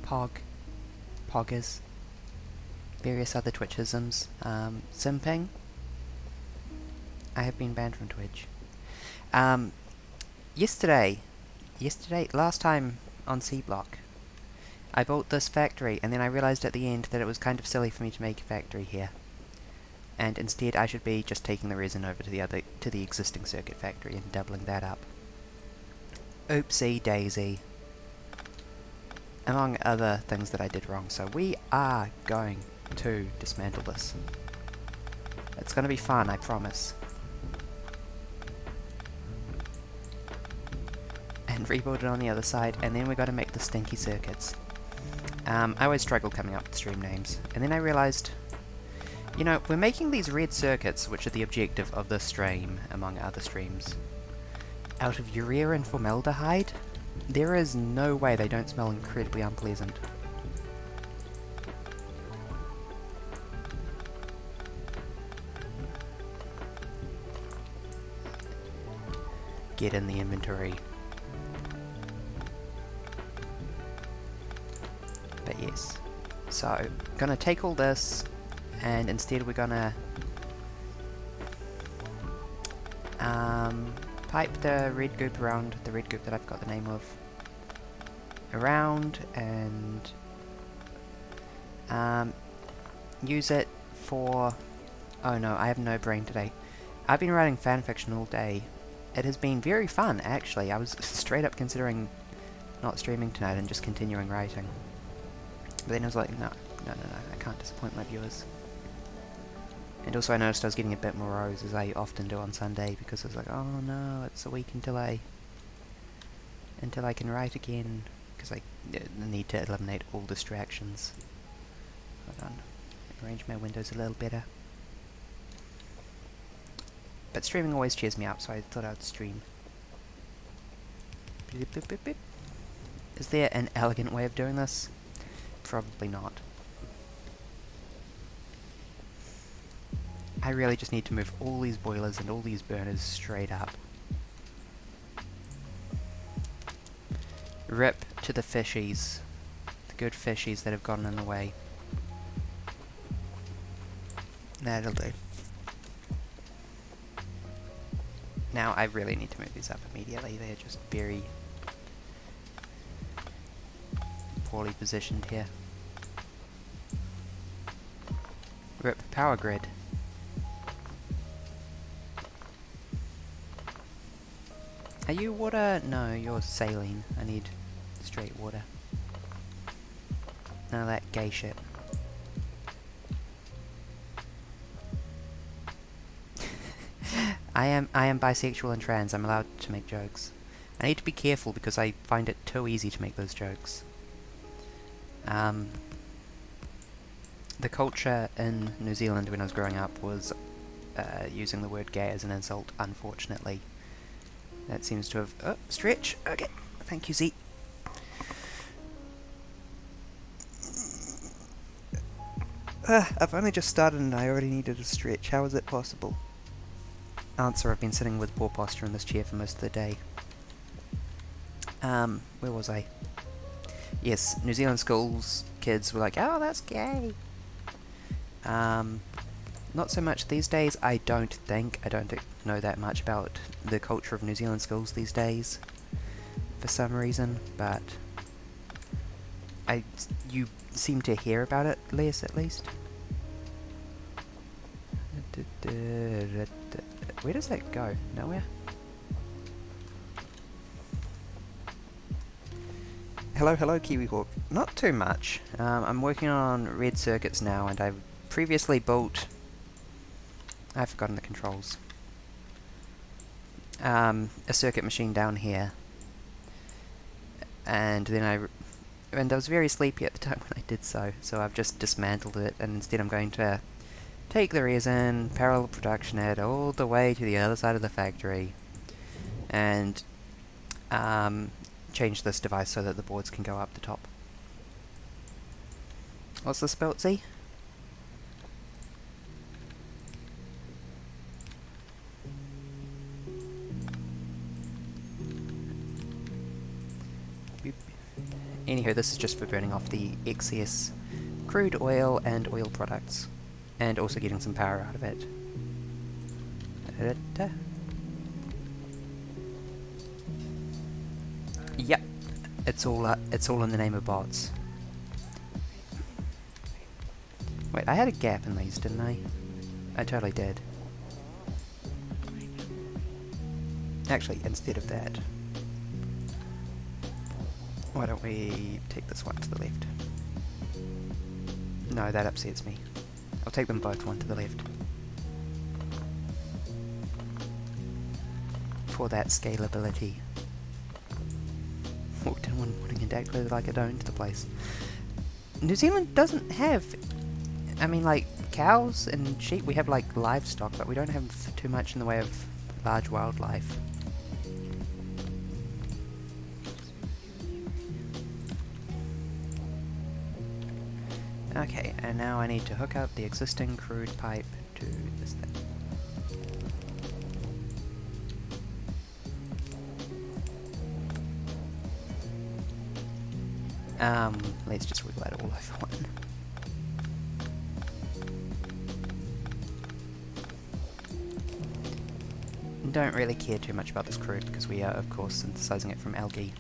poggers, various other Twitchisms, simping. I have been banned from Twitch. Yesterday, last time on C Block, I built this factory, and then I realised at the end that it was kind of silly for me to make a factory here. And instead I should be just taking the resin over to the existing circuit factory and doubling that up. Oopsie daisy. Among other things that I did wrong, so we are going to dismantle this. It's gonna be fun, I promise. And rebuild it on the other side, and then we gotta make the Stinky circuits. I always struggle coming up with stream names, and then I realised, you know, we're making these red circuits, which are the objective of this stream, among other streams, out of urea and formaldehyde. There is no way they don't smell incredibly unpleasant. Get in the inventory. But yes, so gonna take all this, and instead we're gonna pipe the red goop around, the red goop that I've got the name of, around, and use it for... Oh no, I have no brain today. I've been writing fanfiction all day. It has been very fun, actually. I was straight up considering not streaming tonight and just continuing writing. But then I was like, no, I can't disappoint my viewers. And also I noticed I was getting a bit more rows, as I often do on Sunday, because I was like, oh no, it's a week until I can write again, because I need to eliminate all distractions. Hold on, arrange my windows a little better. But streaming always cheers me up, so I thought I would stream. Beep, beep, beep, beep. Is there an elegant way of doing this? Probably not. I really just need to move all these boilers and all these burners straight up. Rip to the fishies. The good fishies that have gotten in the way. That'll do. Now I really need to move these up immediately. They're just very poorly positioned here. Rip power grid. Are you water? No, you're saline. I need straight water. None of that gay shit. I am bisexual and trans. I'm allowed to make jokes. I need to be careful because I find it too easy to make those jokes. The culture in New Zealand when I was growing up was using the word gay as an insult, unfortunately. That seems to have... Oh, stretch! Okay, thank you, Z. I've only just started and I already needed a stretch. How is it possible? Answer, I've been sitting with poor posture in this chair for most of the day. Where was I? Yes, New Zealand schools, kids were like, oh, that's gay! Not so much these days, I don't know that much about the culture of New Zealand schools these days, for some reason, but you seem to hear about it less, at least. Where does that go? Nowhere? Hello, Kiwi Hawk. Not too much. I'm working on red circuits now, and I've previously built... I've forgotten the controls. A circuit machine down here. And then I was very sleepy at the time when I did so I've just dismantled it, and instead I'm going to take the resin, parallel production it all the way to the other side of the factory, and change this device so that the boards can go up the top. What's the spelt, Z? Anywho, this is just for burning off the excess crude oil and oil products, and also getting some power out of it. Yep, it's all in the name of bots. Wait, I had a gap in these, didn't I? I totally did. Actually, instead of that, why don't we take this one to the left? No, that upsets me. I'll take them both one to the left. For that scalability. Walked in one morning and acted like it owned the place. New Zealand doesn't have... I mean, like, cows and sheep, we have, like, livestock, but we don't have too much in the way of large wildlife. Okay, and now I need to hook up the existing crude pipe to this thing. Let's just wiggle that all over one. Don't really care too much about this crude because we are, of course, synthesizing it from algae.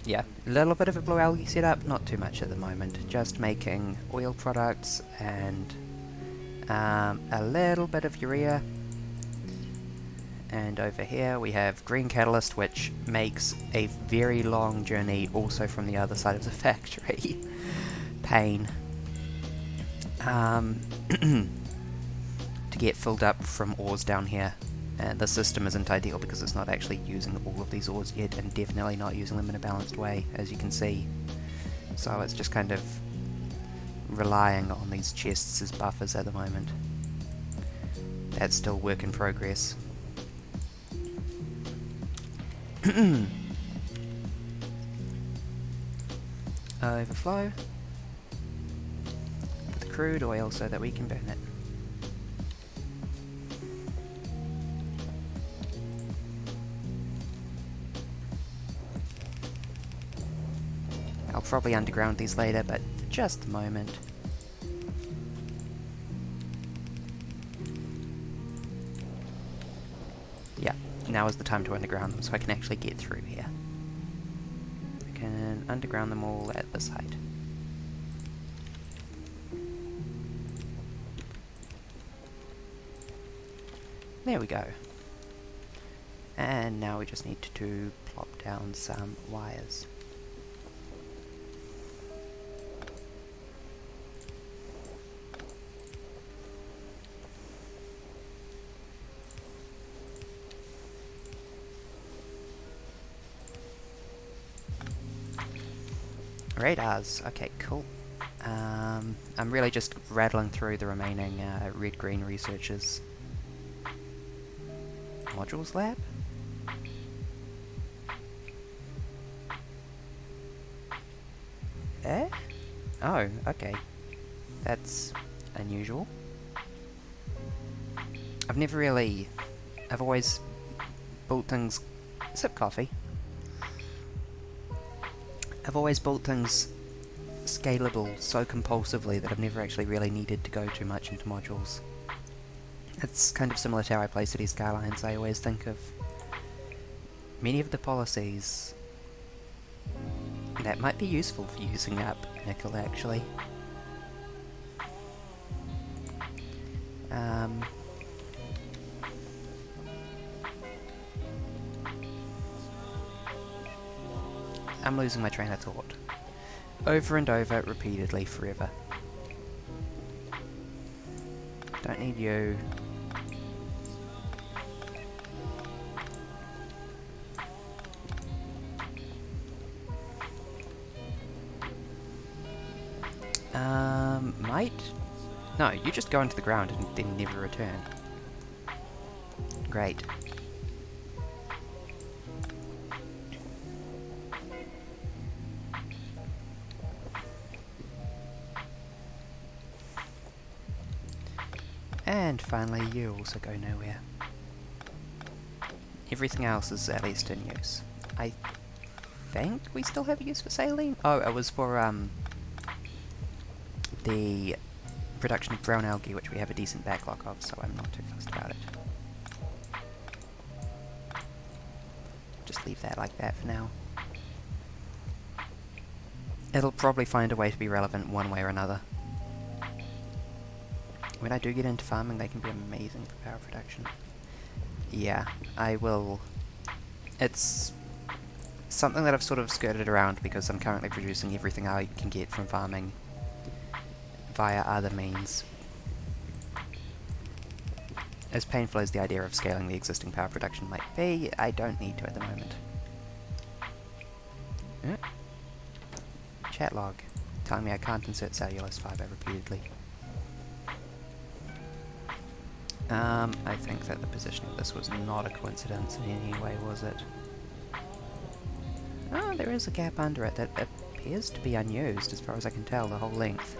Yeah, a little bit of a blue algae setup, not too much at the moment. Just making oil products and a little bit of urea. And over here we have green catalyst, which makes a very long journey also from the other side of the factory. Pain. To get filled up from ores down here. And the system isn't ideal because it's not actually using all of these ores yet, and definitely not using them in a balanced way, as you can see. So it's just kind of relying on these chests as buffers at the moment. That's still work in progress. Overflow with the crude oil so that we can burn it. I'll probably underground these later, but for just the moment. Yeah, now is the time to underground them so I can actually get through here. I can underground them all at this height. There we go. And now we just need to plop down some wires. Radars, okay, cool. I'm really just rattling through the remaining red-green researchers. Modules lab? Eh? Oh, okay. That's unusual. I've always built things... Sip coffee. I've always built things scalable so compulsively that I've never actually really needed to go too much into modules. It's kind of similar to how I play City Skylines. I always think of many of the policies that might be useful for using up nickel, actually. I'm losing my train of thought. Over and over, repeatedly, forever. Don't need you. Might? No, you just go into the ground and then never return. Great. And finally, you also go nowhere. Everything else is at least in use. think we still have use for saline. Oh, it was for the production of brown algae, which we have a decent backlog of, so I'm not too fussed about it. Just leave that like that for now. It'll probably find a way to be relevant one way or another. When I do get into farming, they can be amazing for power production. Yeah, I will... It's something that I've sort of skirted around because I'm currently producing everything I can get from farming via other means. As painful as the idea of scaling the existing power production might be, I don't need to at the moment. Chat log, telling me I can't insert cellulose fibre repeatedly. I think that the position of this was not a coincidence in any way, was it? Oh, there is a gap under it that appears to be unused, as far as I can tell, the whole length.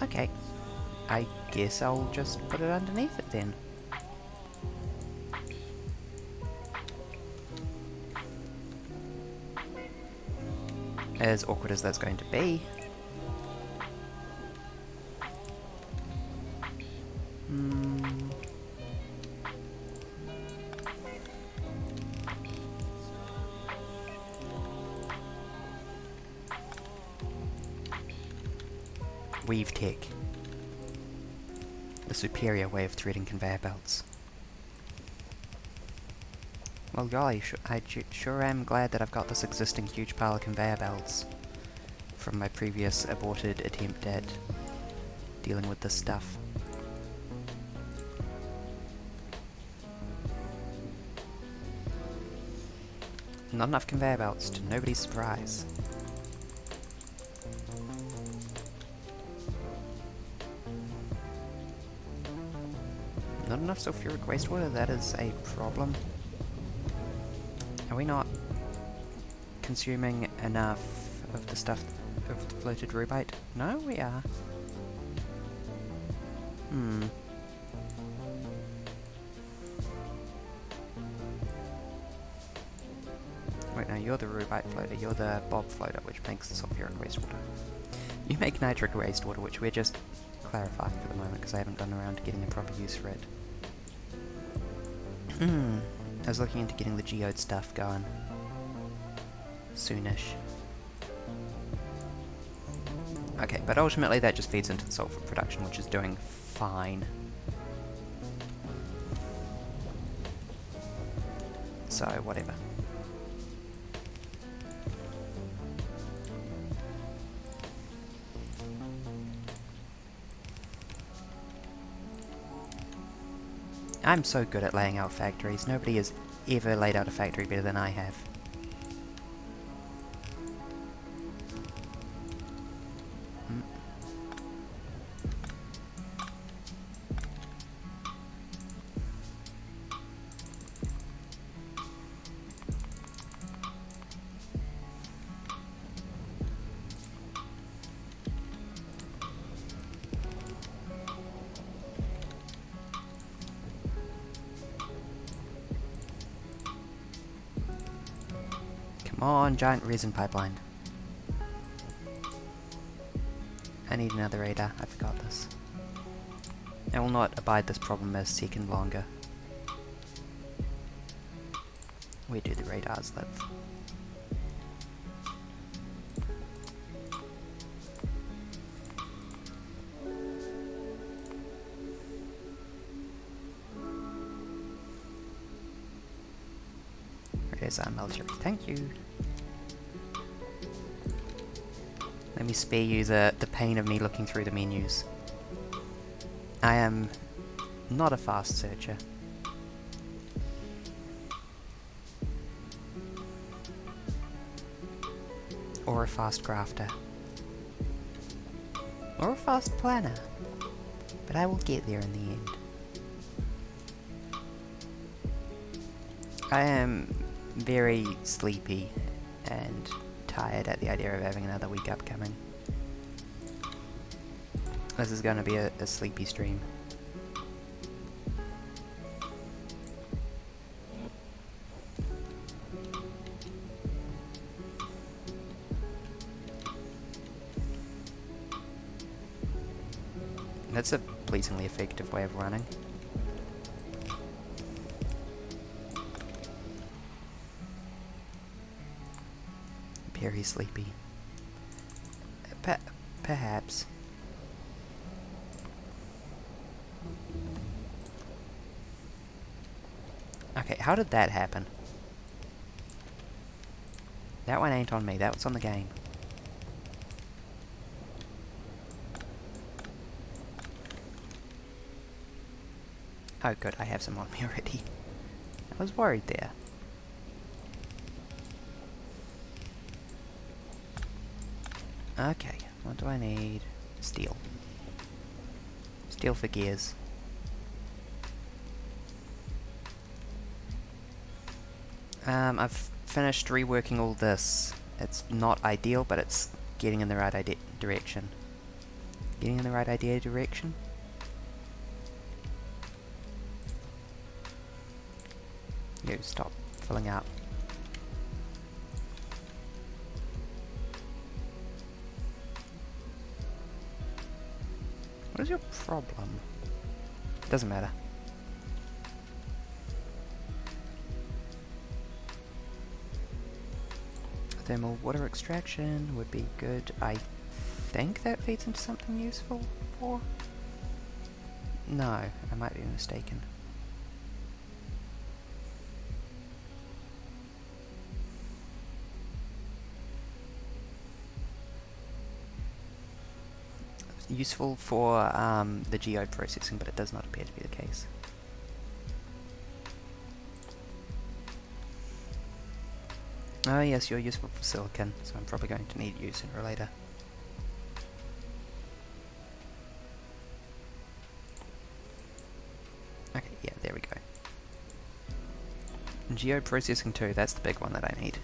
Okay. I guess I'll just put it underneath it then. As awkward as that's going to be. Weave tech. The superior way of threading conveyor belts. Well, golly, I sure am glad that I've got this existing huge pile of conveyor belts from my previous aborted attempt at dealing with this stuff. Not enough conveyor belts, to nobody's surprise. Not enough sulfuric wastewater, that is a problem. Are we not consuming enough of the stuff of the floated rubite? No, we are. Wait, no, you're the rubite floater, you're the bob floater, which makes the sulfuric wastewater. You make nitric wastewater, which we're just clarifying for the moment, because I haven't gotten around to getting a proper use for it. I was looking into getting the geode stuff going. Soonish. Okay, but ultimately that just feeds into the sulfur production, which is doing fine. So, whatever. I'm so good at laying out factories. Nobody has ever laid out a factory better than I have. Come on, giant resin pipeline. I need another radar, I forgot this. I will not abide this problem a second longer. Where do the radars live? There's our military, thank you. Let me spare you the pain of me looking through the menus. I am not a fast searcher. Or a fast grafter. Or a fast planner. But I will get there in the end. I am very sleepy and tired at the idea of having another week upcoming. This is going to be a sleepy stream. That's a pleasingly effective way of running. Very sleepy. Perhaps. Okay, how did that happen? That one ain't on me, that was on the game. Oh good, I have some on me already. I was worried there. Okay, what do I need? Steel. Steel for gears. I've finished reworking all this. It's not ideal, but it's getting in the right direction. Getting in the right direction? You stop filling up. What is your problem? Doesn't matter. Thermal water extraction would be good. I think that feeds into something useful for... No, I might be mistaken. Useful for the geo processing, but it does not appear to be the case. Oh yes, you're useful for silicon, so I'm probably going to need you sooner or later. Okay, yeah, there we go. Geo processing 2, that's the big one that I need.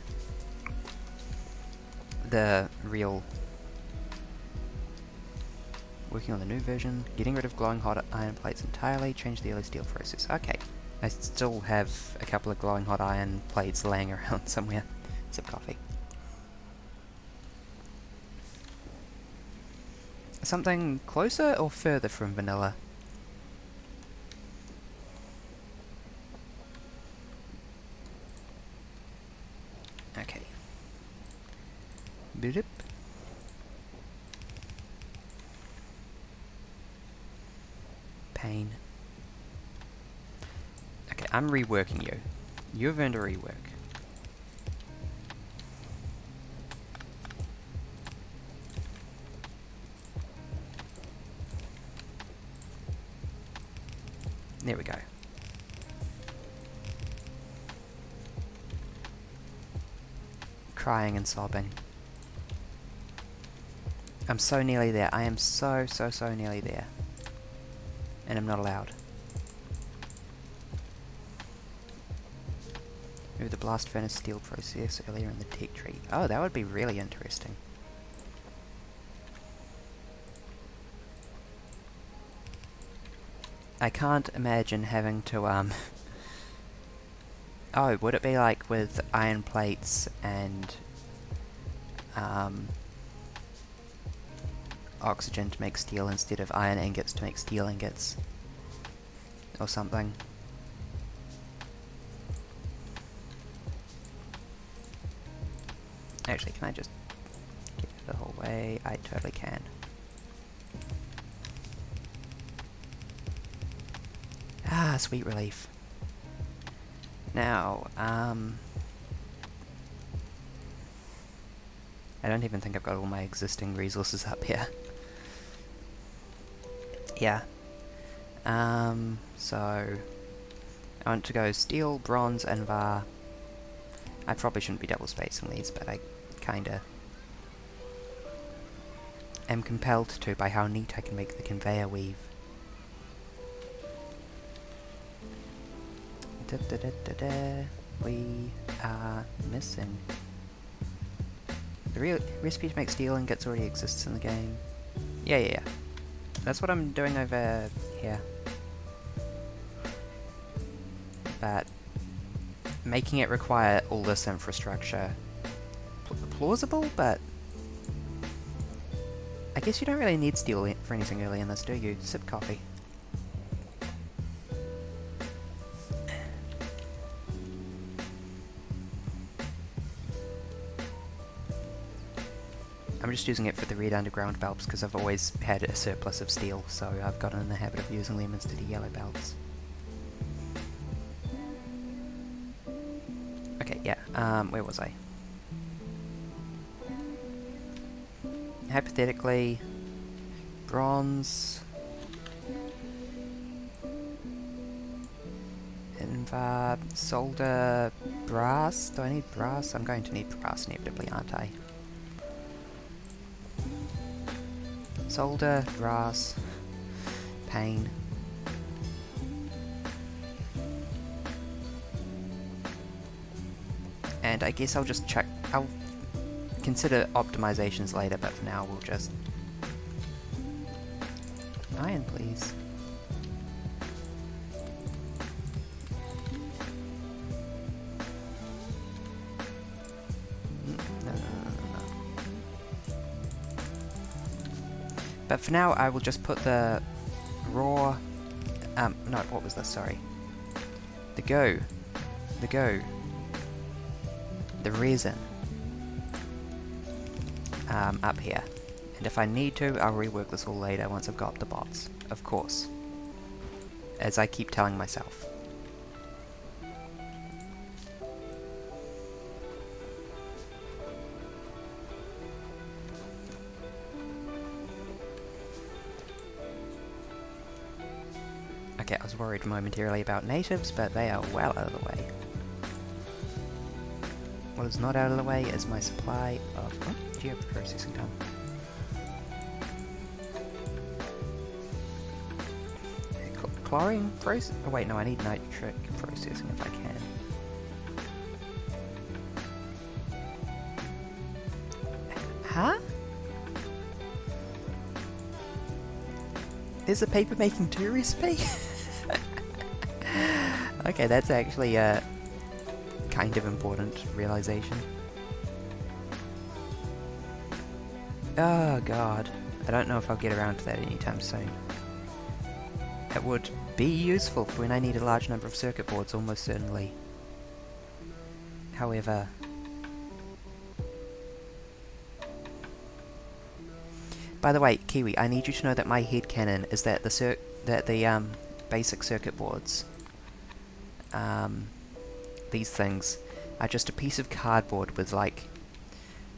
The real... Working on the new version, getting rid of glowing hot iron plates entirely, change the yellow steel process. Okay, I still have a couple of glowing hot iron plates laying around somewhere. Sip coffee. Something closer or further from vanilla? Okay. Boop. Pain. Okay, I'm reworking you. You've earned a rework. There we go. Crying and sobbing. I'm so nearly there. I am so nearly there. And I'm not allowed. Move the blast furnace steel process earlier in the tech tree. Oh, that would be really interesting. I can't imagine having to, Oh, would it be like with iron plates and, oxygen to make steel instead of iron ingots to make steel ingots? Or something. Actually, can I just get the whole way? I totally can. Ah, sweet relief. Now, I don't even think I've got all my existing resources up here. Yeah. So I want to go steel, bronze, and var. I probably shouldn't be double spacing these, but I kinda am compelled to by how neat I can make the conveyor weave. We are missing. The real recipe to make steel ingots already exists in the game. Yeah. That's what I'm doing over here. But making it require all this infrastructure, plausible, but I guess you don't really need steel for anything early in this, do you? Sip coffee. I'm just using it for the red underground bulbs because I've always had a surplus of steel, so I've gotten in the habit of using them instead of yellow bulbs. Okay, yeah, where was I? Hypothetically, bronze, solder, brass. Do I need brass? I'm going to need brass inevitably, aren't I? Solder, brass, pane. And I guess I'll just check. I'll consider optimizations later, but for now we'll just... Iron, please. No. But for now I will just put the raw... no, what was this? Sorry. The resin. Up here. And if I need to, I'll rework this all later once I've got the bots. Of course. As I keep telling myself. Okay, I was worried momentarily about natives, but they are well out of the way. What is not out of the way is my supply of... Oh, geoprocessing time. Chlorine process... Oh wait, no, I need nitric processing if I can. Huh? There's a paper making 2 recipe? Okay, that's actually a kind of important realization. Oh god, I don't know if I'll get around to that anytime soon. It would be useful for when I need a large number of circuit boards, almost certainly. However... By the way, Kiwi, I need you to know that my headcanon is that the basic circuit boards, these things, are just a piece of cardboard with, like,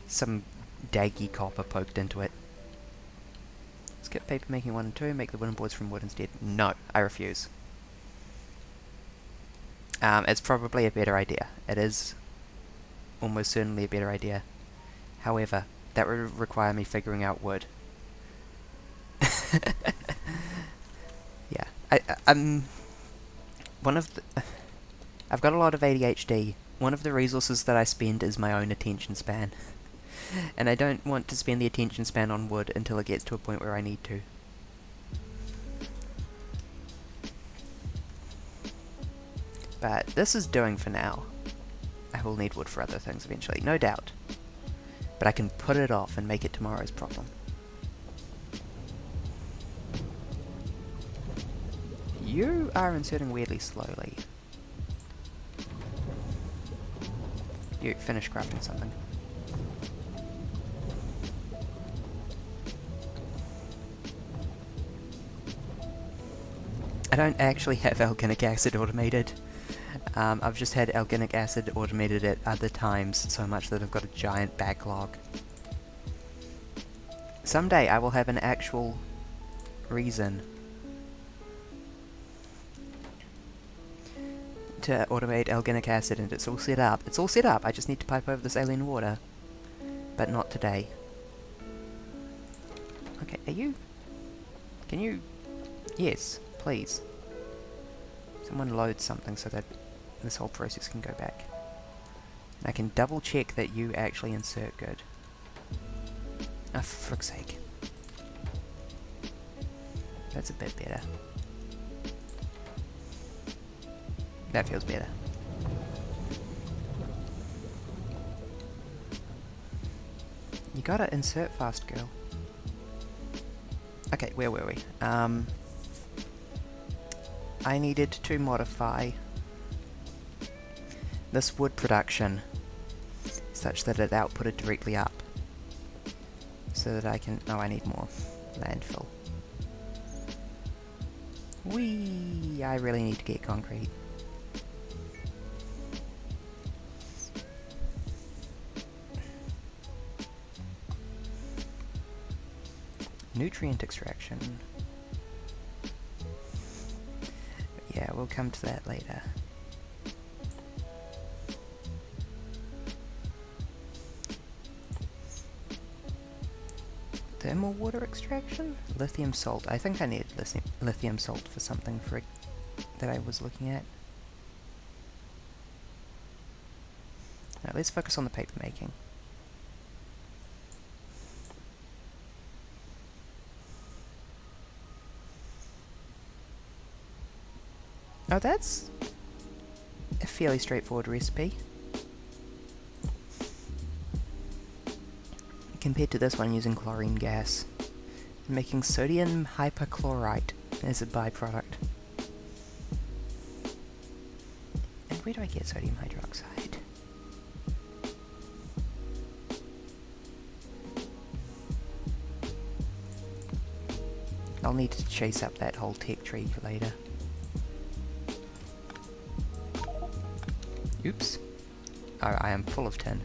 some daggy copper poked into it. Skip paper making 1 and 2, make the wooden boards from wood instead. No, I refuse. It's probably a better idea. It is almost certainly a better idea. However, that would require me figuring out wood. Yeah, I'm one of the... I've got a lot of ADHD. One of the resources that I spend is my own attention span. And I don't want to spend the attention span on wood until it gets to a point where I need to. But this is doing for now. I will need wood for other things eventually, no doubt. But I can put it off and make it tomorrow's problem. You are inserting weirdly slowly. You finish crafting something. I don't actually have alginic acid automated. I've just had alginic acid automated at other times so much that I've got a giant backlog. Someday I will have an actual reason to automate alginic acid, and it's all set up. It's all set up, I just need to pipe over this alien water. But not today. Okay, are you... Can you... Yes, please. Someone load something so that this whole process can go back. And I can double check that you actually insert good. Oh, for frick's sake. That's a bit better. That feels better. You gotta insert fast, girl. Okay, where were we? I needed to modify this wood production such that it outputted directly up, so that I can... No, I need more landfill. Whee! I really need to get concrete. Nutrient extraction. Yeah, we'll come to that later. Thermal water extraction? Lithium salt. I think I needed lithium salt for something that I was looking at. Now let's focus on the paper making. Oh, that's a fairly straightforward recipe. Compared to this one using chlorine gas, making sodium hypochlorite as a byproduct. And where do I get sodium hydroxide? I'll need to chase up that whole tech tree later. Oops. Oh, I am full of tin.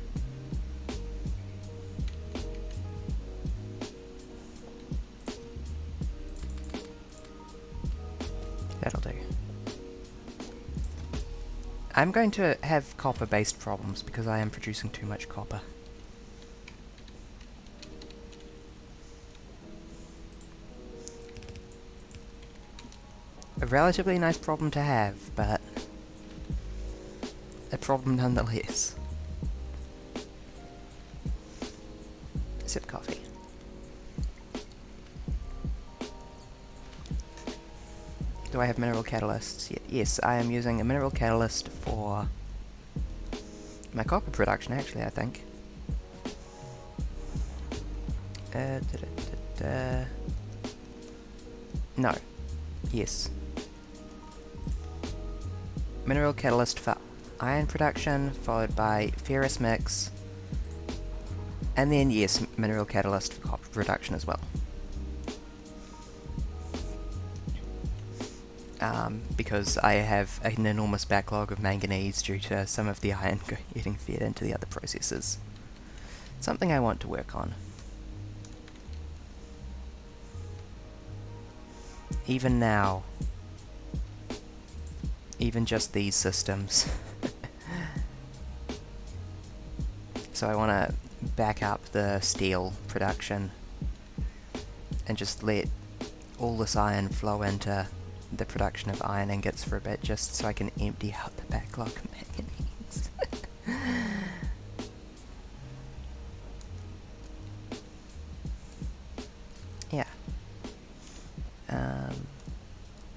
That'll do. I'm going to have copper-based problems because I am producing too much copper. A relatively nice problem to have, but a problem nonetheless. Sip coffee. Do I have mineral catalysts yet? Yes, I am using a mineral catalyst for my copper production, actually, I think. No. Yes. Mineral catalyst for iron production, followed by ferrous mix, and then, yes, mineral catalyst for copper production as well. Because I have an enormous backlog of manganese due to some of the iron getting fed into the other processes. Something I want to work on. Even now. Even just these systems. So I want to back up the steel production and just let all this iron flow into the production of iron ingots for a bit, just so I can empty out the backlog of manganese. Yeah.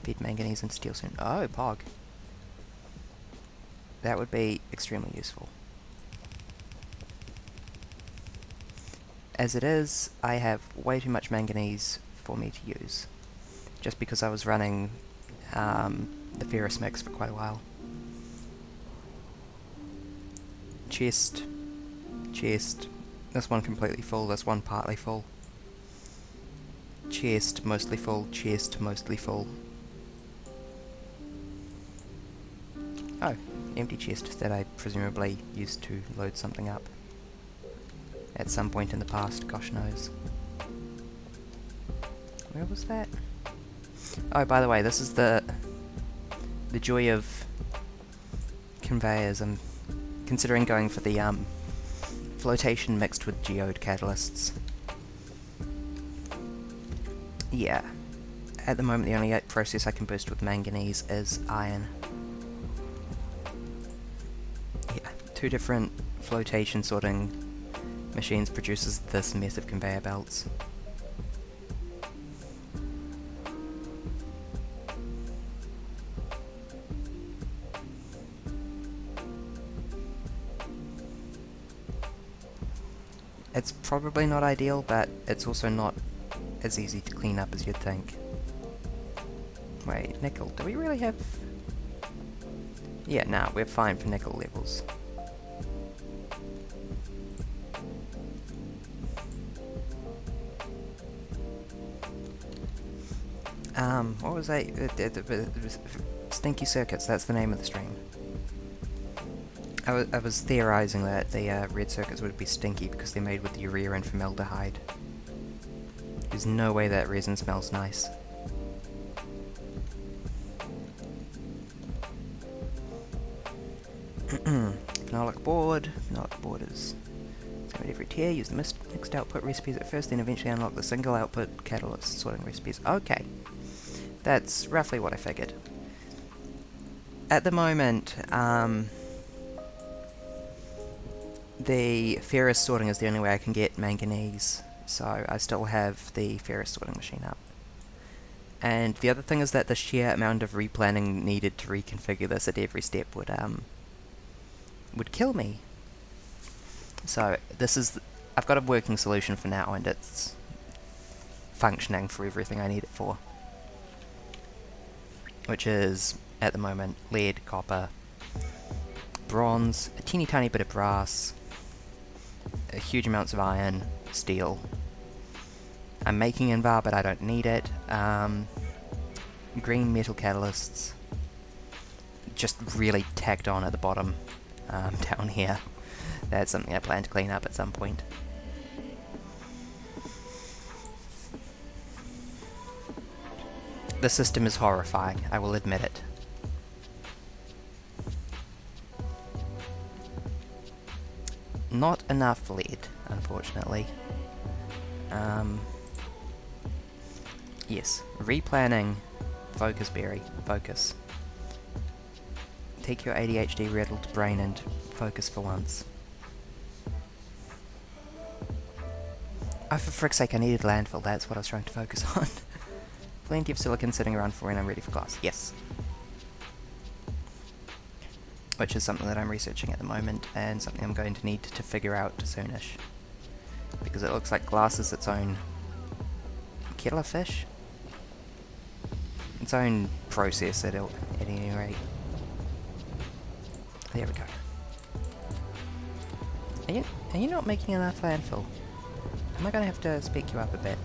Feed manganese and steel soon. Oh, POG. That would be extremely useful. As it is, I have way too much manganese for me to use, just because I was running the ferrous mix for quite a while. Chest, this one completely full, this one partly full. Chest mostly full, chest mostly full. Oh, empty chest that I presumably used to load something up at some point in the past, gosh knows. Where was that? Oh, by the way, this is the joy of conveyors. I'm considering going for the flotation mixed with geode catalysts. Yeah. At the moment, the only process I can boost with manganese is iron. Yeah, 2 different flotation sorting machines produces this mess of conveyor belts. It's probably not ideal, but it's also not as easy to clean up as you'd think. Wait, nickel. Do we really have... Yeah, nah, we're fine for nickel levels. What was that? Stinky Circuits, that's the name of the stream. I was theorizing that the red circuits would be stinky because they're made with urea and formaldehyde. There's no way that resin smells nice. Phenolic board is same at every tier. Use the mixed output recipes at first, then eventually unlock the single output catalyst sorting recipes. Okay, that's roughly what I figured. At the moment, the ferrous sorting is the only way I can get manganese, so I still have the ferrous sorting machine up. And the other thing is that the sheer amount of replanning needed to reconfigure this at every step would kill me. So this is... I've got a working solution for now, and it's functioning for everything I need it for. Which is, at the moment, lead, copper, bronze, a teeny tiny bit of brass, huge amounts of iron, steel. I'm making Invar, but I don't need it. Green metal catalysts, just really tacked on at the bottom, down here. That's something I plan to clean up at some point. The system is horrifying, I will admit it. Not enough lead, unfortunately. Yes, replanning, focus berry, focus. Take your ADHD riddled brain and focus for once. Oh, for frick's sake, I needed landfill, that's what I was trying to focus on. Plenty of silicon sitting around for when I'm ready for glass, yes. Which is something that I'm researching at the moment, and something I'm going to need to figure out soonish. Because it looks like glass is its own kettle of fish? Its own process at any rate. There we go. Are you not making enough landfill? Am I going to have to speak you up a bit?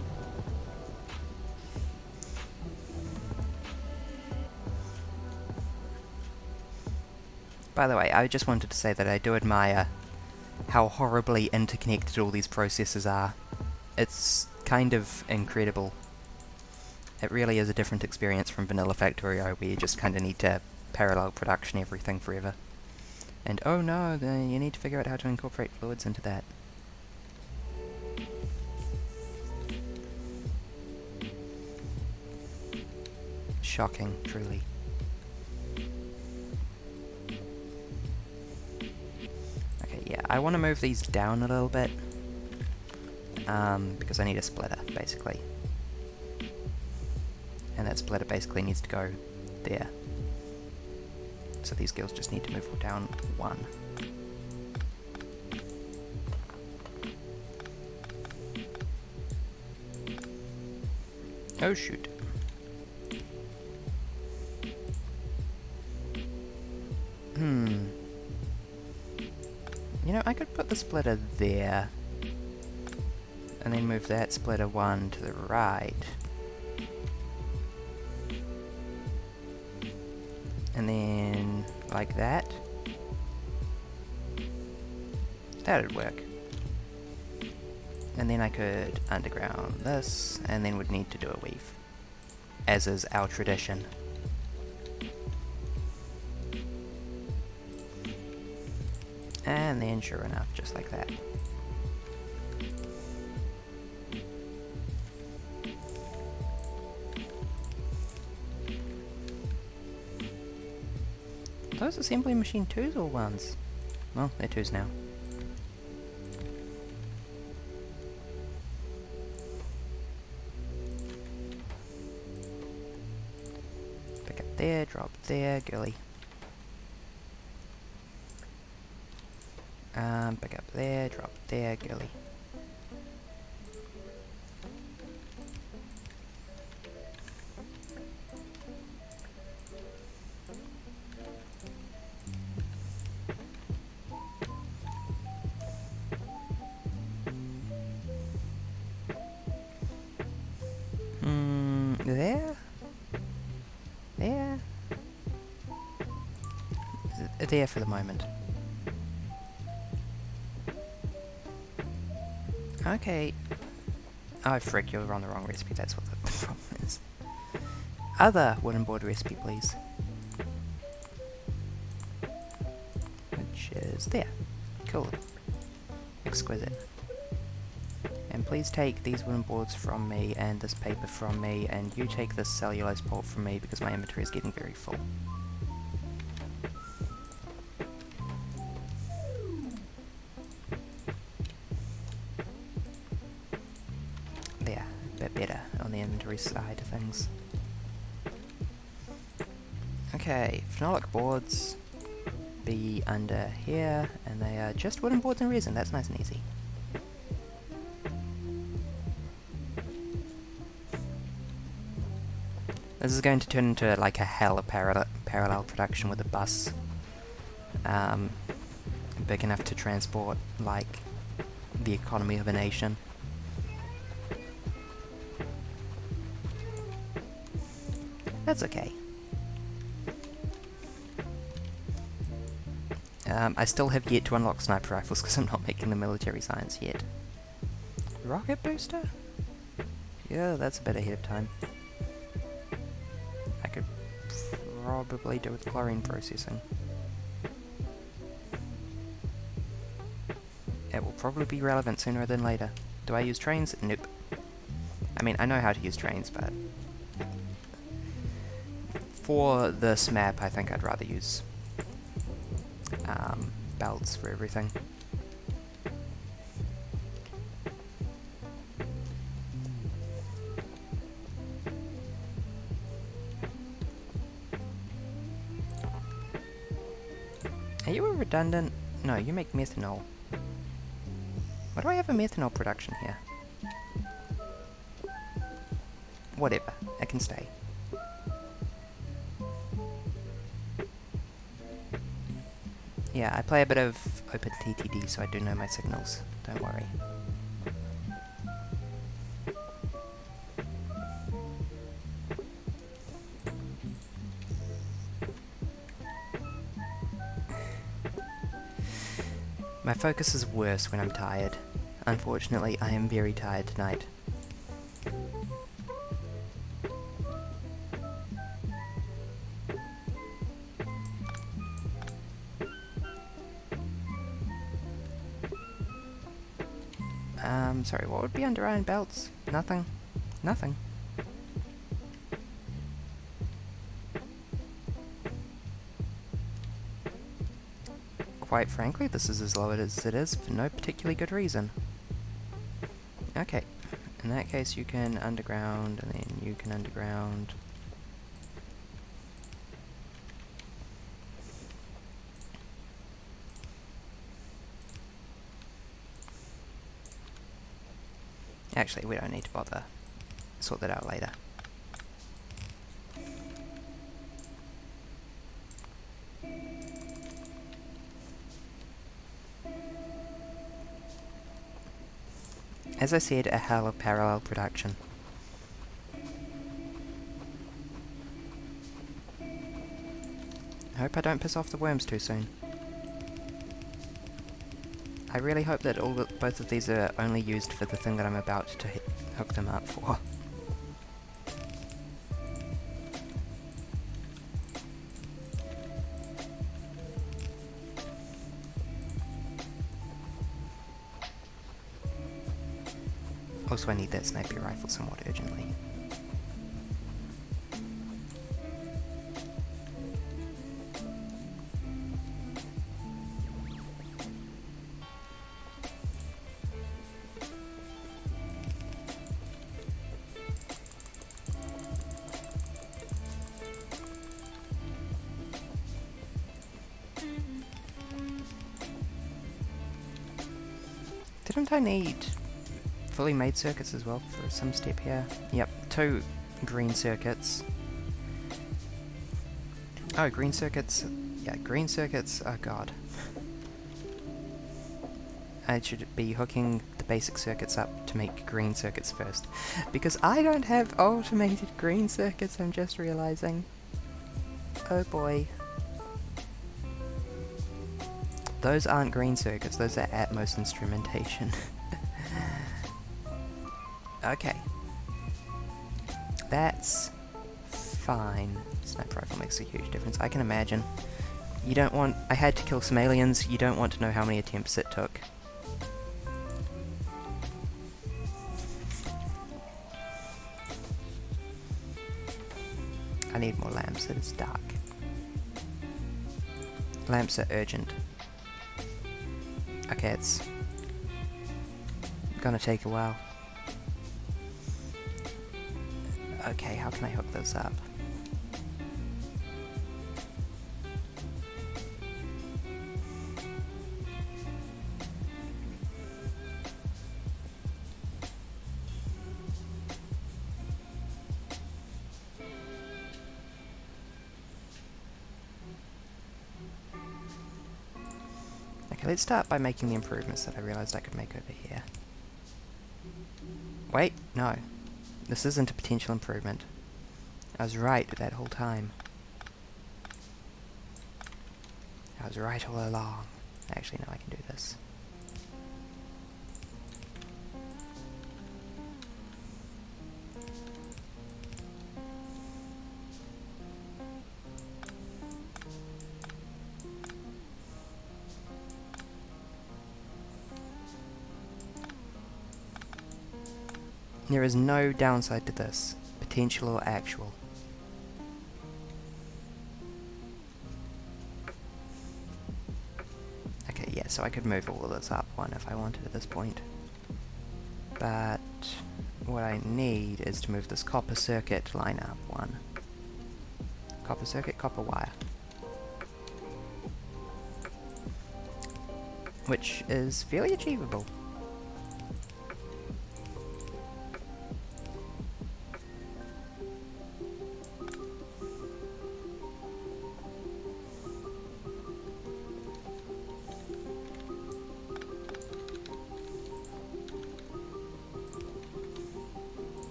By the way, I just wanted to say that I do admire how horribly interconnected all these processes are. It's kind of incredible. It really is a different experience from vanilla Factorio, where you just kind of need to parallel production everything forever. And oh no, you need to figure out how to incorporate fluids into that. Shocking, truly. Okay, yeah, I want to move these down a little bit. Because I need a splitter, basically. And that splitter basically needs to go there. So these girls just need to move down one. Oh shoot. You know, I could put the splitter there. And then move that splitter one to the right. And then, like that. That'd work. And then I could underground this, and then would need to do a weave. As is our tradition. And then, sure enough, just like that. Are those assembly machine 2s or 1s? Well, they're 2s now. Pick up there, drop there, girly. Pick up there, drop there, girly. there? There? There for the moment. Okay. Oh frick, you're on the wrong recipe, that's what the problem is. Other wooden board recipe, please. Which is there. Cool. Exquisite. And please take these wooden boards from me, and this paper from me, and you take this cellulose pulp from me, because my inventory is getting very full. There, a bit better on the inventory side of things. Okay, phenolic boards be under here, and they are just wooden boards and resin, that's nice and easy. This is going to turn into like a hell of parallel production with a bus big enough to transport like the economy of a nation. That's okay. I still have yet to unlock sniper rifles because I'm not making the military science yet. Rocket booster? Yeah, that's a bit ahead of time. I could probably do with chlorine processing. It will probably be relevant sooner than later. Do I use trains? Nope. I mean, I know how to use trains, but for this map, I think I'd rather use belts for everything. Are you a redundant? No, you make methanol. Why do I have a methanol production here? Whatever, it can stay. Yeah, I play a bit of OpenTTD, so I do know my signals. Don't worry. My focus is worse when I'm tired. Unfortunately, I am very tired tonight. Sorry, what would be under iron belts? Nothing. Nothing. Quite frankly, this is as low as it is for no particularly good reason. Okay, in that case you can underground, and then you can underground. Actually, we don't need to bother. Sort that out later. As I said, a hell of parallel production. I hope I don't piss off the worms too soon. I really hope that both of these are only used for the thing that I'm about to hook them up for. Also, I need that sniper rifle somewhat urgently. Didn't I need fully made circuits as well for some step here? Yep, 2 green circuits. Oh, green circuits. Yeah, green circuits. Oh god. I should be hooking the basic circuits up to make green circuits first. Because I don't have automated green circuits, I'm just realizing. Oh boy. Those aren't green circuits, those are Atmos instrumentation. Okay. That's fine. Sniper rifle makes a huge difference, I can imagine. You don't want... I had to kill some aliens, you don't want to know how many attempts it took. I need more lamps, it is dark. Lamps are urgent. Okay, it's gonna take a while. Okay, how can I hook this up? Okay, let's start by making the improvements that I realized I could make over here. Wait, no. This isn't a potential improvement. I was right that whole time. I was right all along. Actually, no, I can do this. There is no downside to this, potential or actual. Okay, yeah, so I could move all of this up one if I wanted at this point. But what I need is to move this copper circuit line up one. Copper circuit, copper wire. Which is fairly achievable.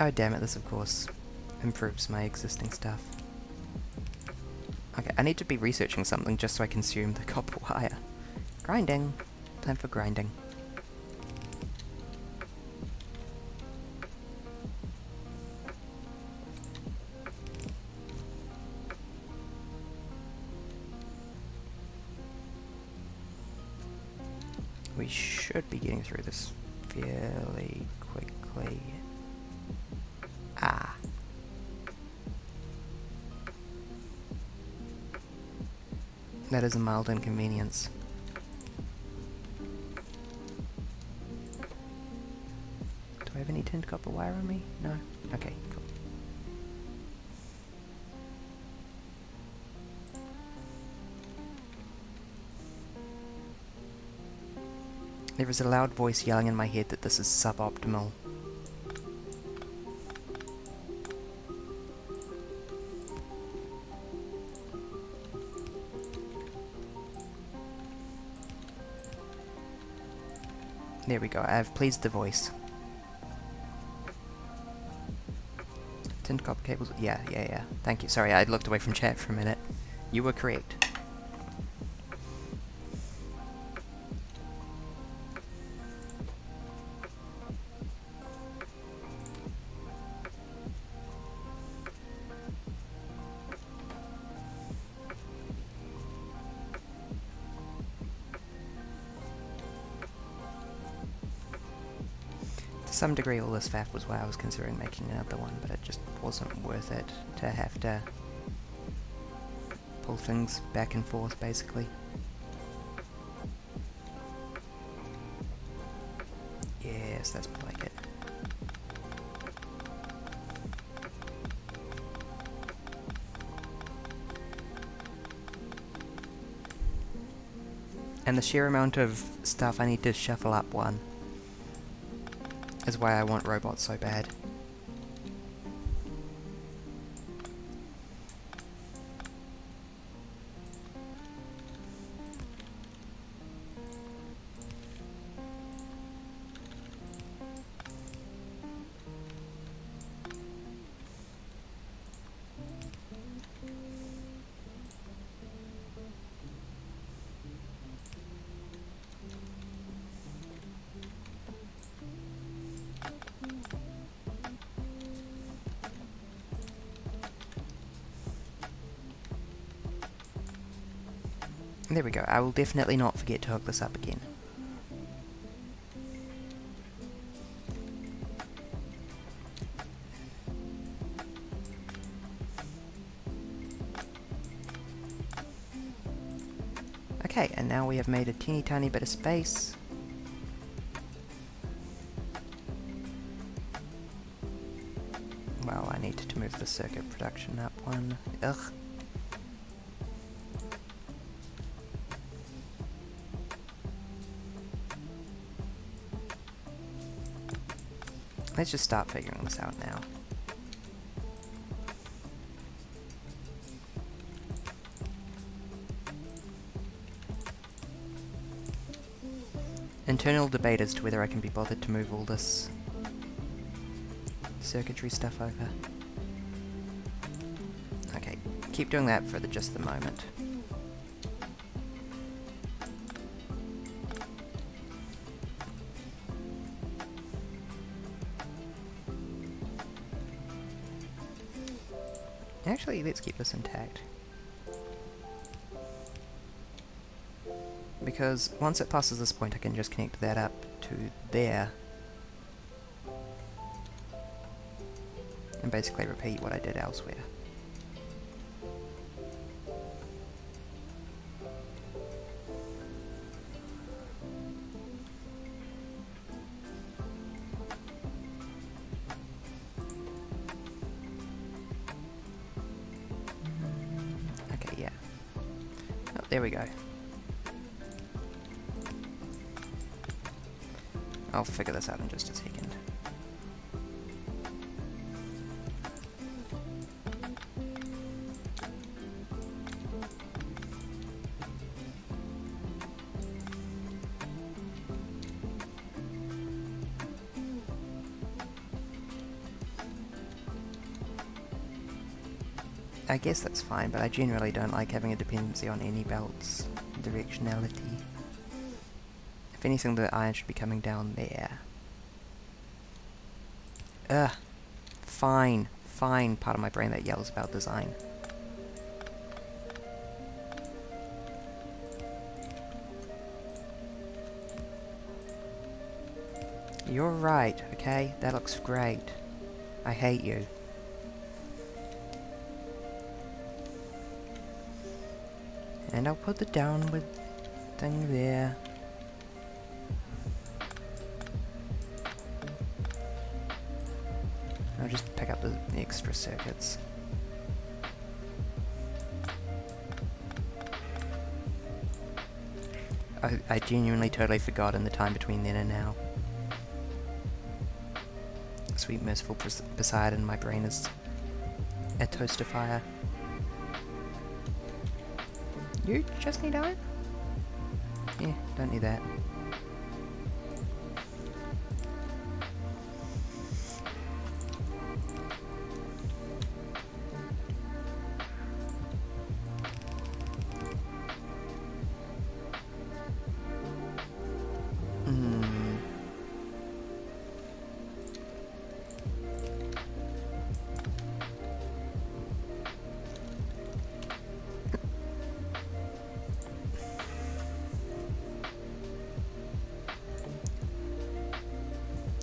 Oh damn it, this of course improves my existing stuff. Okay, I need to be researching something just so I consume the copper wire. Grinding. Time for grinding. We should be getting through this fairly quickly. Ah. That is a mild inconvenience. Do I have any tinned copper wire on me? No? Okay, cool. There is a loud voice yelling in my head that this is suboptimal. There we go, I have pleased the voice. Tinned copper cables, yeah. Thank you, sorry, I looked away from chat for a minute. You were correct. To some degree all this faff was why I was considering making another one, but it just wasn't worth it to have to pull things back and forth basically. Yes, that's more like it. And the sheer amount of stuff I need to shuffle up one is why I want robots so bad. There we go. I will definitely not forget to hook this up again. Okay, and now we have made a teeny tiny bit of space. Well, I need to move the circuit production up one. Ugh. Let's just start figuring this out now. Internal debate as to whether I can be bothered to move all this circuitry stuff over. Okay, keep doing that for just the moment. Actually, let's keep this intact. Because once it passes this point, I can just connect that up to there. And basically repeat what I did elsewhere. Okay, yeah. Oh, there we go. I'll figure this out in just a second. I guess that's fine, but I generally don't like having a dependency on any belt's directionality. If anything, the iron should be coming down there. Ugh. Fine part of my brain that yells about design. You're right, okay? That looks great. I hate you. And I'll put the downward thing there. I'll just pick up the extra circuits. I genuinely totally forgot in the time between then and now. Sweet merciful Poseidon, my brain is a toaster fire. You just need iron? Yeah, don't need that.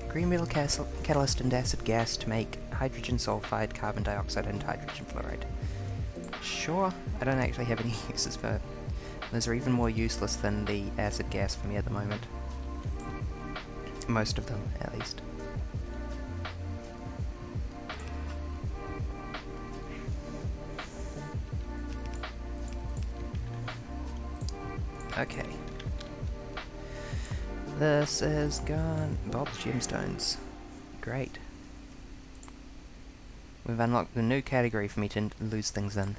Green metal catalyst and acid gas to make hydrogen sulfide, carbon dioxide and hydrogen fluoride. Sure, I don't actually have any uses for it. Those are even more useless than the acid gas for me at the moment. Most of them, at least. Okay. This is gone. Bob's Gemstones. Great. We've unlocked the new category for me to lose things in.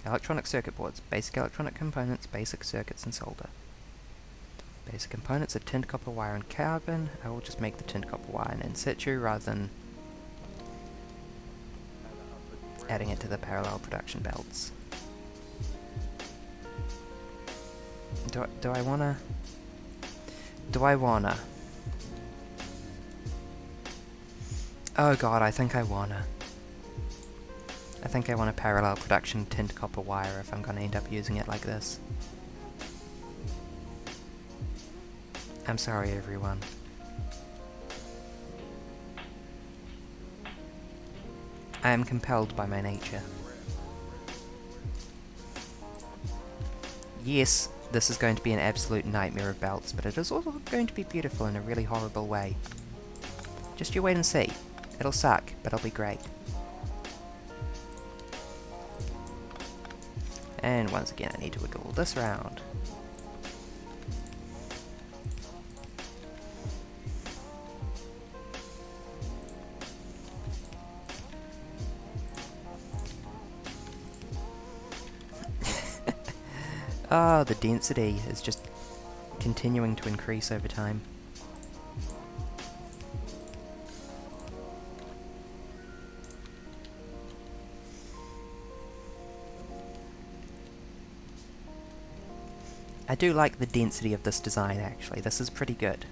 Electronic circuit boards. Basic electronic components, basic circuits and solder. Basic components are tinned copper wire and carbon. I will just make the tinned copper wire in situ rather than adding it to the parallel production belts. Do I wanna? Oh god, I think I wanna parallel production tinned copper wire if I'm gonna end up using it like this. I'm sorry, everyone. I am compelled by my nature. Yes, this is going to be an absolute nightmare of belts, but it is also going to be beautiful in a really horrible way. Just you wait and see. It'll suck, but it'll be great. And once again, I need to wiggle this around. Oh, the density is just continuing to increase over time. I do like the density of this design, actually. This is pretty good.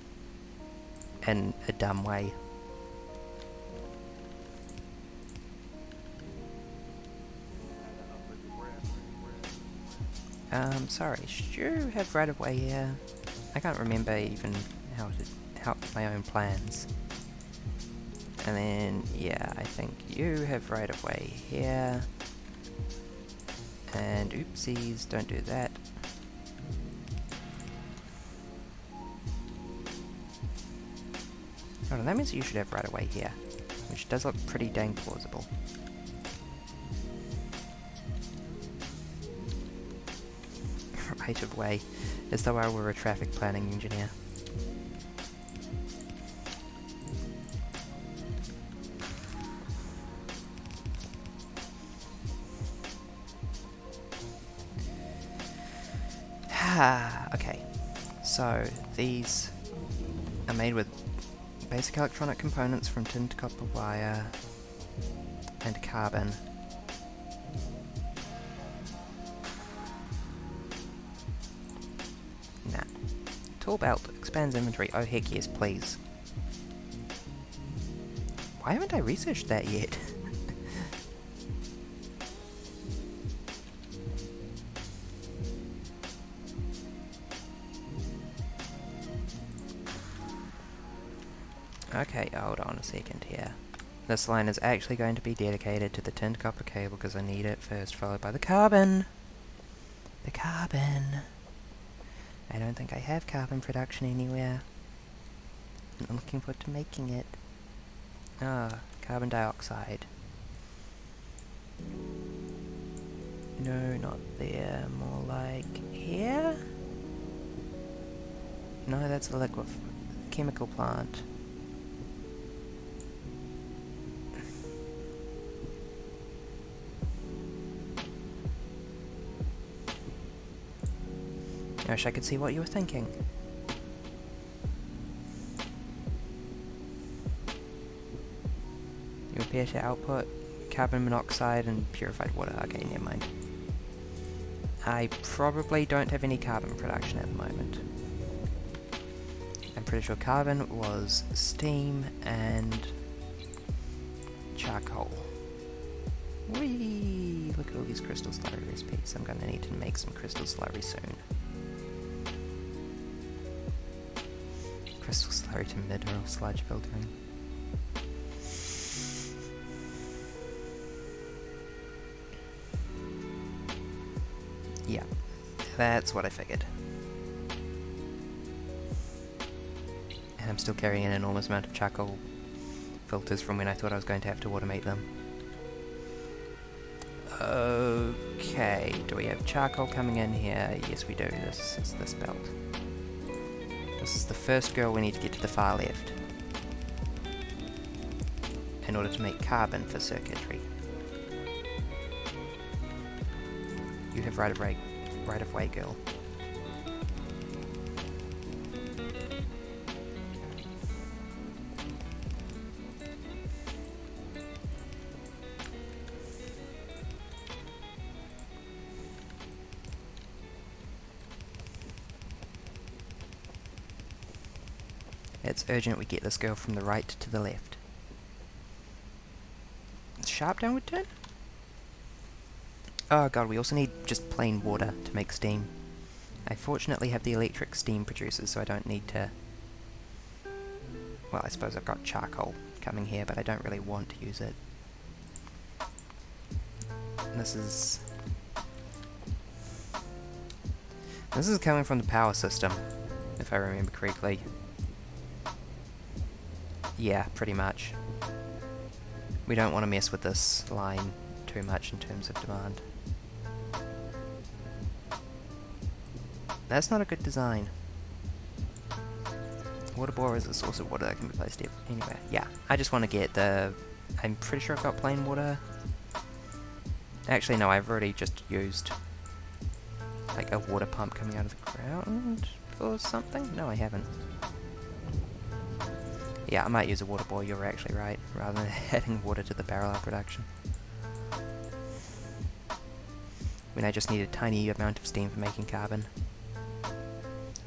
In a dumb way. Sorry, should you have right of way here? I can't remember even how my own plans. And then, yeah, I think you have right of way here. And oopsies, don't do that. Oh, that means you should have right of way here, which does look pretty dang plausible. Right of way, as though I were a traffic planning engineer. Okay, so these are made with basic electronic components from tinned copper wire and carbon. Nah. Tool belt expands inventory. Oh heck yes, please. Why haven't I researched that yet? Okay, hold on a second here. This line is actually going to be dedicated to the tinned copper cable because I need it first, followed by the carbon. The carbon. I don't think I have carbon production anywhere. I'm looking forward to making it. Ah, carbon dioxide. No, not there. More like here? No, that's a liquid chemical plant. I wish I could see what you were thinking. You appear to output carbon monoxide and purified water. Okay, never mind. I probably don't have any carbon production at the moment. I'm pretty sure carbon was steam and charcoal. Whee! Look at all these crystal slurry recipes. I'm gonna need to make some crystal slurry soon. Crystal slurry to mineral sludge filtering. Yeah, that's what I figured. And I'm still carrying an enormous amount of charcoal filters from when I thought I was going to have to automate them. Okay, do we have charcoal coming in here? Yes we do, this is this belt. This is the first girl we need to get to the far left in order to make carbon for circuitry. You have right of way, girl. It's urgent we get this girl from the right to the left. Sharp downward turn? Oh god, we also need just plain water to make steam. I fortunately have the electric steam producers, so I don't need to... Well, I suppose I've got charcoal coming here, but I don't really want to use it. This is coming from the power system, if I remember correctly. Yeah, pretty much. We don't want to mess with this line too much in terms of demand. That's not a good design. Water bore is a source of water that can be placed anywhere. Yeah, I just want to get the... I'm pretty sure I've got plain water. Actually, no, I've already just used like a water pump coming out of the ground for something? No, I haven't. Yeah, I might use a water bore, you're actually right, rather than adding water to the barrel production. I mean, I just need a tiny amount of steam for making carbon.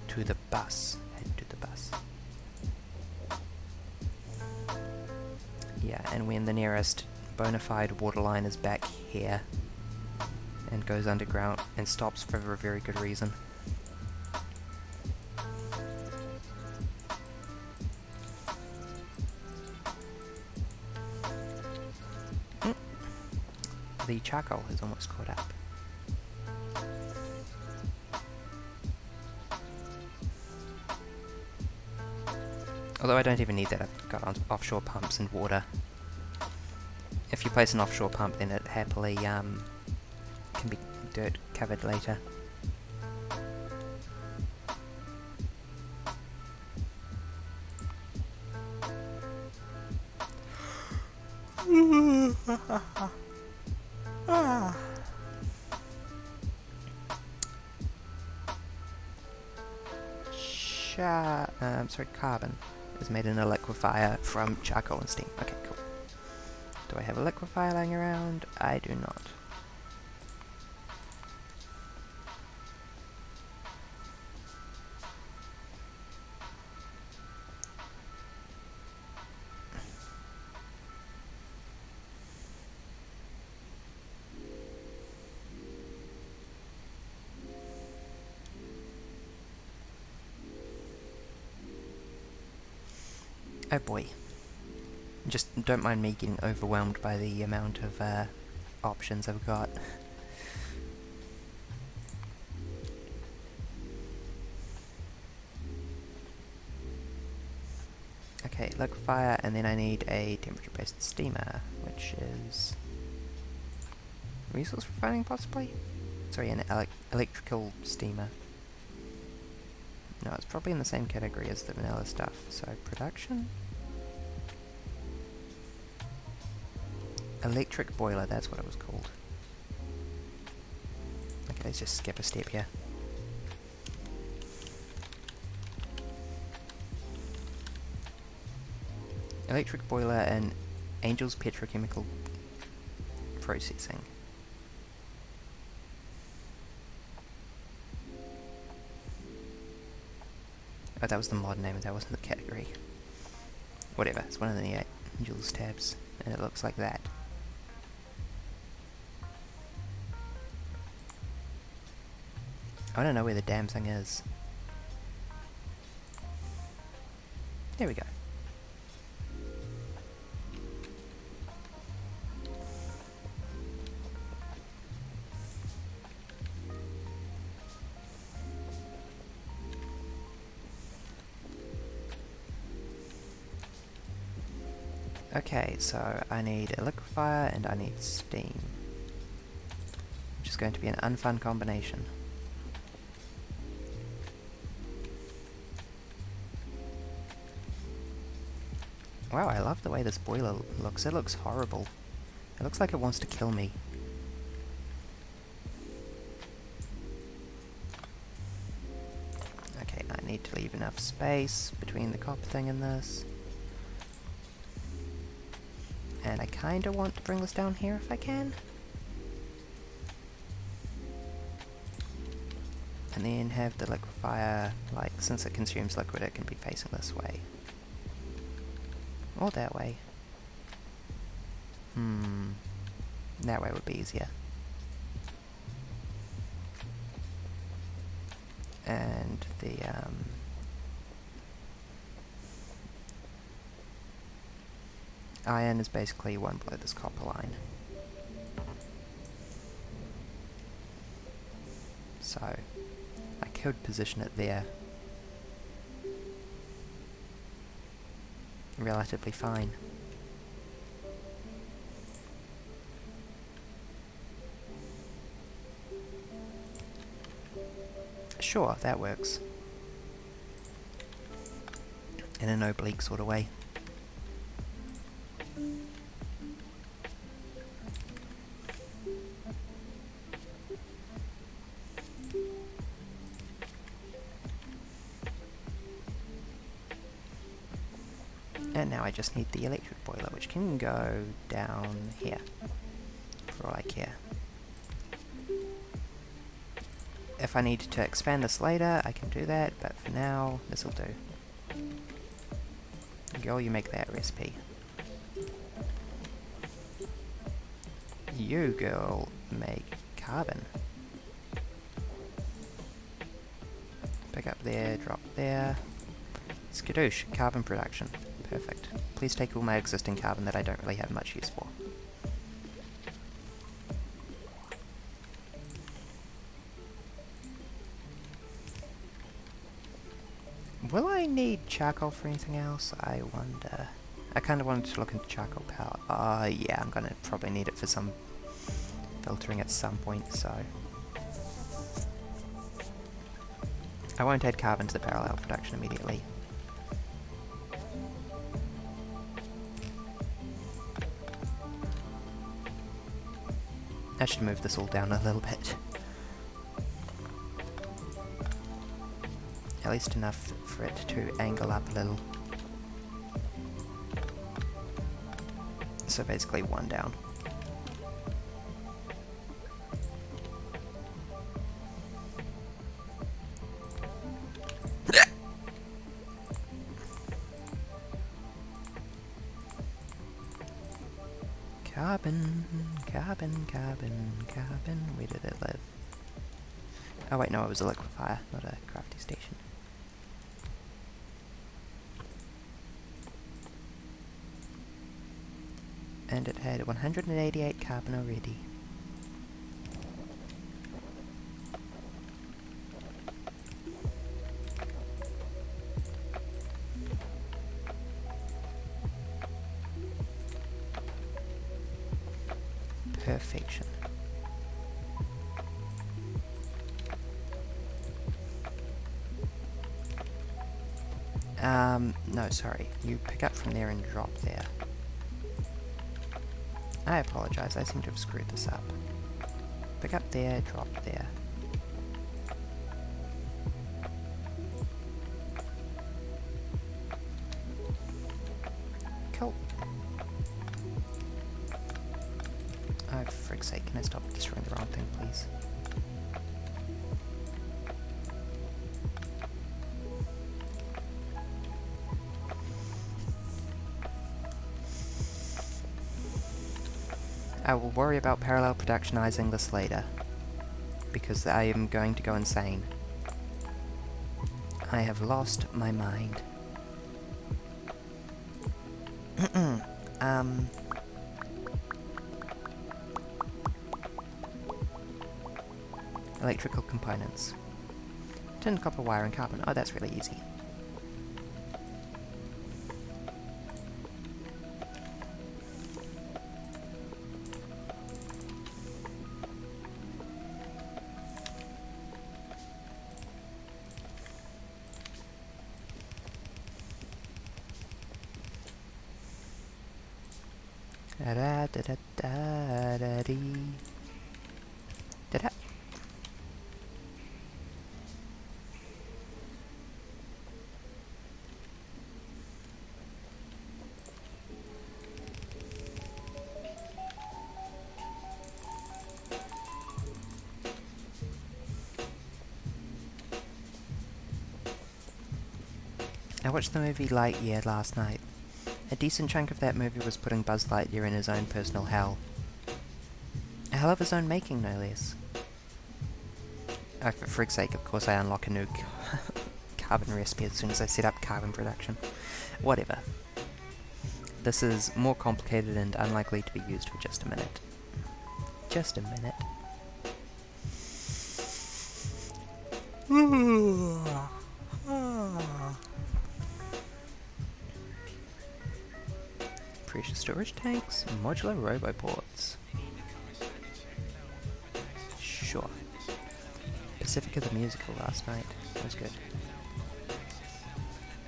To the bus. Head to the bus. Yeah, and when the nearest bona fide water line is back here, and goes underground, and stops for a very good reason. The charcoal has almost caught up. Although I don't even need that, I've got offshore pumps and water. If you place an offshore pump, then it happily can be dirt covered later. Sorry, carbon is made in a liquefier from charcoal and steam. Okay, cool. Do I have a liquefier lying around? I do not. Oh boy. Just don't mind me getting overwhelmed by the amount of options I've got. Okay, liquefier, and then I need a temperature-based steamer, which is... resource refining, possibly? Sorry, an electrical steamer. No, it's probably in the same category as the vanilla stuff. So, production? Electric boiler, that's what it was called. Okay, let's just skip a step here. Electric boiler and Angel's petrochemical processing. Oh, that was the mod name, that wasn't the category. Whatever, it's one of the Angel's tabs, and it looks like that. I don't know where the damn thing is. There we go. Okay, so I need a liquefier and I need steam, which is going to be an unfun combination. Wow, I love the way this boiler looks. It looks horrible. It looks like it wants to kill me. Okay, I need to leave enough space between the copper thing and this. And I kinda want to bring this down here if I can. And then have the liquefier, like, since it consumes liquid, it can be facing this way. Or that way. That way would be easier. And the, iron is basically one below this copper line. So, I could position it there. Relatively fine. Sure, that works. In an oblique sort of way. And now I just need the electric boiler, which can go down here, for all I care. If I need to expand this later, I can do that, but for now, this'll do. Girl, you make that recipe. You, girl, make carbon. Pick up there, drop there. Skadoosh, carbon production. Perfect. Please take all my existing carbon that I don't really have much use for. Will I need charcoal for anything else? I wonder. I kind of wanted to look into charcoal power. Yeah, I'm gonna probably need it for some filtering at some point, so... I won't add carbon to the parallel production immediately. I should move this all down a little bit. At least enough for it to angle up a little. So basically one down. Carbon, carbon, carbon, carbon. Where did it live? Oh wait, no, it was a liquefier, not a crafty station. And it had 188 carbon already. Perfection. No, sorry. You pick up from there and drop there. I apologize, I seem to have screwed this up. Pick up there, drop there. Cool. Oh, for frig's sake, can I stop destroying the wrong thing, please? I will worry about parallel productionizing this later, because I am going to go insane. I have lost my mind. Electrical components. Tin, copper, wire, and carbon. Oh, that's really easy. Da da da da da da dee. Da da. I watched the movie Lightyear last night. A decent chunk of that movie was putting Buzz Lightyear in his own personal hell. A hell of his own making, no less. Oh, for frig's sake, of course I unlock a new carbon recipe as soon as I set up carbon production. Whatever. This is more complicated and unlikely to be used for just a minute. Just a minute. Precious storage tanks, modular roboports. Sure. Pacifica the Musical last night. That was good.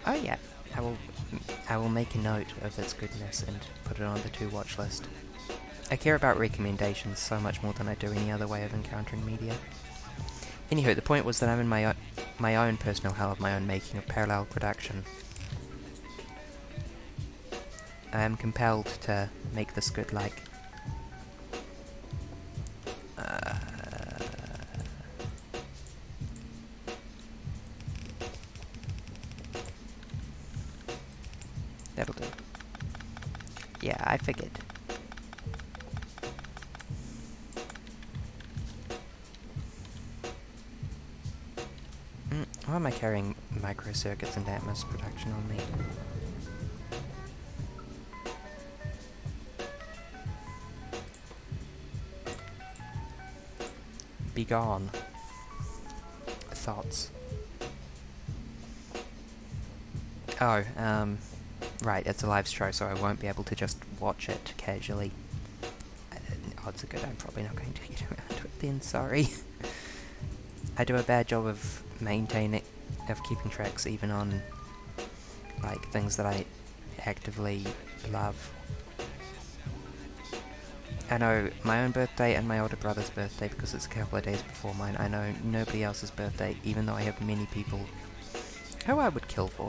Oh yeah, I will make a note of its goodness and put it on the to-watch list. I care about recommendations so much more than I do any other way of encountering media. Anywho, the point was that I'm in my own personal hell of my own making of parallel production. I am compelled to make this good like. That'll do. Yeah, I figured. Why am I carrying microcircuits and Atmos production on me? Be gone. Thoughts. Oh, right, it's a live show, so I won't be able to just watch it casually. Odds are good I'm probably not going to get around to it then, sorry. I do a bad job of keeping tracks even on, like, things that I actively love. I know my own birthday and my older brother's birthday because it's a couple of days before mine. I know nobody else's birthday, even though I have many people who I would kill for.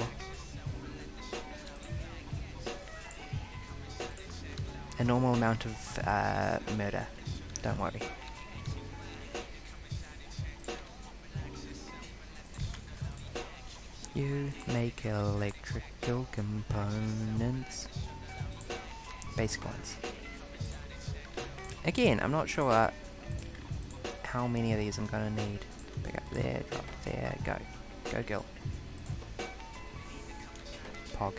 A normal amount of murder, don't worry. You make electrical components. Basic ones. Again, I'm not sure how many of these I'm gonna need. Pick up there, drop there, go. Go girl. Pog.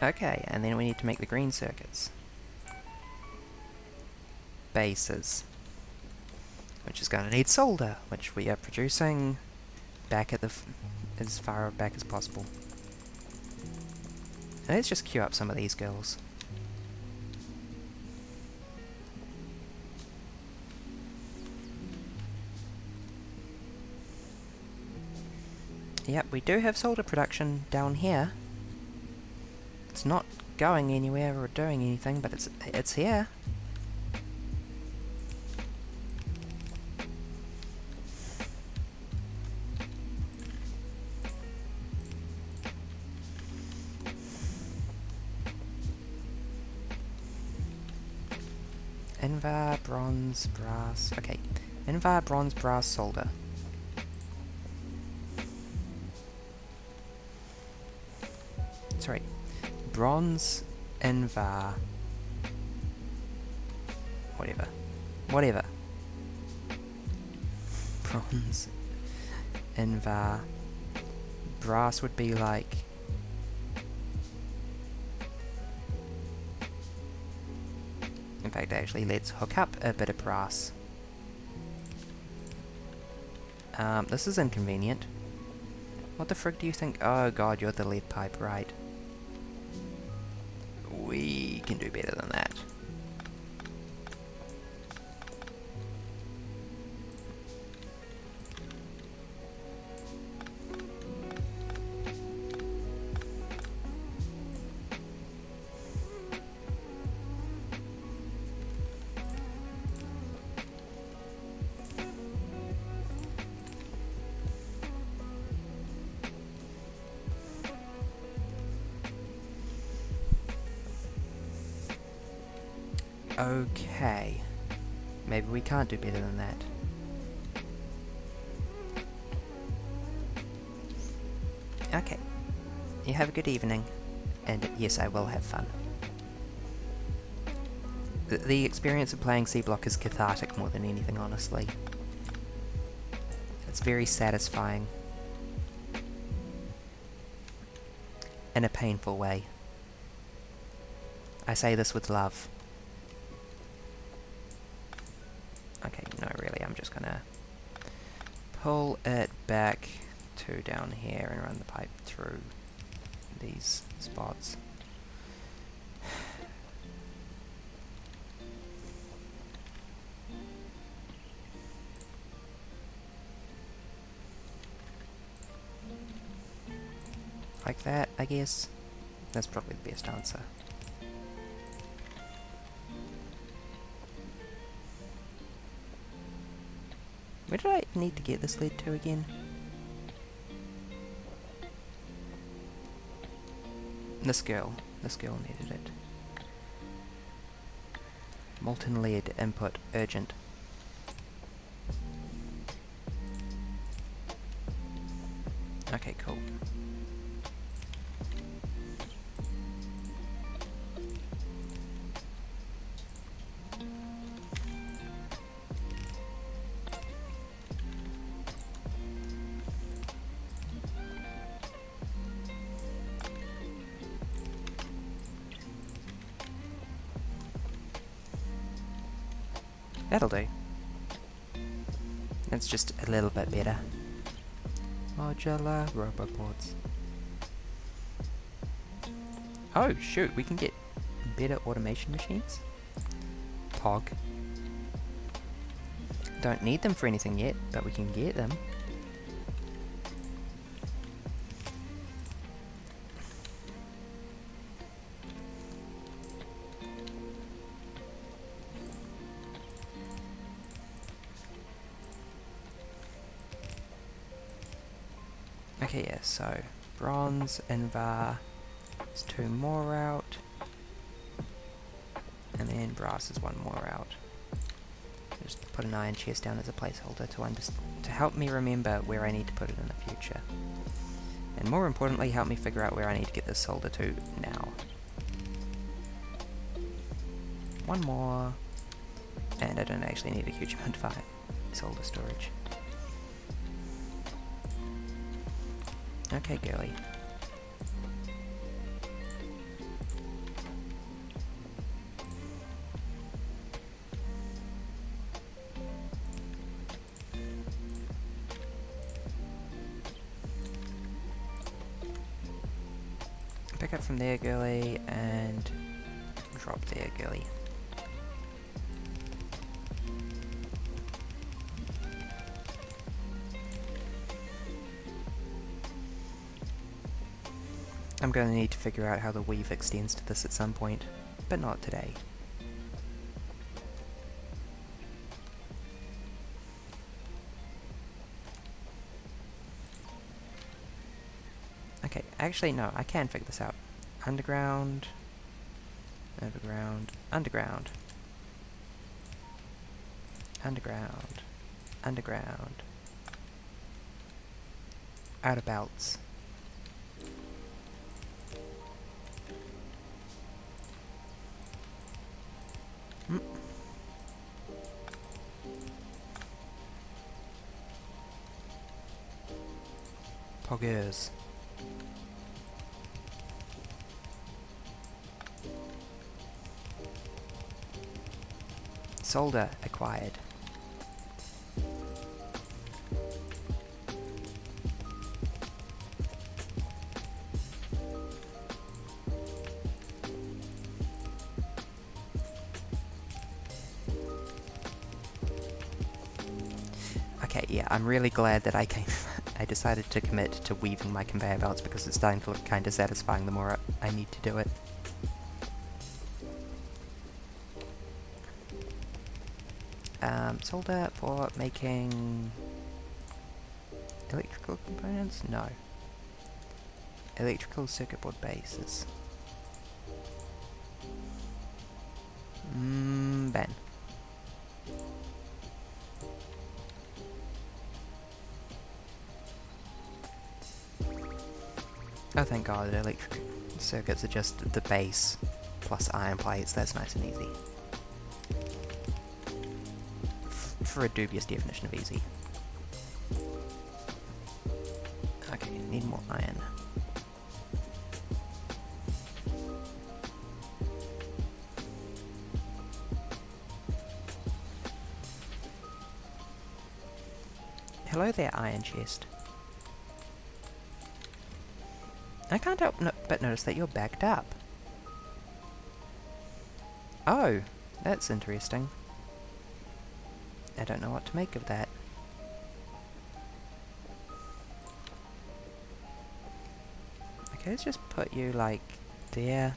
Okay, and then we need to make the green circuits. Bases. Which is going to need solder, which we are producing back at the as far back as possible. And let's just queue up some of these girls. Yep, we do have solder production down here. It's not going anywhere or doing anything, but it's here. Invar, bronze, brass. Okay, Invar, bronze, brass, solder. Sorry. Bronze, Invar. Whatever. Whatever. Bronze, Invar. Brass would be like... In fact, actually, let's hook up a bit of brass. This is inconvenient. What the frick do you think? Oh god, you're the lead pipe, right. We can do better. better than that. Okay. Maybe we can't do better than that. Okay. You have a good evening. And yes, I will have fun. The experience of playing C-Block is cathartic more than anything, honestly. It's very satisfying. In a painful way. I say this with love. Okay, no, really, I'm just gonna pull it back to down here and run the pipe through these spots. Like that, I guess. That's probably the best answer. Where did I need to get this lead to again? This girl needed it. Molten lead input urgent. Okay, cool. That'll do. It's just a little bit better. Modular roboports. Oh shoot, we can get better automation machines? Pog. Don't need them for anything yet, but we can get them. Okay, yeah, so bronze, Invar, there's 2 more out, and then brass is 1 more out. Just put an iron chest down as a placeholder to help me remember where I need to put it in the future. And more importantly, help me figure out where I need to get this solder to now. 1 more, and I don't actually need a huge amount of iron solder storage. Okay, girly. Pick up from there, girly, and drop there, girly. I'm going to need to figure out how the weave extends to this at some point, but not today. Okay, actually no, I can figure this out. Underground, overground, underground, underground, underground, outer belts. Poggers. Solder acquired. Okay, yeah, I'm really glad that I decided to commit to weaving my conveyor belts because it's starting to look kind of satisfying the more I need to do it. Solder for making electrical components? No. Electrical circuit board bases. Ben. Oh, thank God, electric circuits are just the base plus iron plates. That's nice and easy. For a dubious definition of easy. Okay, need more iron. Hello there, iron chest. I can't help but notice that you're backed up. Oh, that's interesting. I don't know what to make of that. Okay, let's just put you, like, there.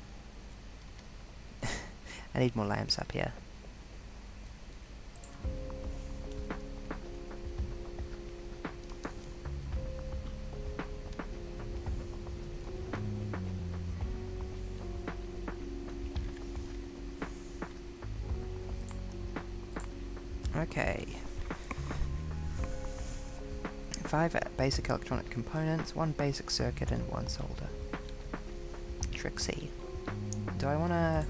I need more lamps up here. Okay. 5 basic electronic components, 1 basic circuit, and 1 solder. Trixie. Do I wanna,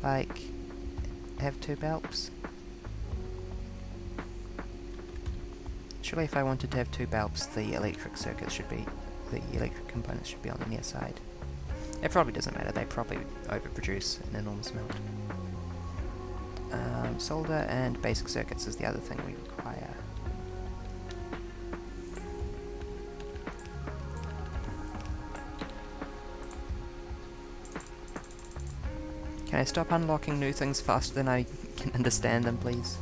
like, have 2 bulbs? Surely if I wanted to have 2 bulbs, the electric circuits should be, the electric components should be on the near side. It probably doesn't matter, they probably overproduce an enormous amount. Solder and basic circuits is the other thing we require. Can I stop unlocking new things faster than I can understand them, please?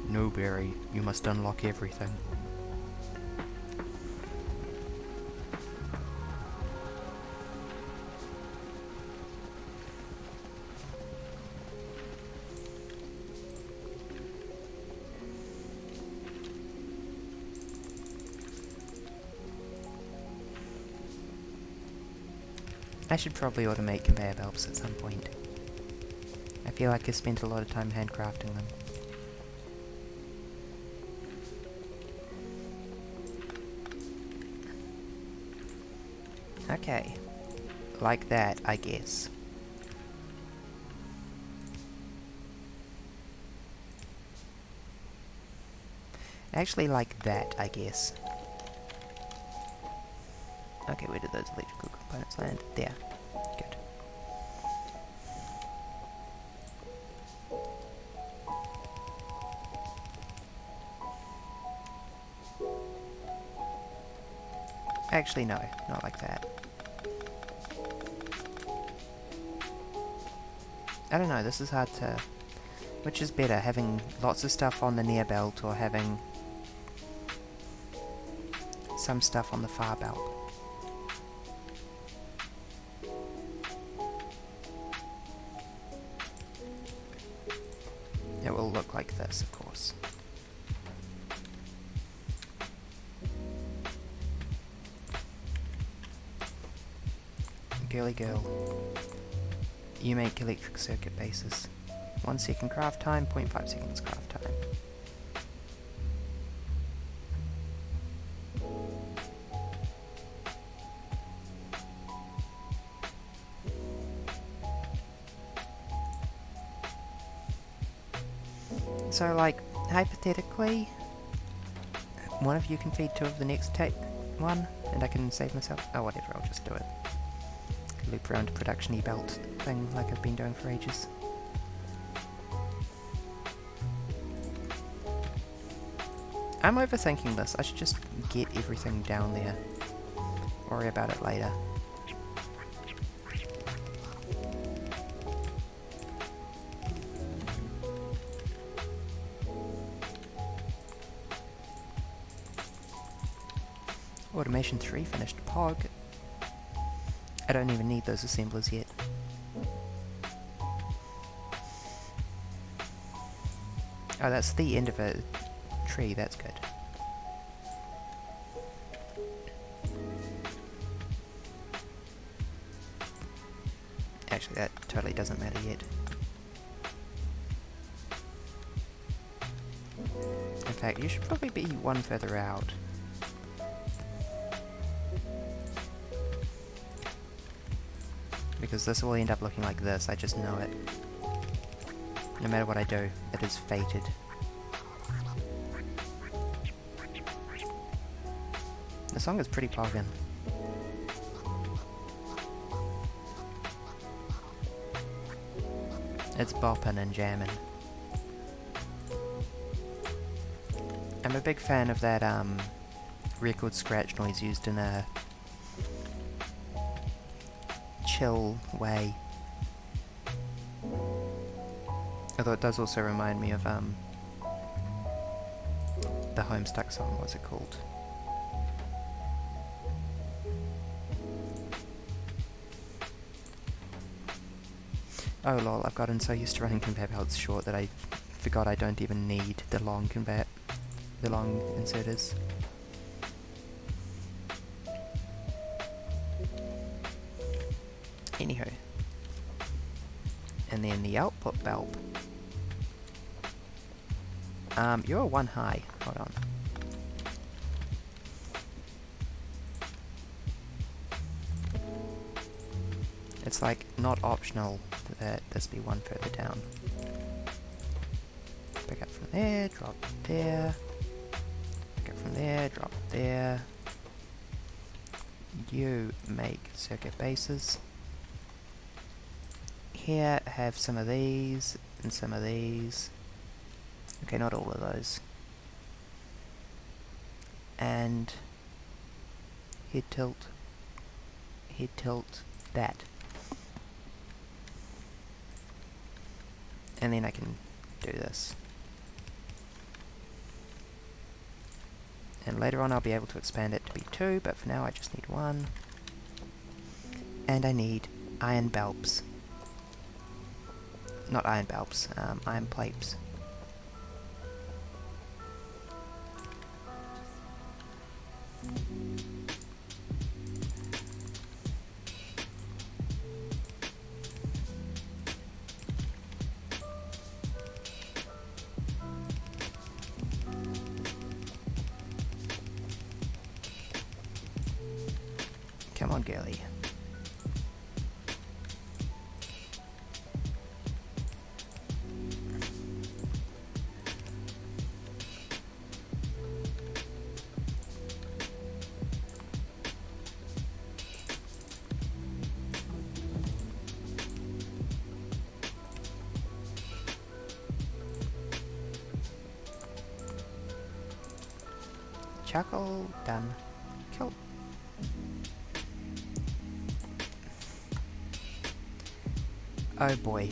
No, Barry, you must unlock everything. I should probably automate conveyor belts at some point. I feel like I spent a lot of time handcrafting them. Okay. Like that, I guess. Actually, like that, I guess. Okay, where did those electrical components land? There. Good. Actually, no. Not like that. I don't know, this is hard to... Which is better, having lots of stuff on the near belt or having some stuff on the far belt? It will look like this, of course. Girly girl. You make electric circuit bases. 1 second craft time, 0.5 seconds craft time. So, like, hypothetically, one of you can feed 2 of the next one, and I can save myself. Oh, whatever, I'll just do it. Loop around a production e-belt thing like I've been doing for ages. I'm overthinking this. I should just get everything down there. Worry about it later. Automation 3 finished. Pog. I don't even need those assemblers yet. Oh, that's the end of a tree, that's good. Actually, that totally doesn't matter yet. In fact, you should probably be one further out. Because this will end up looking like this, I just know it. No matter what I do, it is fated. The song is pretty poggin'. It's boppin' and jammin'. I'm a big fan of that record scratch noise used in a chill way. Although it does also remind me of the Homestuck song, what's it called? Oh lol, I've gotten so used to running conveyor belts short that I forgot I don't even need the long inserters. Anywho. And then the output bulb. You're one high. Hold on. It's like not optional that this be one further down. Pick up from there, drop there. Pick up from there, drop there. You make circuit bases. Here, have some of these and some of these. Okay, not all of those. And head tilt that. And then I can do this. And later on I'll be able to expand it to be 2, but for now I just need 1. And I need iron bulbs. Not iron bulbs, iron plates. Come on, girly. Chuckle, done. Cool. Oh boy.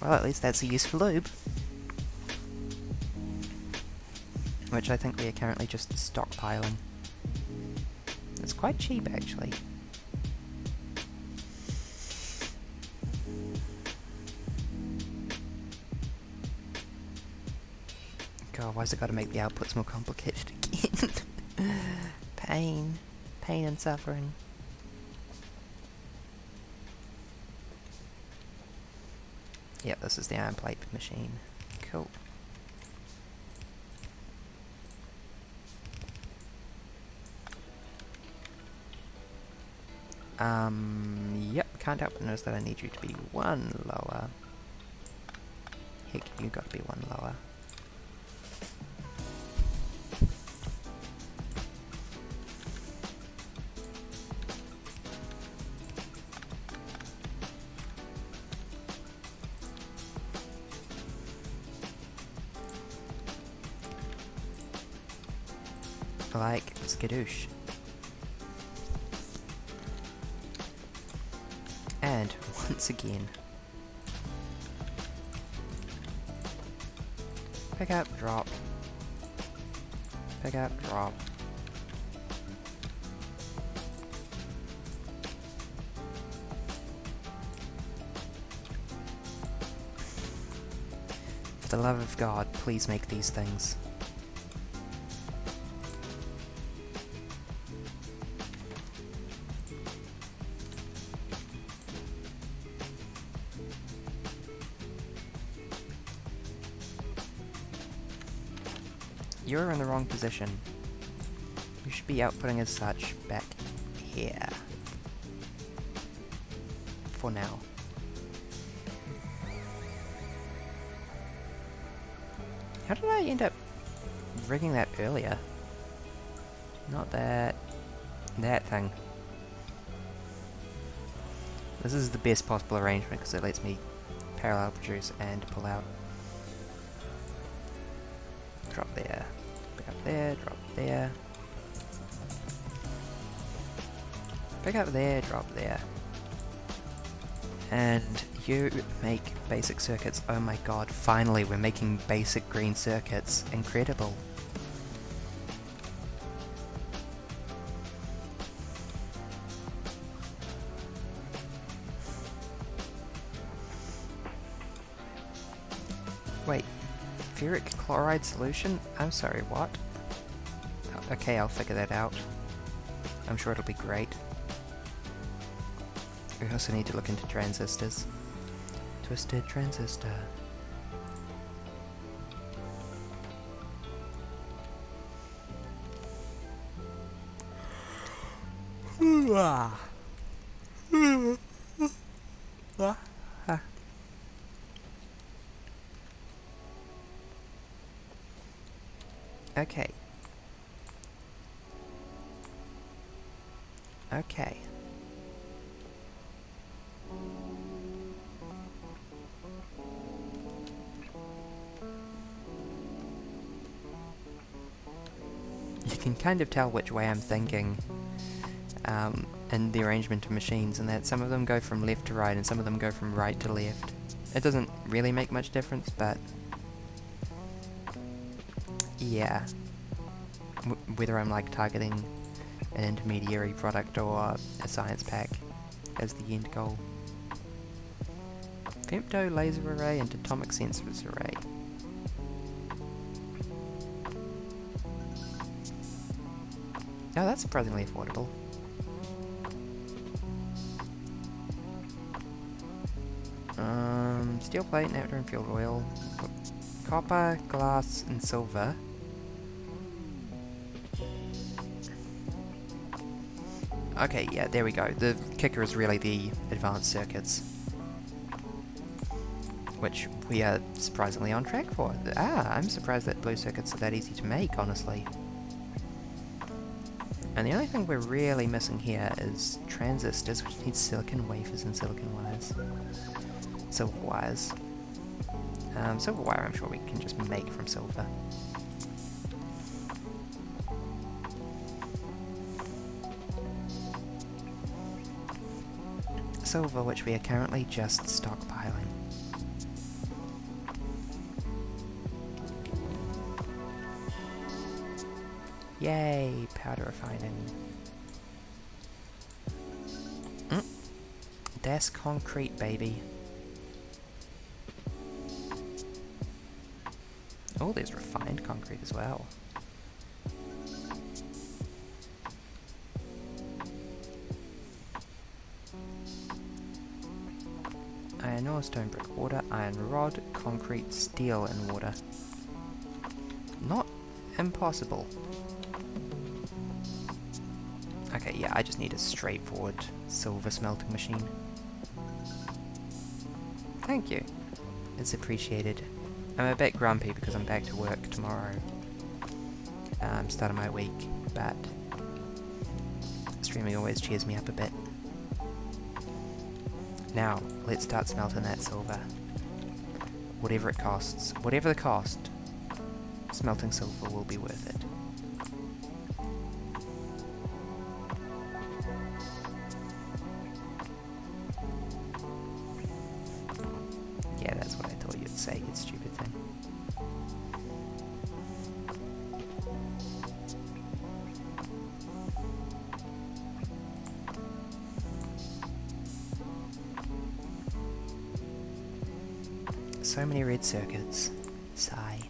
Well, at least that's a useful lube. Which I think we are currently just stockpiling. It's quite cheap, actually. God, why's it got to make the outputs more complicated again? Pain. Pain and suffering. Yep, this is the iron plate machine. Cool. Yep, can't help but notice that I need you to be 1 lower. Heck, you got to be 1 lower. Like skadoosh. And once again, pick up, drop, Pick up, drop. For the love of God, please make these things. You're in the wrong position. You should be outputting as such back here. For now. How did I end up rigging that earlier? Not that... that thing. This is the best possible arrangement because it lets me parallel produce and pull out. Drop there. Pick up there, drop there. Pick up there, drop there. And you make basic circuits. Oh my god, finally we're making basic green circuits. Incredible. Wait, ferric chloride solution? I'm sorry, what? Oh, okay, I'll figure that out. I'm sure it'll be great. We also need to look into transistors. Twisted transistor. Okay. Okay. You can kind of tell which way I'm thinking in the arrangement of machines, and that some of them go from left to right and some of them go from right to left. It doesn't really make much difference, but yeah. Whether I'm like targeting an intermediary product or a science pack as the end goal. Femto laser array and atomic sensors array. Oh, that's surprisingly affordable. Steel plate, naphtha and fuel oil. Copper, glass and silver. Okay, yeah, there we go. The kicker is really the advanced circuits, which we are surprisingly on track for. I'm surprised that blue circuits are that easy to make, honestly. And the only thing we're really missing here is transistors, which need silicon wafers and silicon wires. Silver wires. Silver wire I'm sure we can just make from silver. Silver, which we are currently just stockpiling. Yay, powder refining. That's concrete, baby. Oh, there's refined concrete as well. Iron ore, stone, brick, water, iron rod, concrete, steel, and water. Not impossible. Okay, yeah, I just need a straightforward silver smelting machine. Thank you. It's appreciated. I'm a bit grumpy because I'm back to work tomorrow. Start of my week, but streaming always cheers me up a bit. Now, let's start smelting that silver. Whatever it costs. Whatever the cost, smelting silver will be worth it. Yeah, that's what I thought you'd say, you stupid thing. So many red circuits. Sigh.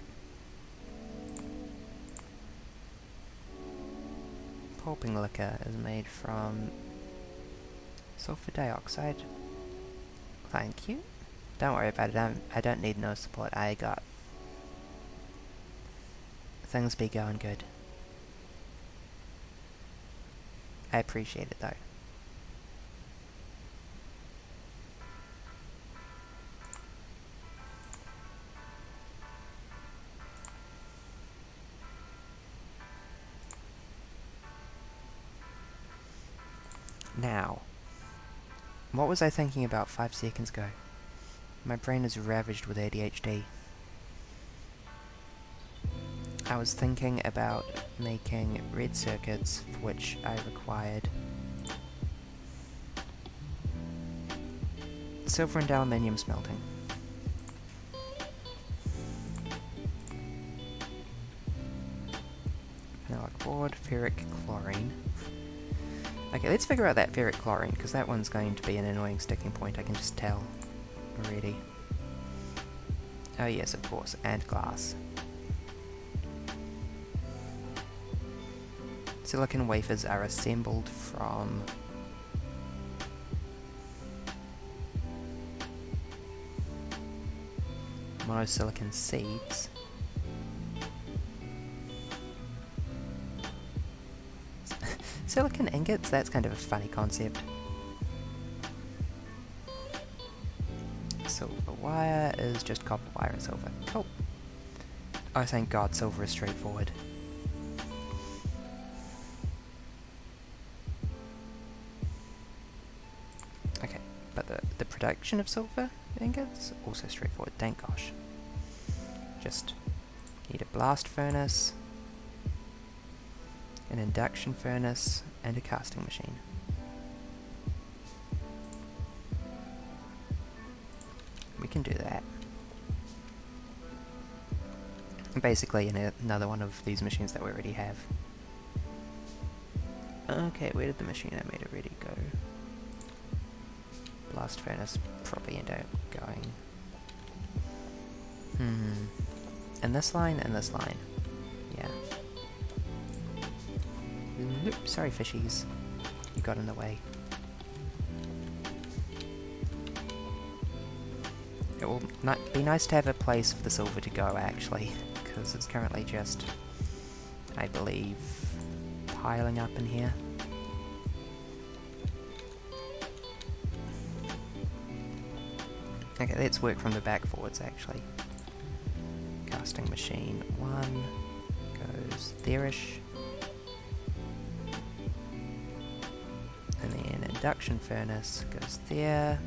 Pulping liquor is made from sulfur dioxide. Thank you. Don't worry about it, I don't need no support. I got... Things be going good. I appreciate it though. Now, what was I thinking about 5 seconds ago? My brain is ravaged with ADHD. I was thinking about making red circuits, for which I required silver and aluminium smelting. Phenolic board, ferric chlorine. Okay, let's figure out that ferric chlorine, because that one's going to be an annoying sticking point, I can just tell already. Oh yes, of course, and glass. Silicon wafers are assembled from monosilicon seeds. Silicon ingots? That's kind of a funny concept. Silver wire is just copper wire and silver. Cool. Oh, thank God, silver is straightforward. Okay, but the production of silver ingots also straightforward, thank gosh. Just need a blast furnace, an induction furnace, and a casting machine. We can do that. Basically, another one of these machines that we already have. Okay, where did the machine I made already go? Blast furnace probably end up going... in this line and this line. Yeah. Oops, sorry fishies. You got in the way. It will be nice to have a place for the silver to go, actually, because it's currently just, I believe, piling up in here. Okay, let's work from the back forwards, actually. Casting machine 1 goes there-ish. And then induction furnace goes there.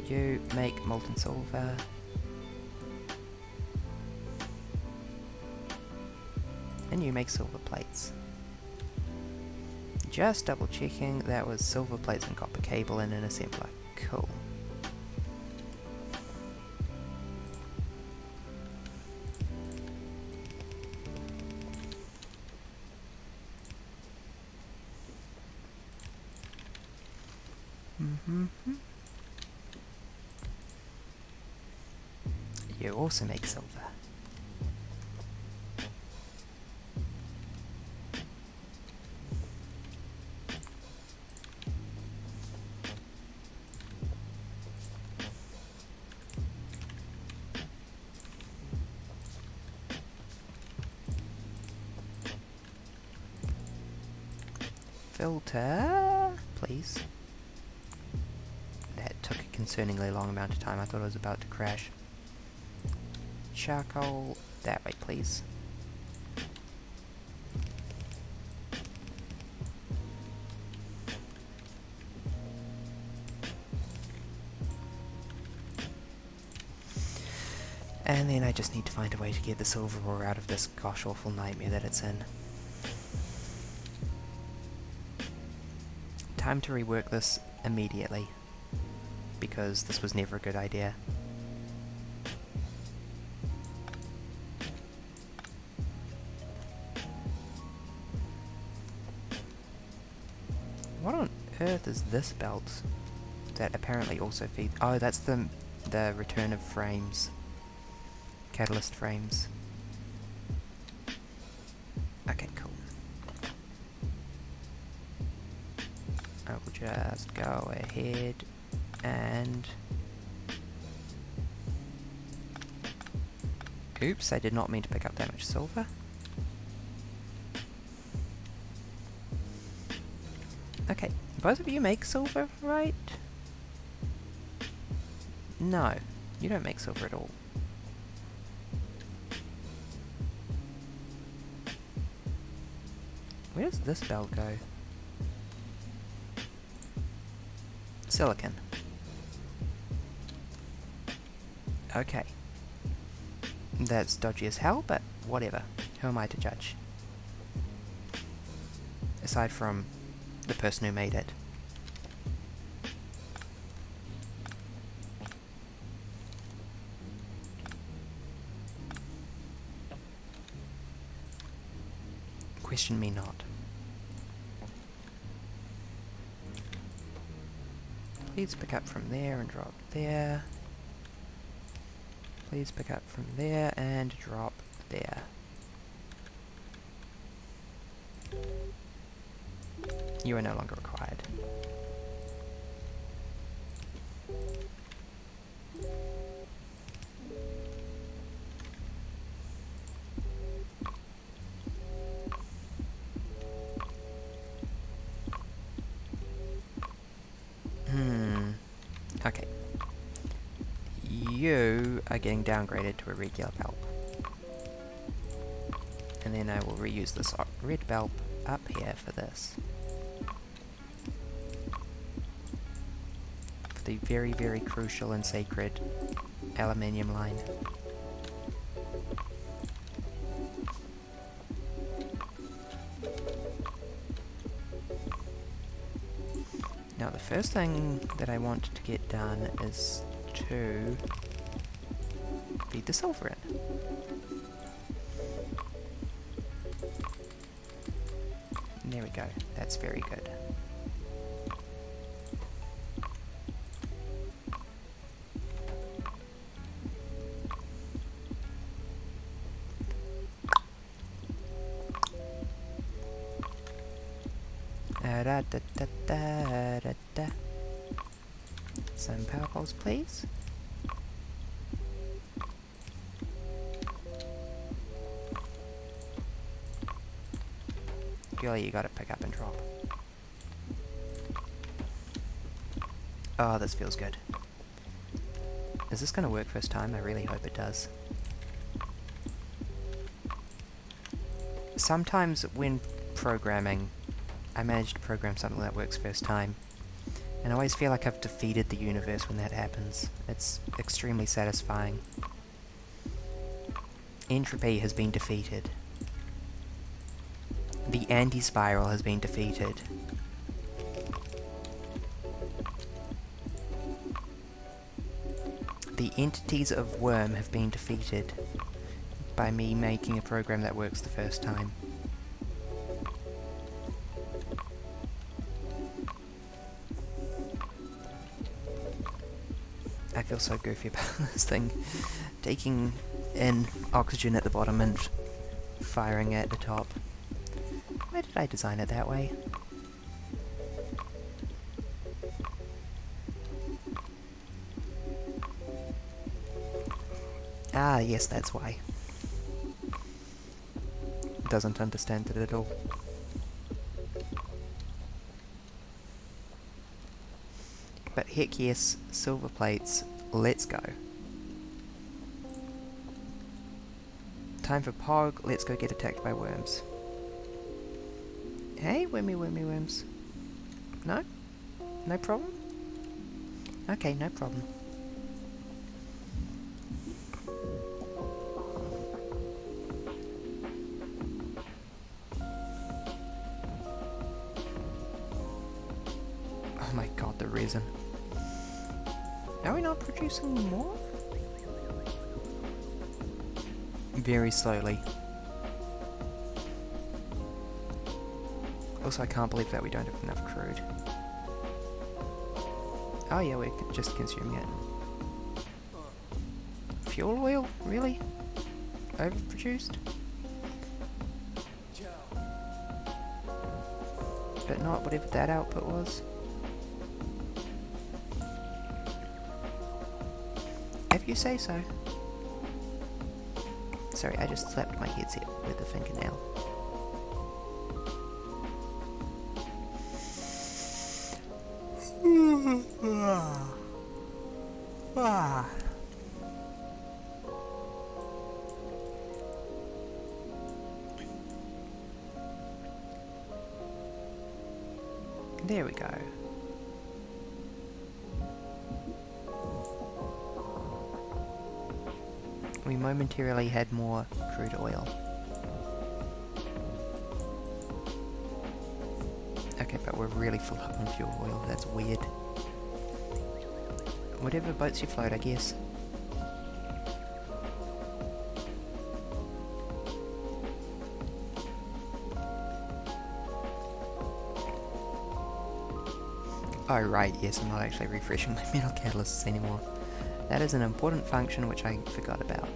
You make molten silver. And you make silver plates. Just double checking, that was silver plates and copper cable in an assembler. Cool. You also make silver. Filter, please. That took a concerningly long amount of time. I thought it was about to crash. Charcoal, that way please. And then I just need to find a way to get the silver ore out of this gosh awful nightmare that it's in. Time to rework this immediately, because this was never a good idea. What on earth is this belt that apparently also feeds... Oh, that's the the return of frames. Catalyst frames. Okay, cool. I will just go ahead and... Oops, I did not mean to pick up that much silver. Okay, both of you make silver, right? No, you don't make silver at all. Where does this bell go? Silicon. Okay. That's dodgy as hell, but whatever. Who am I to judge? Aside from the person who made it. Question me not. Please pick up from there and drop there. Please pick up from there and drop there. You are no longer required. Okay. You are getting downgraded to a regular bulb. And then I will reuse this red bulb up here for this. For the very, very crucial and sacred aluminium line. Now the first thing that I want to get done is to feed the silver in. There we go, that's very good. Da, da, da, da, da, da. Some power poles, please. Girlie, you gotta pick up and drop. Oh, this feels good. Is this gonna work first time? I really hope it does. Sometimes when programming, I manage to program something that works first time, and I always feel like I've defeated the universe when that happens. It's extremely satisfying. Entropy has been defeated. The anti-spiral has been defeated. The entities of worm have been defeated by me making a program that works the first time. I feel so goofy about this thing. Taking in oxygen at the bottom and firing at the top. Why did I design it that way? Ah, yes, that's why. Doesn't understand it at all. But heck yes, silver plates, let's go. Time for Pog, let's go get attacked by worms. Hey, wormy worms. No? No problem? Okay, no problem. Oh my god, the resin. Are we not producing more? Very slowly. Also, I can't believe that we don't have enough crude. Oh yeah, we're just consuming it. Fuel oil? Really? Overproduced? But not whatever that output was. If you say so. Sorry, I just slapped my headset with a fingernail. There we go. We momentarily had more crude oil. Okay, but we're really full up on fuel oil. That's weird. Whatever boats you float, I guess. Oh right, yes, I'm not actually refreshing my metal catalysts anymore. That is an important function which I forgot about.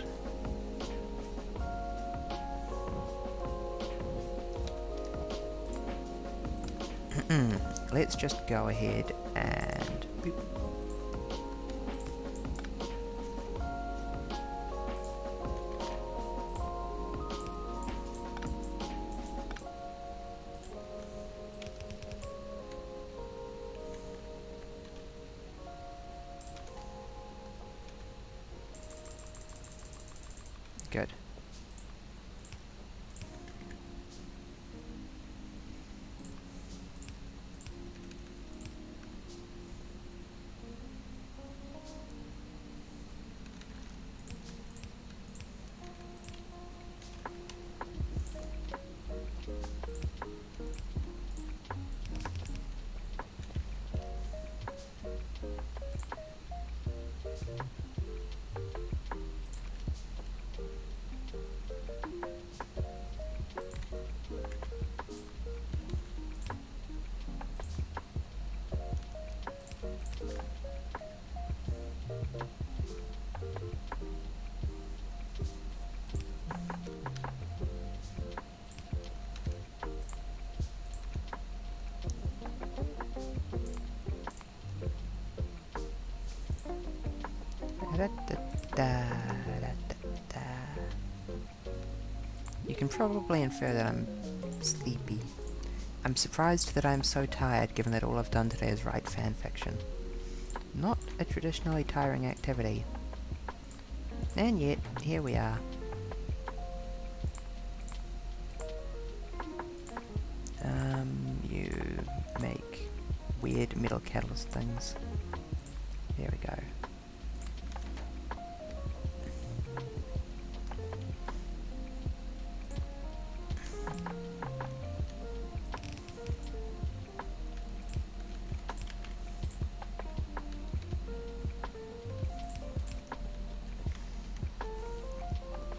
Let's just go ahead and... boop. Good. You can probably infer that I'm sleepy. I'm surprised that I'm so tired given that all I've done today is write fanfiction. Not a traditionally tiring activity. And yet, here we are. You make weird metal catalyst things. There we go.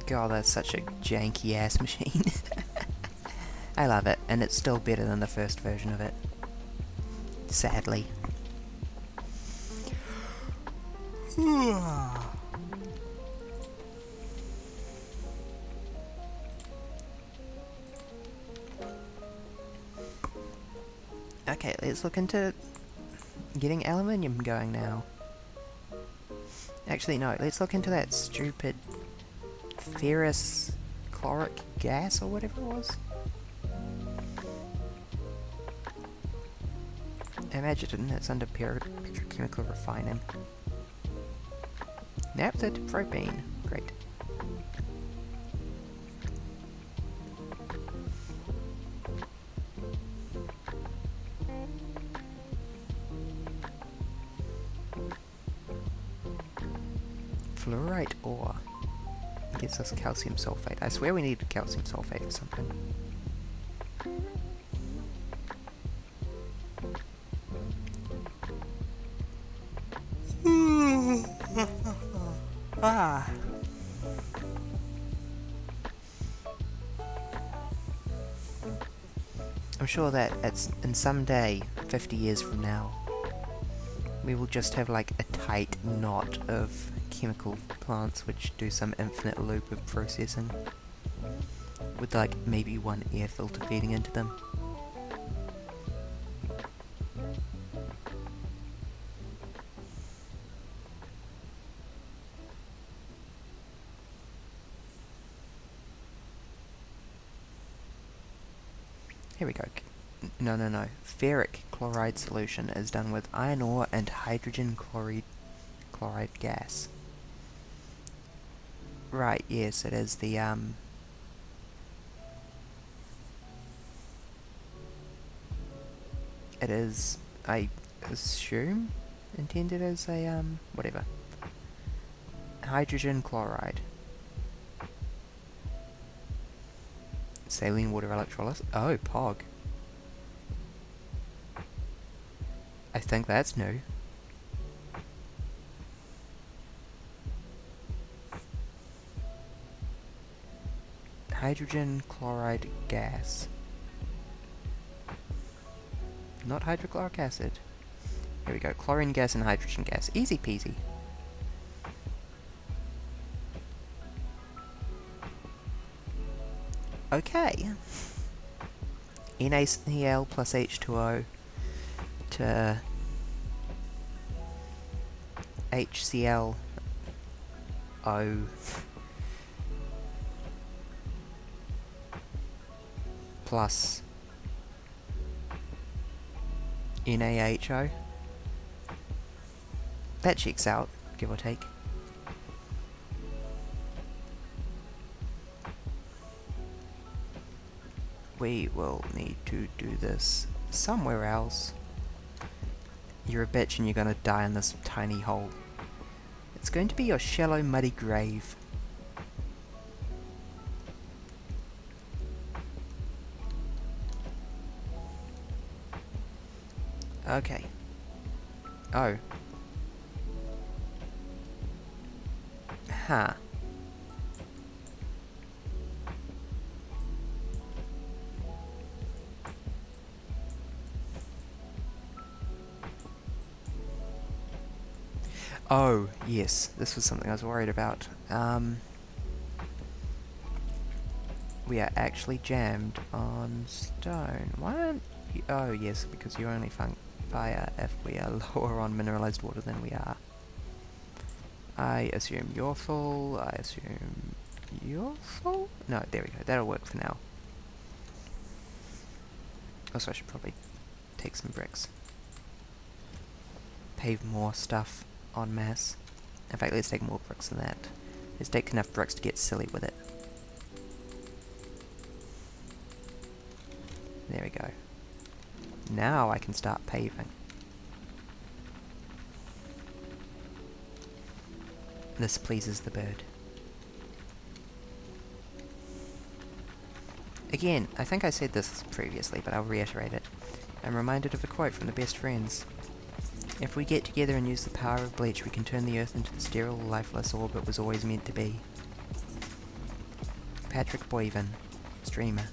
God, that's such a janky ass machine. I love it, and it's still better than the first version of it. Sadly. Okay, let's look into getting aluminium going now. Actually, no, let's look into that stupid ferrous chloric gas or whatever it was. Imagine it's under petrochemical refining. Naphtha to propane. Great. Fluorite ore gives us calcium sulfate. I swear we need calcium sulfate or something. I'm sure that in some day, 50 years from now, we will just have like a tight knot of chemical plants which do some infinite loop of processing with like maybe one air filter feeding into them. Here we go. No. Ferric chloride solution is done with iron ore and hydrogen chloride gas. Right, yes, it is the, it is, I assume, intended as a, whatever. Hydrogen chloride. Saline water electrolysis. Oh, POG. I think that's new. Hydrogen chloride gas. Not hydrochloric acid. Here we go. Chlorine gas and hydrogen gas. Easy peasy. Okay. NaCl plus H2O to HClO plus NaHO. That checks out, give or take. We will need to do this somewhere else. You're a bitch and you're gonna die in this tiny hole. It's going to be your shallow, muddy grave. Okay. Oh. Huh. Oh, yes, this was something I was worried about. We are actually jammed on stone. Why aren't you? Oh, yes, because you only fire if we are lower on mineralized water than we are. I assume you're full. I assume you're full? No, there we go. That'll work for now. Also, I should probably take some bricks. Pave more stuff en masse. In fact, let's take more bricks than that. Let's take enough bricks to get silly with it. There we go. Now I can start paving. This pleases the bird. Again, I think I said this previously, but I'll reiterate it. I'm reminded of a quote from the best friends. If we get together and use the power of bleach, we can turn the Earth into the sterile, lifeless orb it was always meant to be. Patrick Boyven, streamer.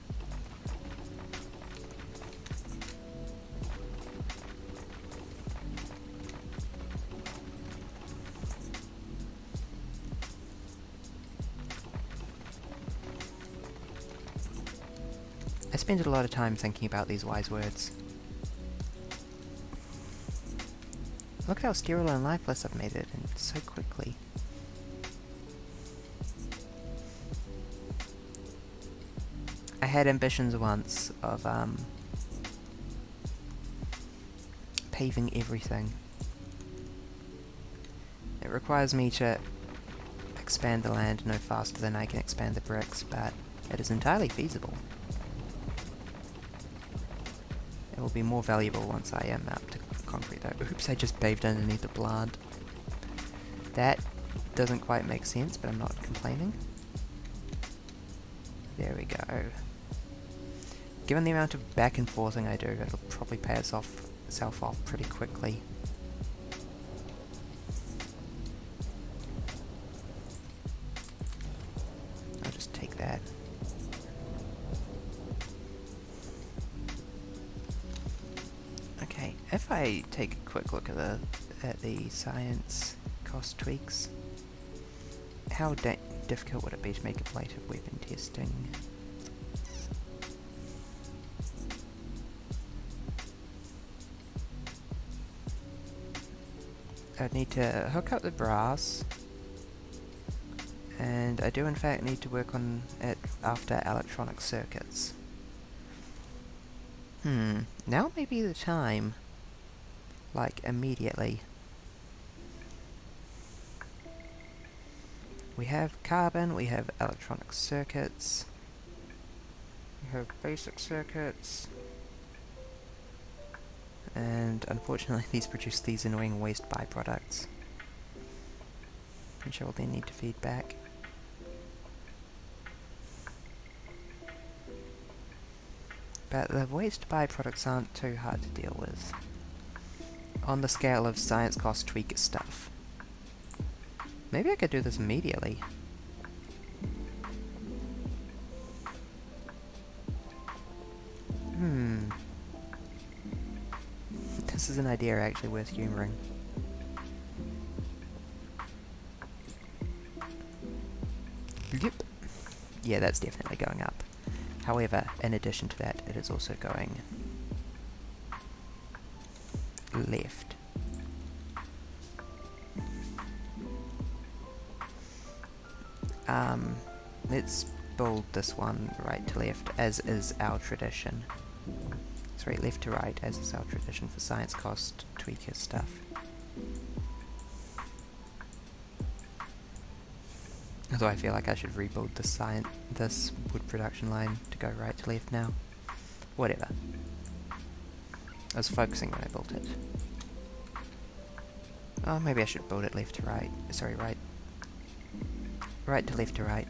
I spend a lot of time thinking about these wise words. Look at how sterile and lifeless I've made it, and so quickly. I had ambitions once of, paving everything. It requires me to expand the land no faster than I can expand the bricks, but it is entirely feasible. It will be more valuable once I am up to concrete though. Oops, I just paved underneath the plant. That doesn't quite make sense, but I'm not complaining. There we go. Given the amount of back and forthing I do, it'll probably pay itself off pretty quickly. I'll just take that. Okay, if I take a quick look at the science cost tweaks, How difficult would it be to make ablative weapon testing? I'd need to hook up the brass, and I do in fact need to work on it after electronic circuits. Now may be the time. Like, immediately. We have carbon, we have electronic circuits, we have basic circuits, and unfortunately these produce these annoying waste byproducts, which I will then need to feed back. But the waste byproducts aren't too hard to deal with, on the scale of science cost tweaker stuff. Maybe I could do this immediately. This is an idea actually worth humouring. Yep. Yeah, that's definitely going up. However, in addition to that, it is also going left. Let's build this one right to left, as is our tradition. Sorry, left to right, as is our tradition for science cost tweaker stuff. Although I feel like I should rebuild this wood production line to go right to left now. Whatever. I was focusing when I built it. Oh, maybe I should build it left to right. Sorry, right. Right to left to right.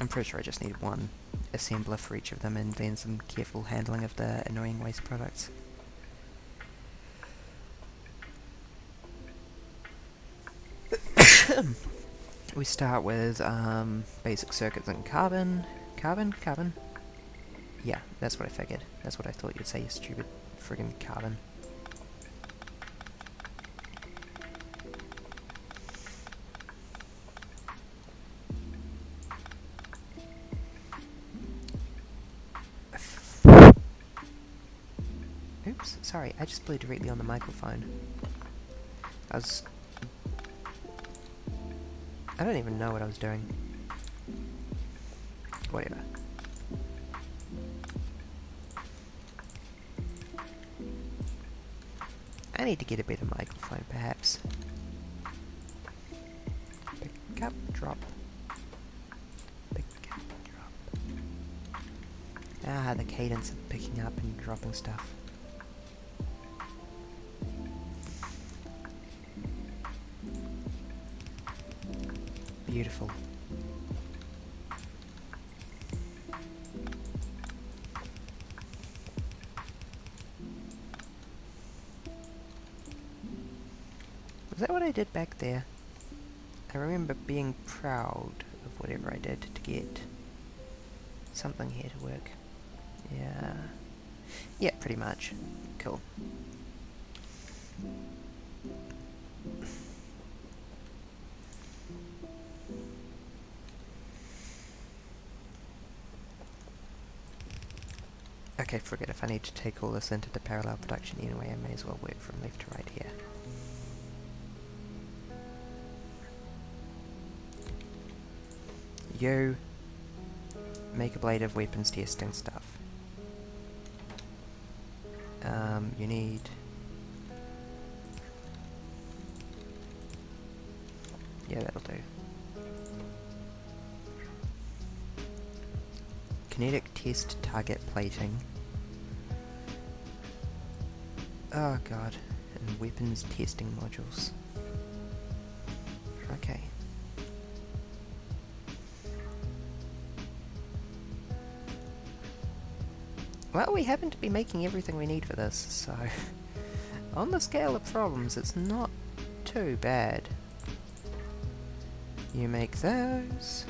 I'm pretty sure I just need one assembler for each of them, and then some careful handling of the annoying waste products. We start with basic circuits and carbon. Carbon? Yeah, that's what I figured. That's what I thought you'd say, you stupid friggin' carbon. Oops, sorry, I just blew directly on the microphone. I don't even know what I was doing. Whatever. I need to get a better microphone, perhaps. Pick up, drop. Pick up, drop. Ah, the cadence of picking up and dropping stuff. Beautiful. Was that what I did back there? I remember being proud of whatever I did to get something here to work. Yeah. Yeah, pretty much. Cool. Okay, forget it. If I need to take all this into the parallel production anyway, I may as well work from left to right here. You make ablative weapons testing stuff. You need that'll do. Kinetic test target plating. Oh god, and weapons testing modules. Okay. Well, we happen to be making everything we need for this, so on the scale of problems, it's not too bad. You make those.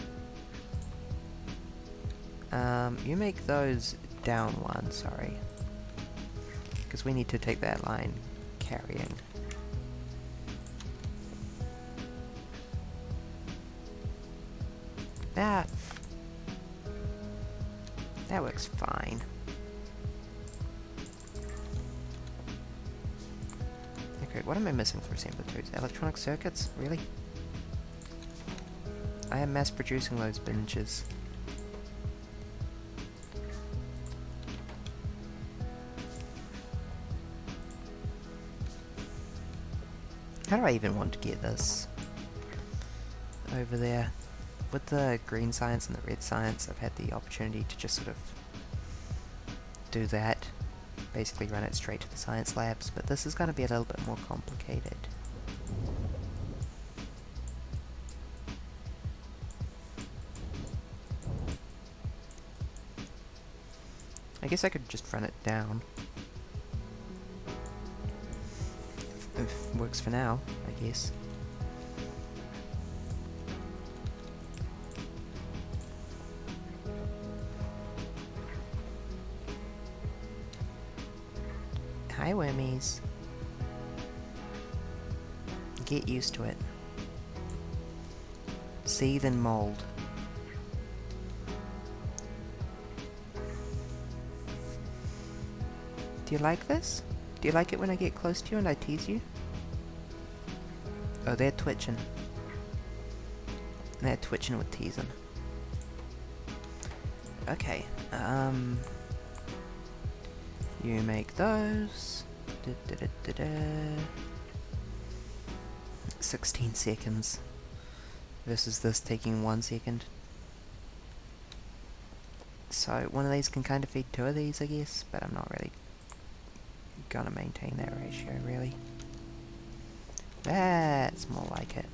You make those down one, sorry. Because we need to take that line carrying. That works fine. Okay, what am I missing for assembly tools? Electronic circuits? Really? I am mass producing those binges. How do I even want to get this over there? With the green science and the red science, I've had the opportunity to just sort of do that. Basically run it straight to the science labs, but this is going to be a little bit more complicated. I guess I could just run it down. Works for now, I guess. Hi, wormies. Get used to it. Seethe and mold. Do you like this? Do you like it when I get close to you and I tease you? Oh, they're twitching. They're twitching with teasing. Okay, you make those. 16 seconds. Versus this taking 1 second. So, one of these can kind of feed two of these, I guess, but I'm not really gonna maintain that ratio, really. That's more like it.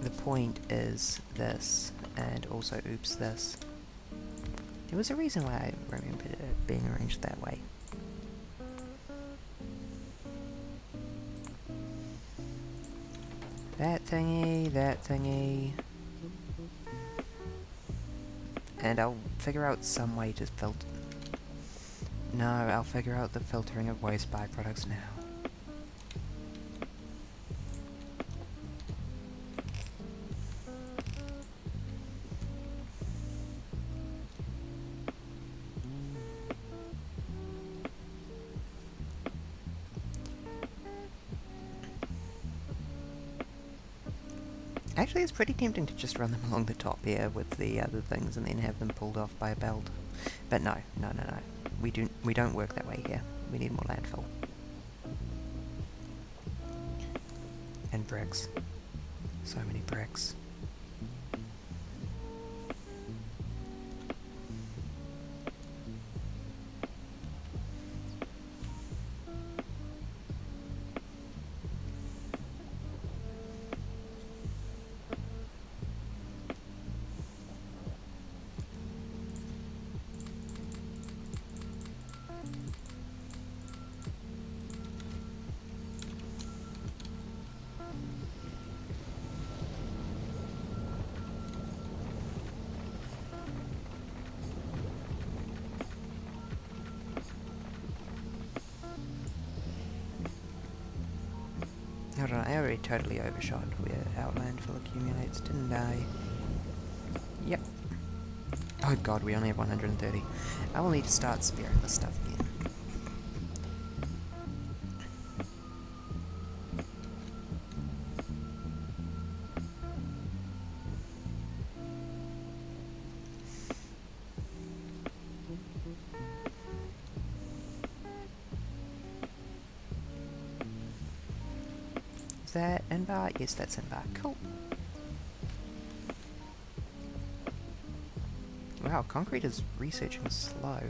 The point is this, and also oops this. There was a reason why I remembered it being arranged that way. That thingy. And I'll figure out some way to filter. No, I'll figure out the filtering of waste byproducts now. Actually, it's pretty tempting to just run them along the top here with the other things and then have them pulled off by a belt. But no. We don't work that way here. We need more landfill. And bricks. So many bricks. Hold on, I already totally overshot where our landfill accumulates, didn't I? Yep. Oh god, we only have 130. I will need to start sparing this stuff again. Is that end bar? Yes, that's end bar. Cool. Wow, concrete is researching slow.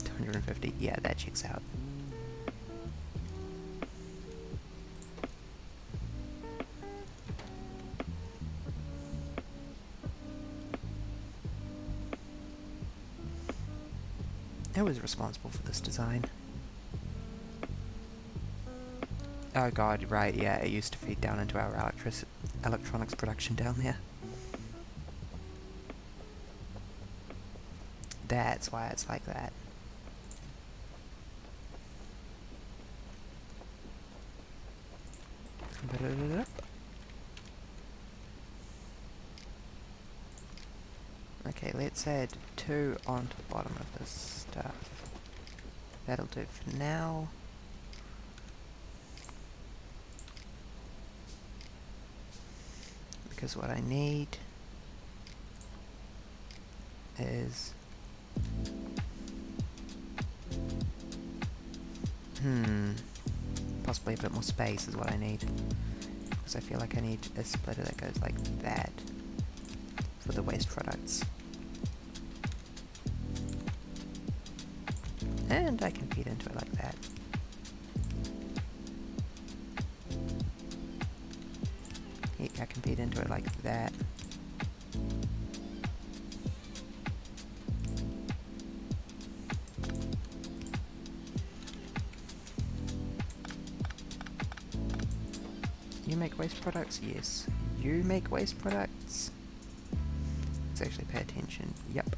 250. Yeah, that checks out. Who was responsible for this design? Oh god, right, yeah, it used to feed down into our electronics production down there. That's why it's like that. Okay, let's add 2 onto the bottom of this stuff. That'll do for now. Because what I need is... possibly a bit more space is what I need. Because I feel like I need a splitter that goes like that for the waste products. And I can feed into it like that. I can feed into it like that. You make waste products? Yes. You make waste products? Let's actually pay attention. Yep.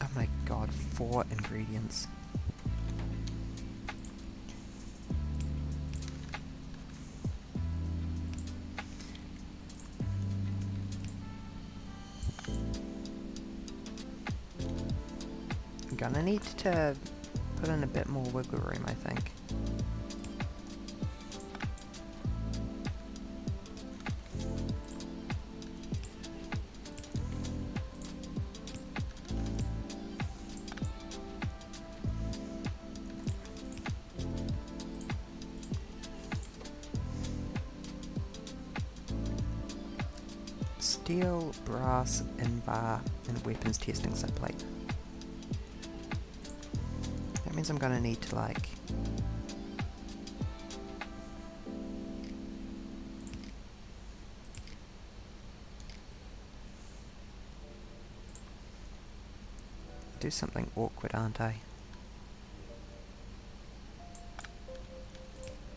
Oh my god, 4 ingredients. I'm gonna need to put in a bit more wiggle room, I think. Steel, brass, invar, and weapons testing subplate. That means I'm gonna need to like... do something awkward, aren't I?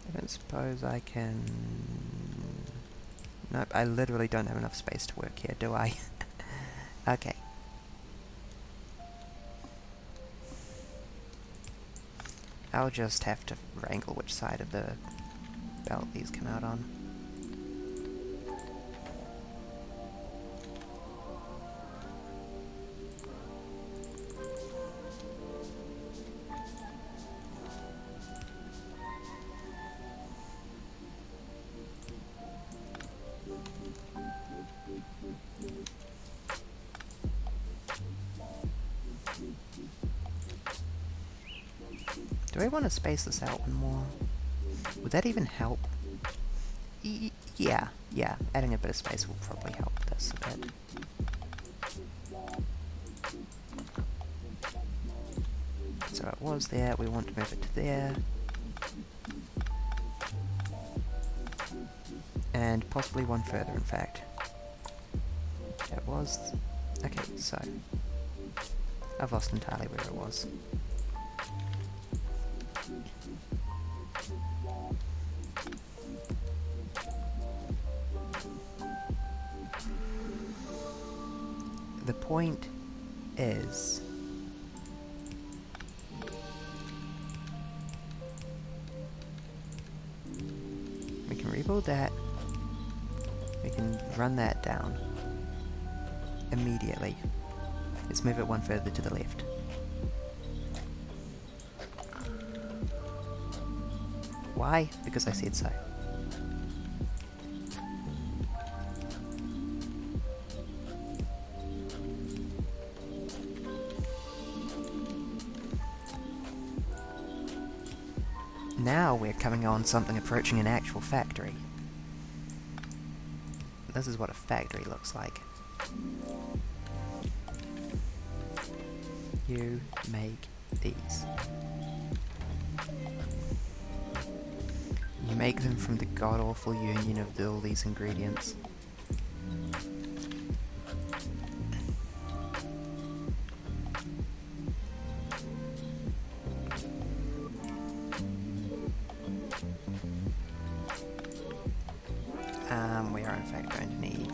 I don't suppose I can... Nope, I literally don't have enough space to work here, do I? Okay. I'll just have to wrangle which side of the belt these come out on. Do I want to space this out one more? Would that even help? Yeah, adding a bit of space will probably help this a bit. So it was there, we want to move it to there. And possibly one further, in fact. It was... okay, so... I've lost entirely where it was. The point is... we can rebuild that. We can run that down. Immediately. Let's move it one further to the left. Why? Because I said so. Now we're coming on something approaching an actual factory. This is what a factory looks like. You make these. You make them from the god-awful union of all these ingredients. We are in fact going to need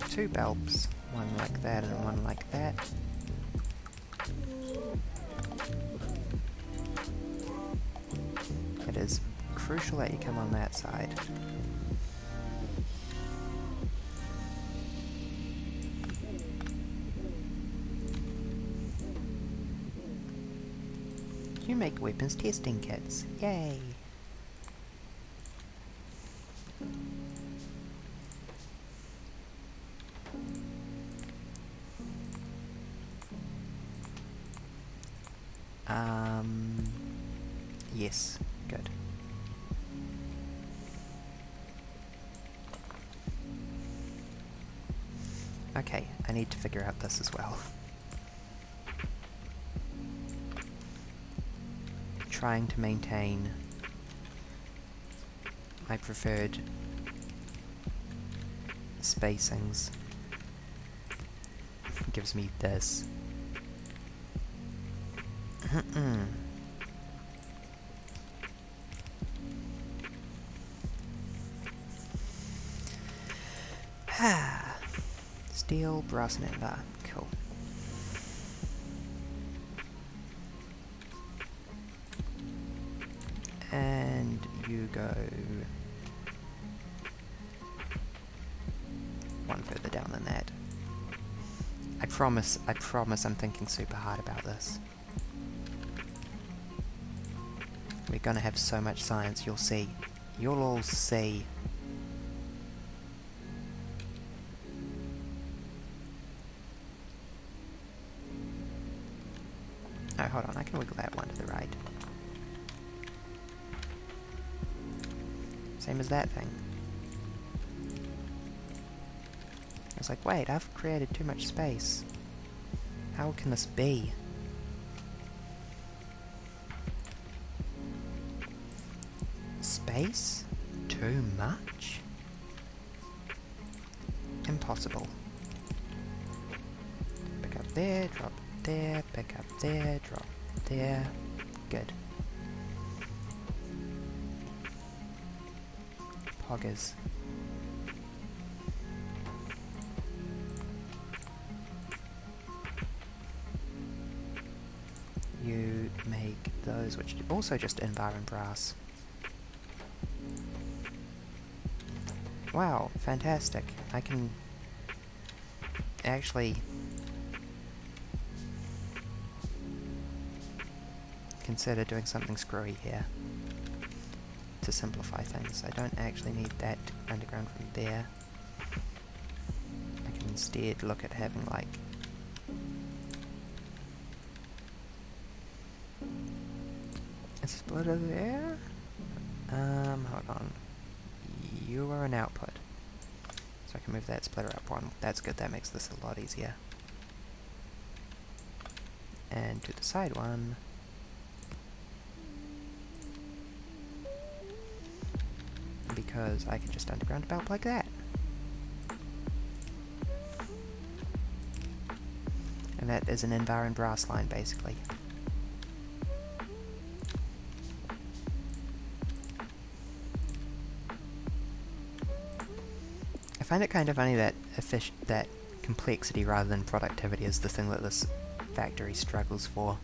2 bulbs, 1 one like that and one like that. It is crucial that you come on that side. You make weapons testing kits. Yay! Yes, good. Okay, I need to figure out this as well. Trying to maintain my preferred spacings gives me this. Steel, brass and amber. Cool. And you go one further down than that. I promise I'm thinking super hard about this. We're gonna have so much science, you'll see. You'll all see. Oh, hold on, I can wiggle that one to the right. Same as that thing. I was like, wait, I've created too much space. How can this be? Space? Too much? Impossible. Pick up there, drop there, pick up there, drop there. Good. Poggers. You make those, which also just invar and brass. Wow, fantastic. I can actually consider doing something screwy here to simplify things. I don't actually need that underground from there. I can instead look at having like a splitter there. Hold on. You are an output. So I can move that splitter up one. That's good, that makes this a lot easier. And to the side one. Because I can just underground about like that. And that is an invar and brass line, basically. I find it kind of funny that that complexity rather than productivity is the thing that this factory struggles for.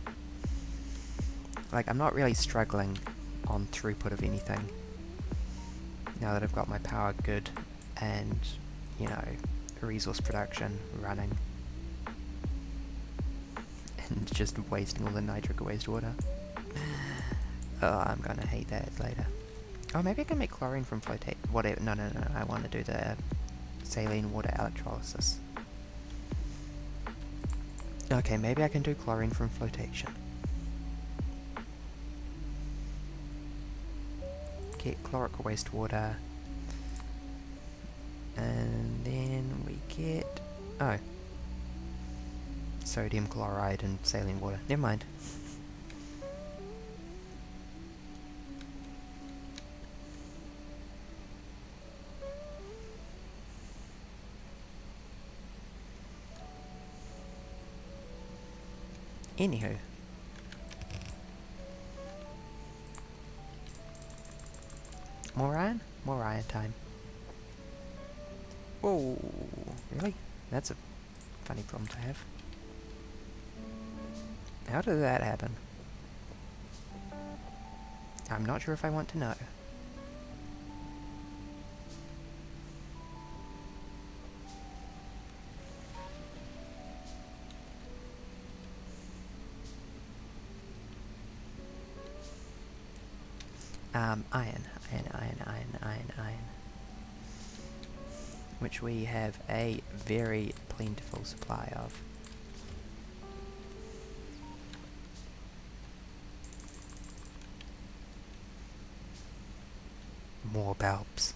Like, I'm not really struggling on throughput of anything. Now that I've got my power good and, you know, resource production running. And just wasting all the nitric wastewater. Oh, I'm gonna hate that later. Oh, maybe I can make chlorine from flotate. Whatever. No, I want to do the saline water electrolysis. Okay, maybe I can do chlorine from flotation. Get chloric wastewater. And then we get... oh. Sodium chloride and saline water. Never mind. Anywho. More iron? More iron time. Oh, really? That's a funny problem to have. How did that happen? I'm not sure if I want to know. Iron. Which we have a very plentiful supply of. More bulbs.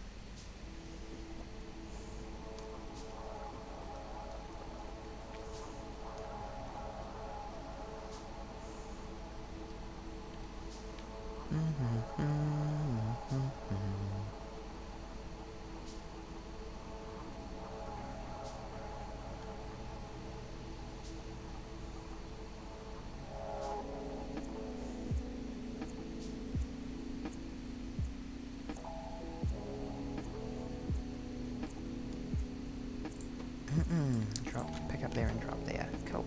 Drop, pick up there and drop there. Cool.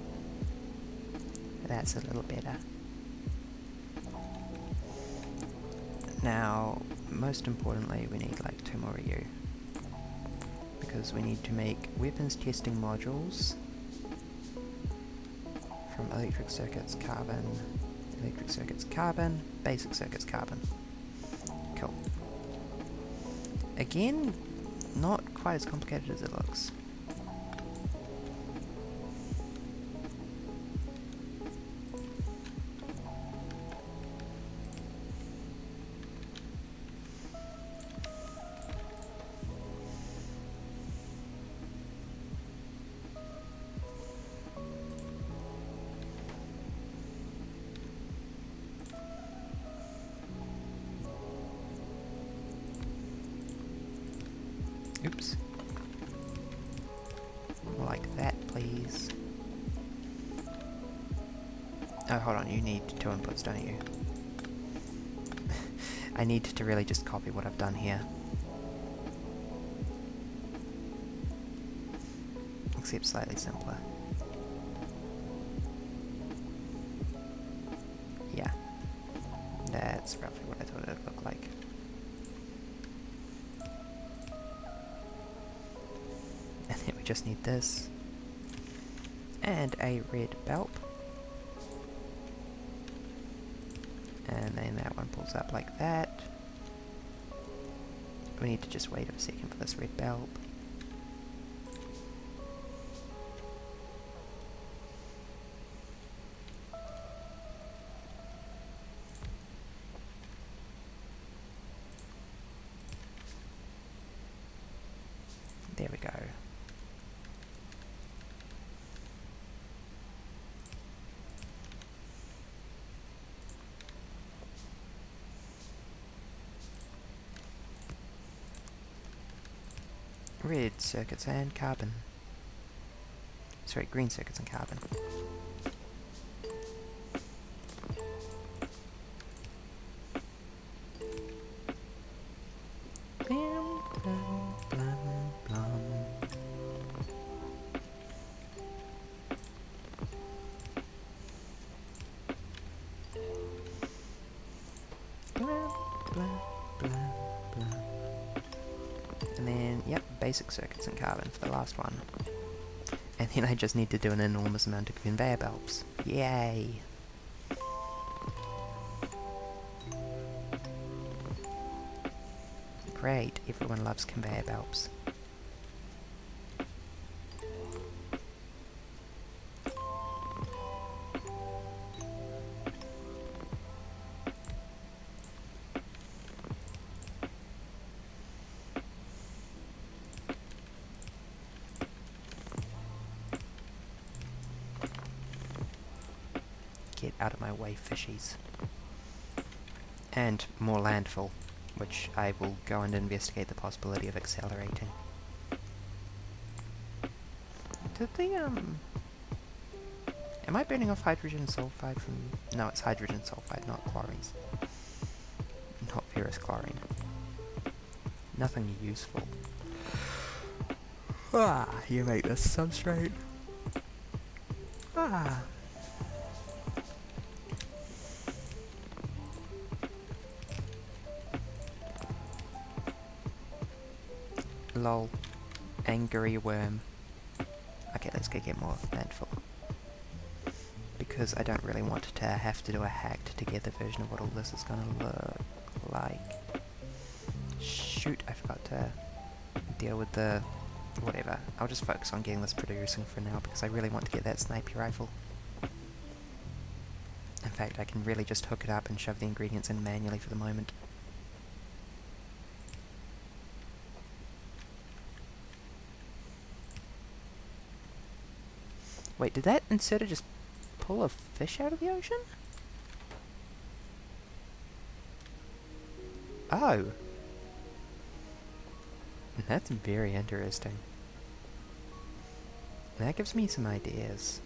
That's a little better. Now, most importantly, we need like 2 more of you. Because we need to make weapons testing modules from electric circuits, carbon, basic circuits, carbon. Cool. Again, not quite as complicated as it looks. Oops. Like that, please. Oh, hold on, you need 2 inputs, don't you? I need to really just copy what I've done here. Except slightly simpler. Yeah. That's roughly what I thought it would look like. And then we just need this. And a red bulb. And then that one pulls up like that. We need to just wait a second for this red bulb. There we go. Red circuits and carbon. Sorry, green circuits and carbon. And then, yep, basic circuits and carbon for the last one. And then I just need to do an enormous amount of conveyor belts. Yay! Great, everyone loves conveyor belts. Get out of my way, fishies. And more landfill, which I will go and investigate the possibility of accelerating. Did the, am I burning off hydrogen sulfide from... No, it's hydrogen sulfide, not chlorine. Not ferrous chlorine. Nothing useful. Ah, you make this substrate. Ah. Lol. Angry worm. Okay, let's go get more landfill. Because I don't really want to have to do a hacked together version of what all this is gonna look like. Shoot, I forgot to deal with the... whatever. I'll just focus on getting this producing for now because I really want to get that sniper rifle. In fact, I can really just hook it up and shove the ingredients in manually for the moment. Wait, did that inserter just pull a fish out of the ocean? Oh! That's very interesting. That gives me some ideas.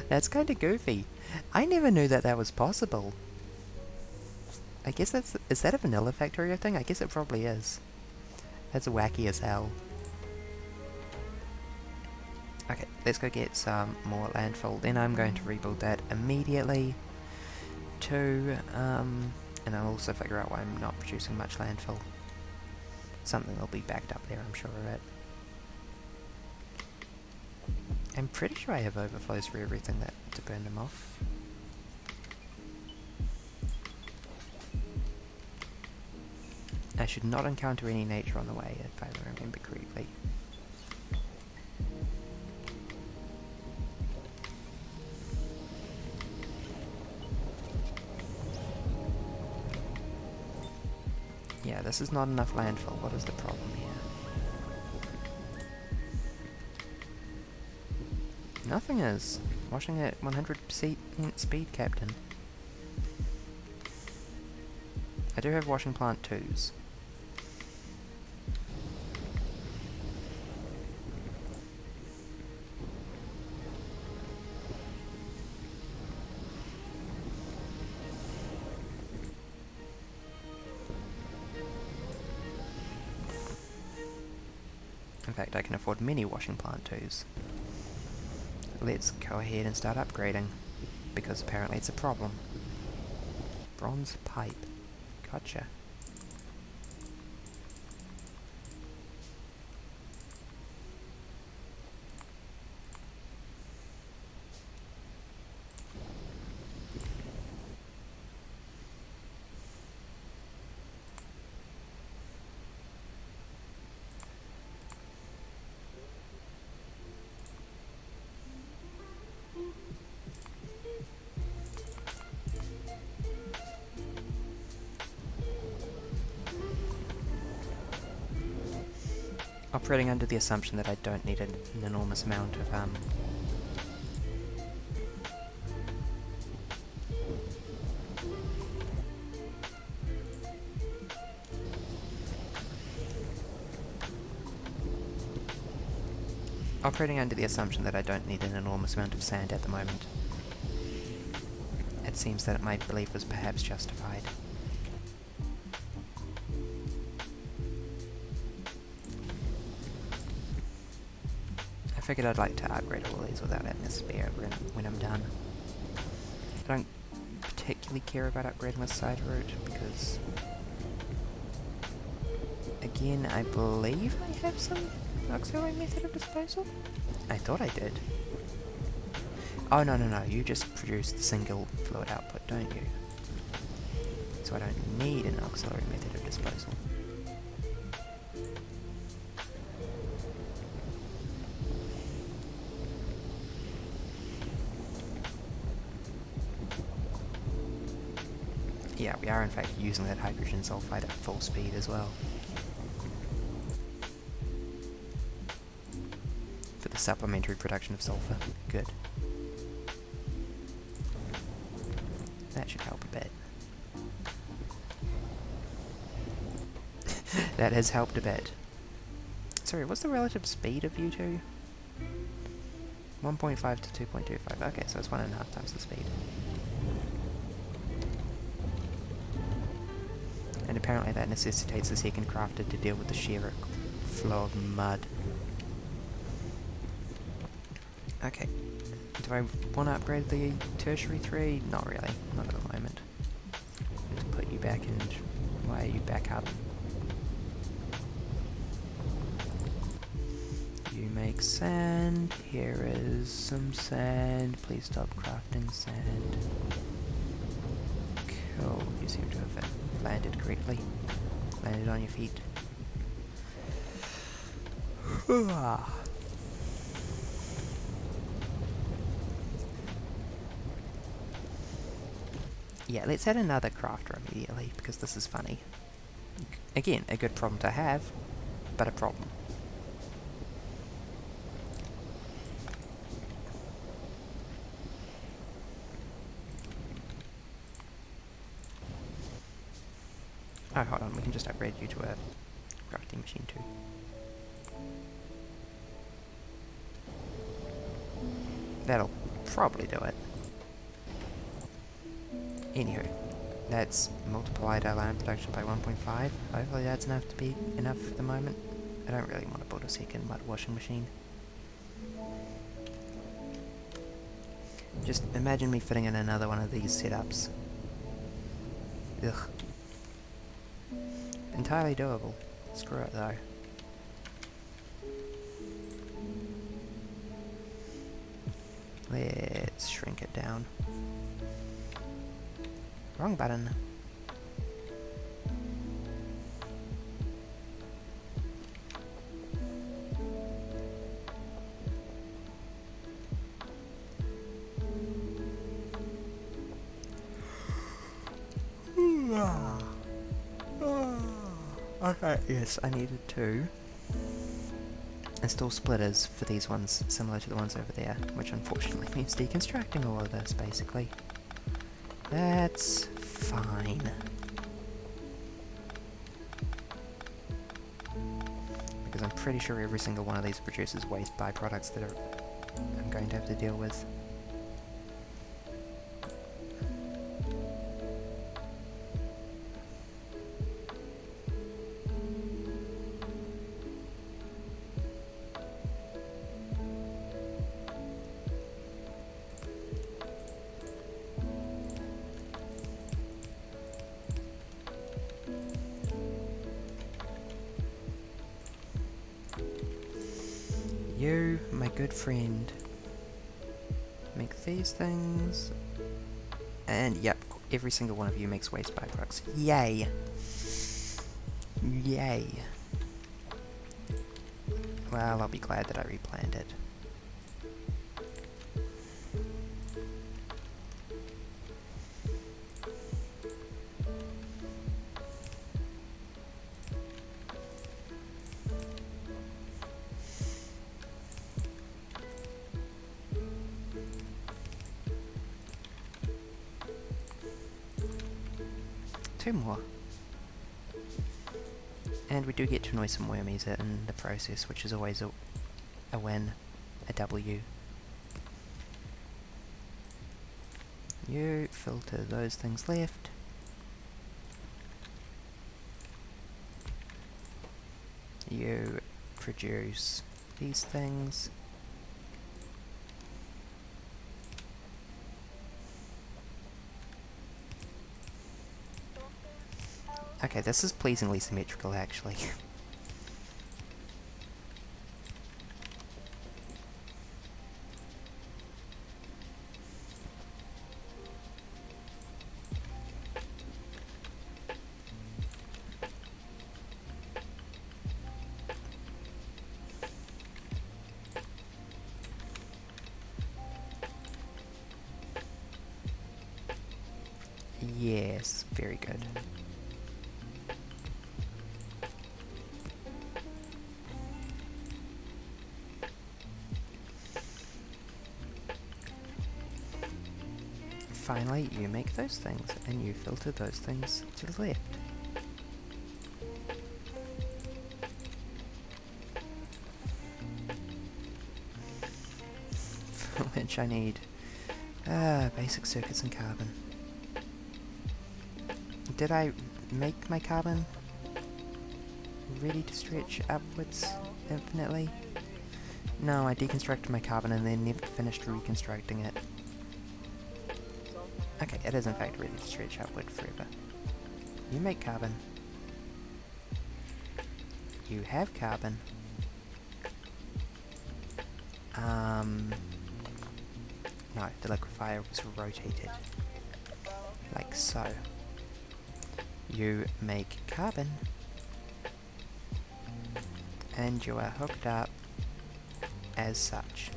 That's kinda goofy. I never knew that that was possible. I guess that's... is that a vanilla Factorio thing? I guess it probably is. That's wacky as hell. Okay, let's go get some more landfill. Then I'm going to rebuild that immediately. And I'll also figure out why I'm not producing much landfill. Something will be backed up there, I'm sure of it. I'm pretty sure I have overflows for everything to burn them off. I should not encounter any nature on the way, if I remember correctly. Yeah, this is not enough landfill. What is the problem here? Nothing is. Washing at 100% speed, Captain. I do have washing plant 2s. In fact, I can afford many washing plant 2s. Let's go ahead and start upgrading, because apparently it's a problem. Bronze pipe. Gotcha. Operating under the assumption that I don't need an enormous amount of operating under the assumption that I don't need an enormous amount of sand at the moment. It seems that my belief was perhaps justified. I figured I'd like to upgrade all these without atmosphere when I'm done. I don't particularly care about upgrading the side route because, again, I believe I have some auxiliary method of disposal? I thought I did. Oh, no, you just produce the single fluid output, don't you? So I don't need an auxiliary method of disposal. Yeah, we are in fact using that hydrogen sulfide at full speed as well. For the supplementary production of sulfur. Good. That should help a bit. That has helped a bit. Sorry, what's the relative speed of you two? 1.5 to 2.25. Okay, so it's 1.5 times the speed. And apparently that necessitates a second crafter to deal with the sheer flow of mud. Okay. Do I want to upgrade the tertiary 3? Not really. Not at the moment. Just put you back and wire you back up. You make sand. Here is some sand. Please stop crafting sand. Cool. You seem to have landed correctly. Landed on your feet. Yeah, let's add another crafter immediately, because this is funny. Again, a good problem to have, but a problem. Oh, hold on, we can just upgrade you to a crafting machine too. That'll probably do it. Anywho, that's multiplied our land production by 1.5. Hopefully that's enough to be enough for the moment. I don't really want to build a second mud washing machine. Just imagine me fitting in another one of these setups. Ugh. Entirely doable. Screw it though. Let's shrink it down. Wrong button. Okay, yes, I needed to install splitters for these ones, similar to the ones over there, which unfortunately means deconstructing all of this, basically. That's fine. Because I'm pretty sure every single one of these produces waste byproducts that I'm going to have to deal with. You, my good friend, make these things, and yep, every single one of you makes waste byproducts. Yay! Yay! Well, I'll be glad that I replanted. Two more. And we do get to annoy some wormies in the process, which is always a win, a W. You filter those things left. You produce these things. Okay, this is pleasingly symmetrical, actually. Yes, very good. Finally, you make those things, and you filter those things to the left. For which I need basic circuits and carbon. Did I make my carbon ready to stretch upwards infinitely? No, I deconstructed my carbon and then never finished reconstructing it. Okay, it is in fact ready to stretch upward forever. You make carbon. You have carbon. No, the liquefier was rotated. Like so. You make carbon. And you are hooked up as such.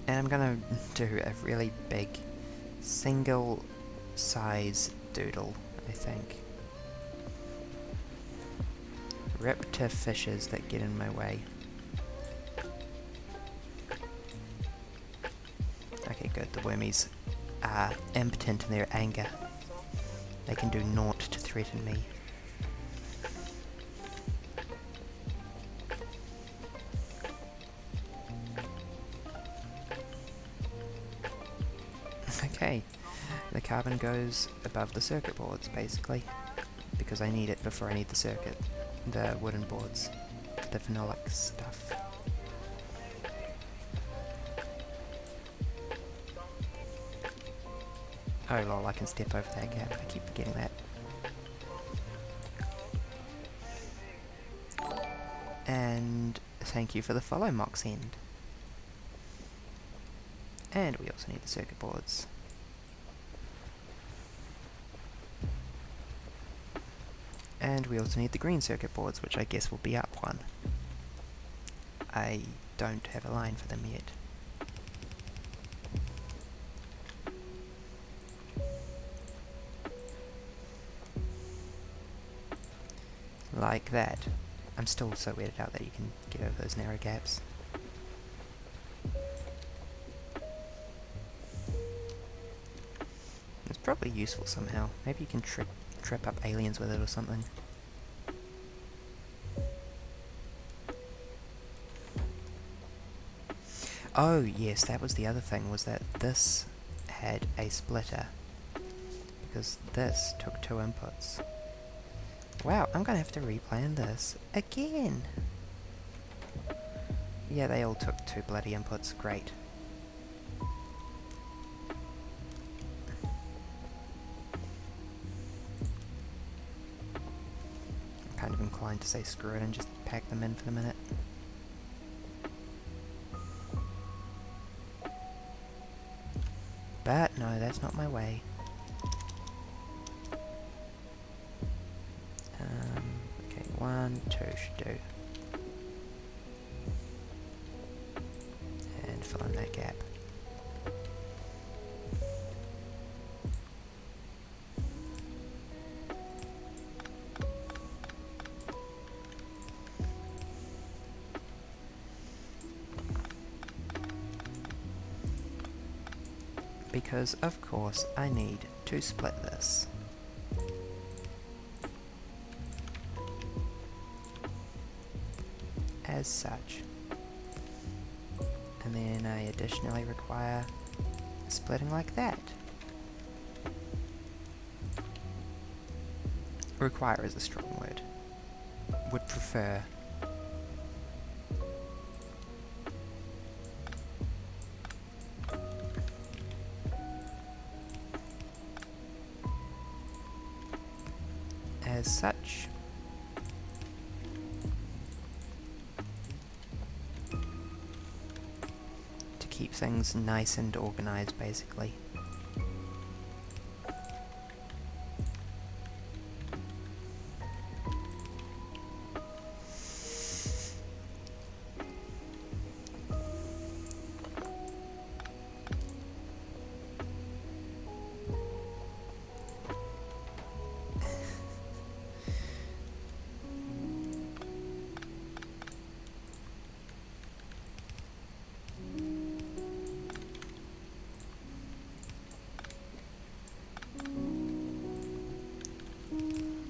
And I'm gonna do a really big single size doodle, I think. Rip to fishes that get in my way. Okay, good, the wormies are impotent in their anger. They can do naught to threaten me. Okay, the carbon goes above the circuit boards, basically, because I need it before I need the wooden boards, the phenolic stuff. Oh lol, I can step over that gap, I keep forgetting that. And thank you for the follow, Mox End. And we also need the circuit boards. And we also need the green circuit boards, which I guess will be up one. I don't have a line for them yet. Like that. I'm still so weirded out that you can get over those narrow gaps. It's probably useful somehow. Maybe you can trip up aliens with it or something. Oh yes, that was the other thing, was that this had a splitter. Because this took 2 inputs. Wow, I'm gonna have to replan this again! Yeah, they all took 2 bloody inputs, great. I'm kind of inclined to say screw it and just pack them in for the minute. But no, that's not my way. Okay, 1, 2 should do. And fill in that gap. Because, of course, I need to split this. As such. And then I additionally require splitting like that. Require is a strong word. Would prefer. As such. To keep things nice and organized, basically.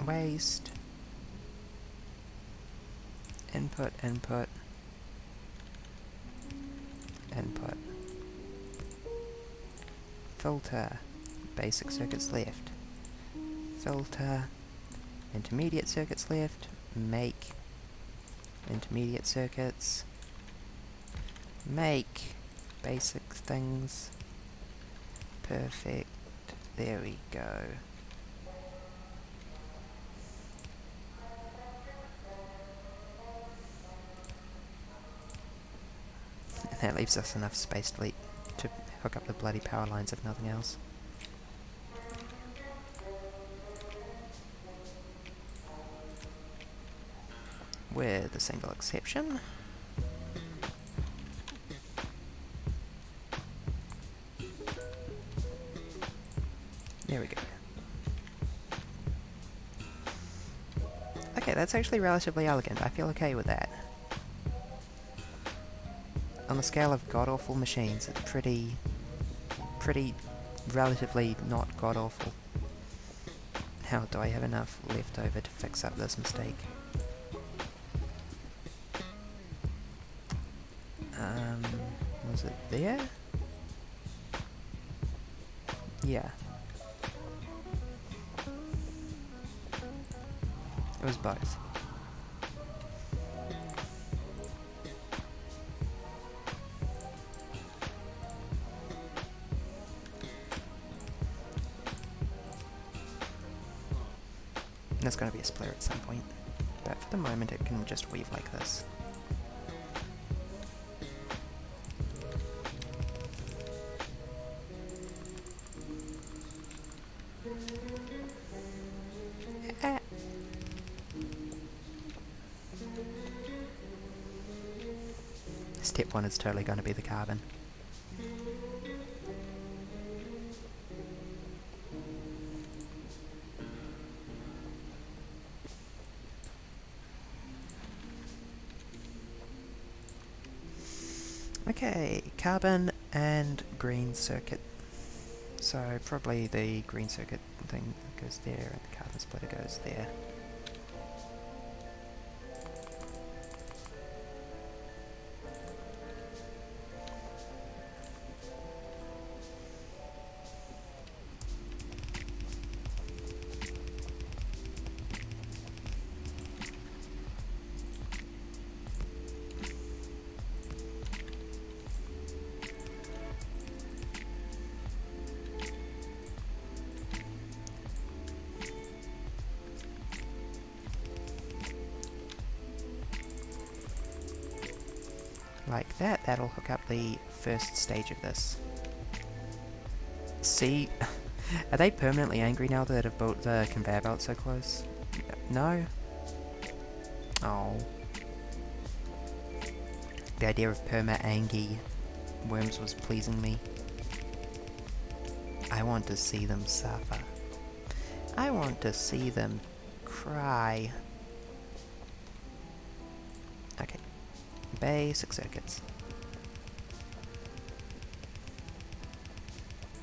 Waste, input, input, input, filter, basic circuits left. Filter, intermediate circuits left, make intermediate circuits, make basic things, perfect, there we go. And that leaves us enough space to hook up the bloody power lines if nothing else. With a single exception. There we go. Okay, that's actually relatively elegant. I feel okay with that. On the scale of god-awful machines, it's pretty relatively not god-awful. Now, do I have enough left over to fix up this mistake? Was it there? Yeah. It was both. And there's going to be a splitter at some point, but for the moment it can just weave like this. Step 1 is totally going to be the carbon. Okay, carbon and green circuit. So probably the green circuit thing goes there and the carbon splitter goes there. Like that, that'll hook up the first stage of this. See, are they permanently angry now that I've built the conveyor belt so close? No? Oh. The idea of perma-angy worms was pleasing me. I want to see them suffer. I want to see them cry. Okay. Basic circuits.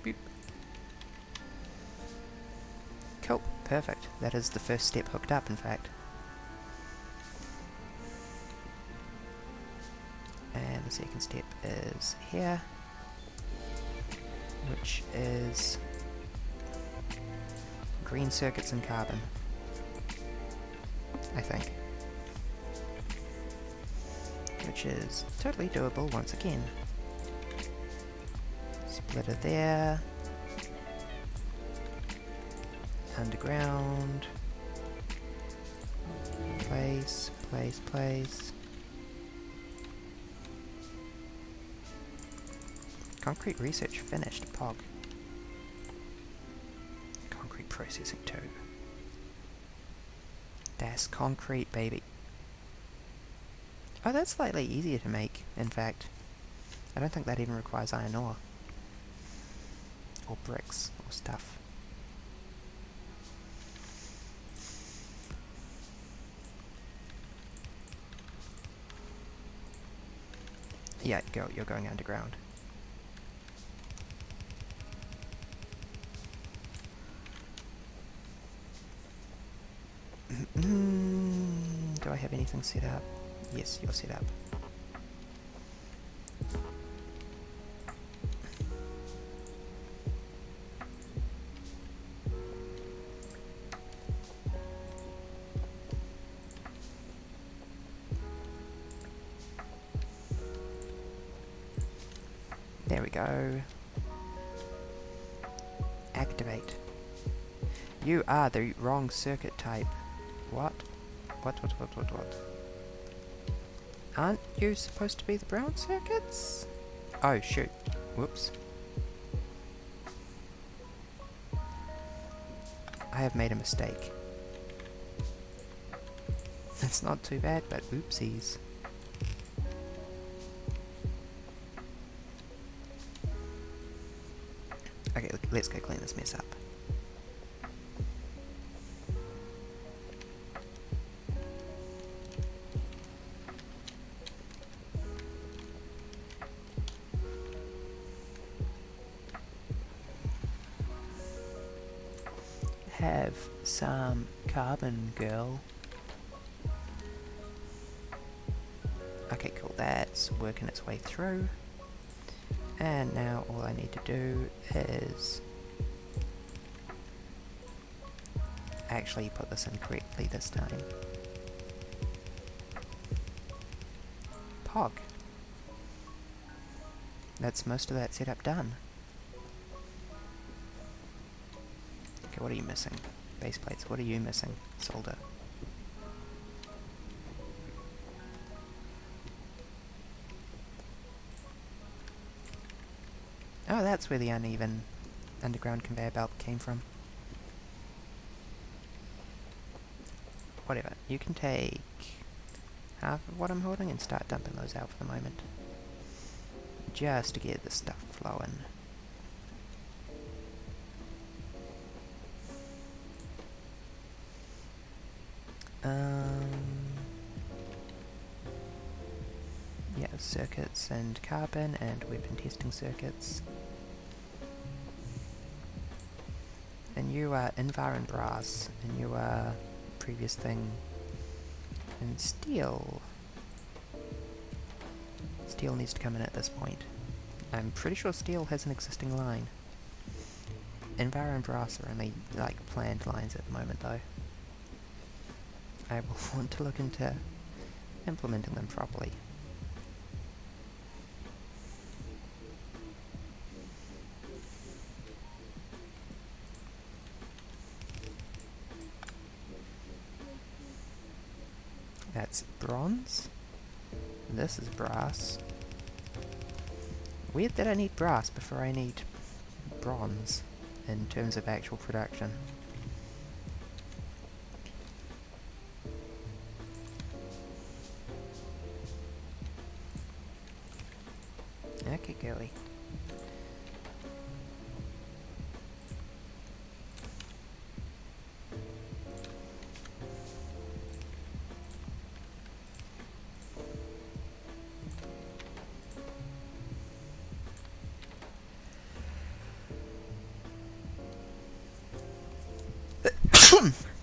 Boop. Cool, perfect. That is the first step hooked up, in fact. And the second step is here, which is green circuits and carbon, I think. Which is totally doable once again. Splitter there. Underground. Place, place, place. Concrete research finished, POG. Concrete processing too. That's concrete, baby. Oh, that's slightly easier to make, in fact. I don't think that even requires iron ore. Or bricks, or stuff. Yeah, you're going underground. Do I have anything set up? Yes, you're set up. we go. Activate. You are the wrong circuit type. What? What? Aren't you supposed to be the brown circuits? Oh, shoot. Whoops. I have made a mistake. That's not too bad, but oopsies. Okay, let's go clean this mess up. Have some carbon, girl. Okay, cool, that's working its way through. And now all I need to do is actually put this in correctly this time. Pog. That's most of that setup done. Okay, what are you missing? Base plates, what are you missing? Solder. Oh, that's where the uneven underground conveyor belt came from. Whatever, you can take half of what I'm holding and start dumping those out for the moment. Just to get the stuff flowing. Yeah, circuits and carbon and weapon testing circuits. And you are Invar and brass, and you are previous thing and steel. Steel needs to come in at this point. I'm pretty sure steel has an existing line. Invar and brass are only like planned lines at the moment though. I will want to look into implementing them properly. That's bronze. This is brass. Weird that I need brass before I need bronze in terms of actual production. Okay, girly.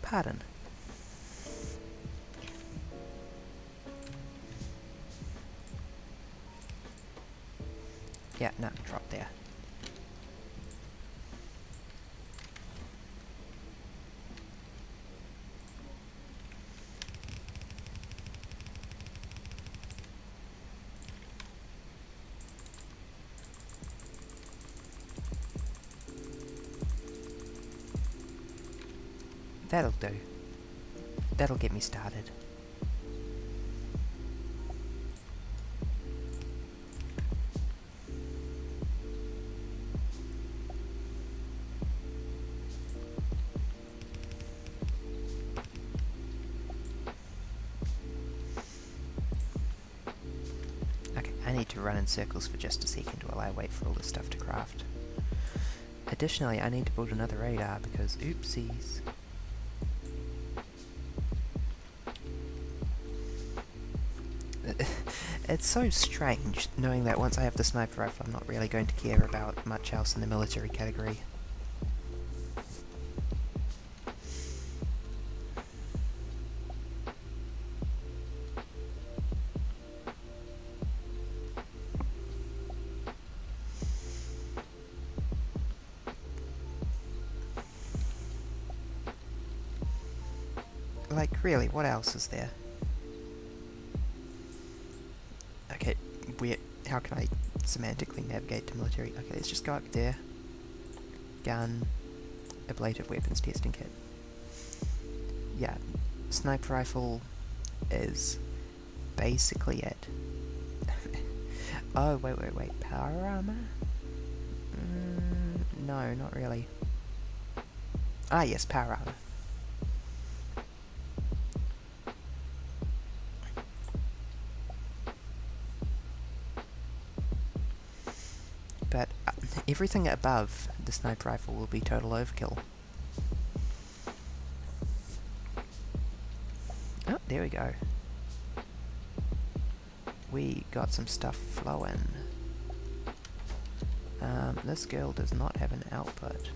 Pardon. Yeah, no, drop there. That'll do. That'll get me started. Okay, I need to run in circles for just a second while I wait for all this stuff to craft. Additionally, I need to build another radar because oopsies. It's so strange knowing that once I have the sniper rifle I'm not really going to care about much else in the military category. Like, really, what else is there? Okay, how can I semantically navigate to military. Okay, let's just go up there. Gun, ablative weapons testing kit. Yeah, sniper rifle is basically it. Oh, wait, power armor? No, not really. Ah, yes, power armor. But everything above the sniper rifle will be total overkill. Oh, there we go. We got some stuff flowing. This girl does not have an output.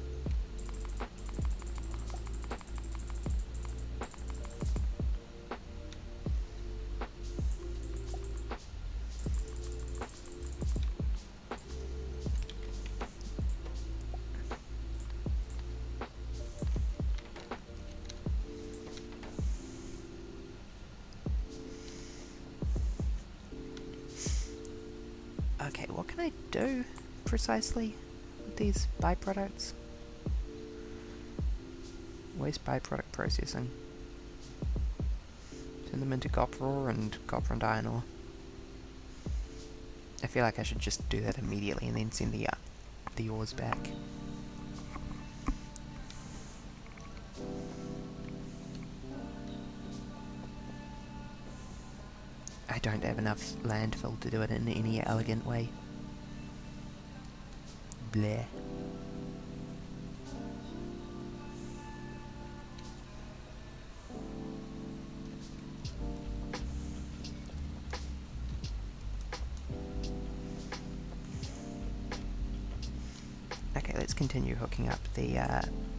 Okay, what can I do precisely with these byproducts? Waste byproduct processing. Turn them into copper ore and iron ore. I feel like I should just do that immediately and then send the ores back. I don't have enough landfill to do it in any elegant way. Bleh. Okay, let's continue hooking up the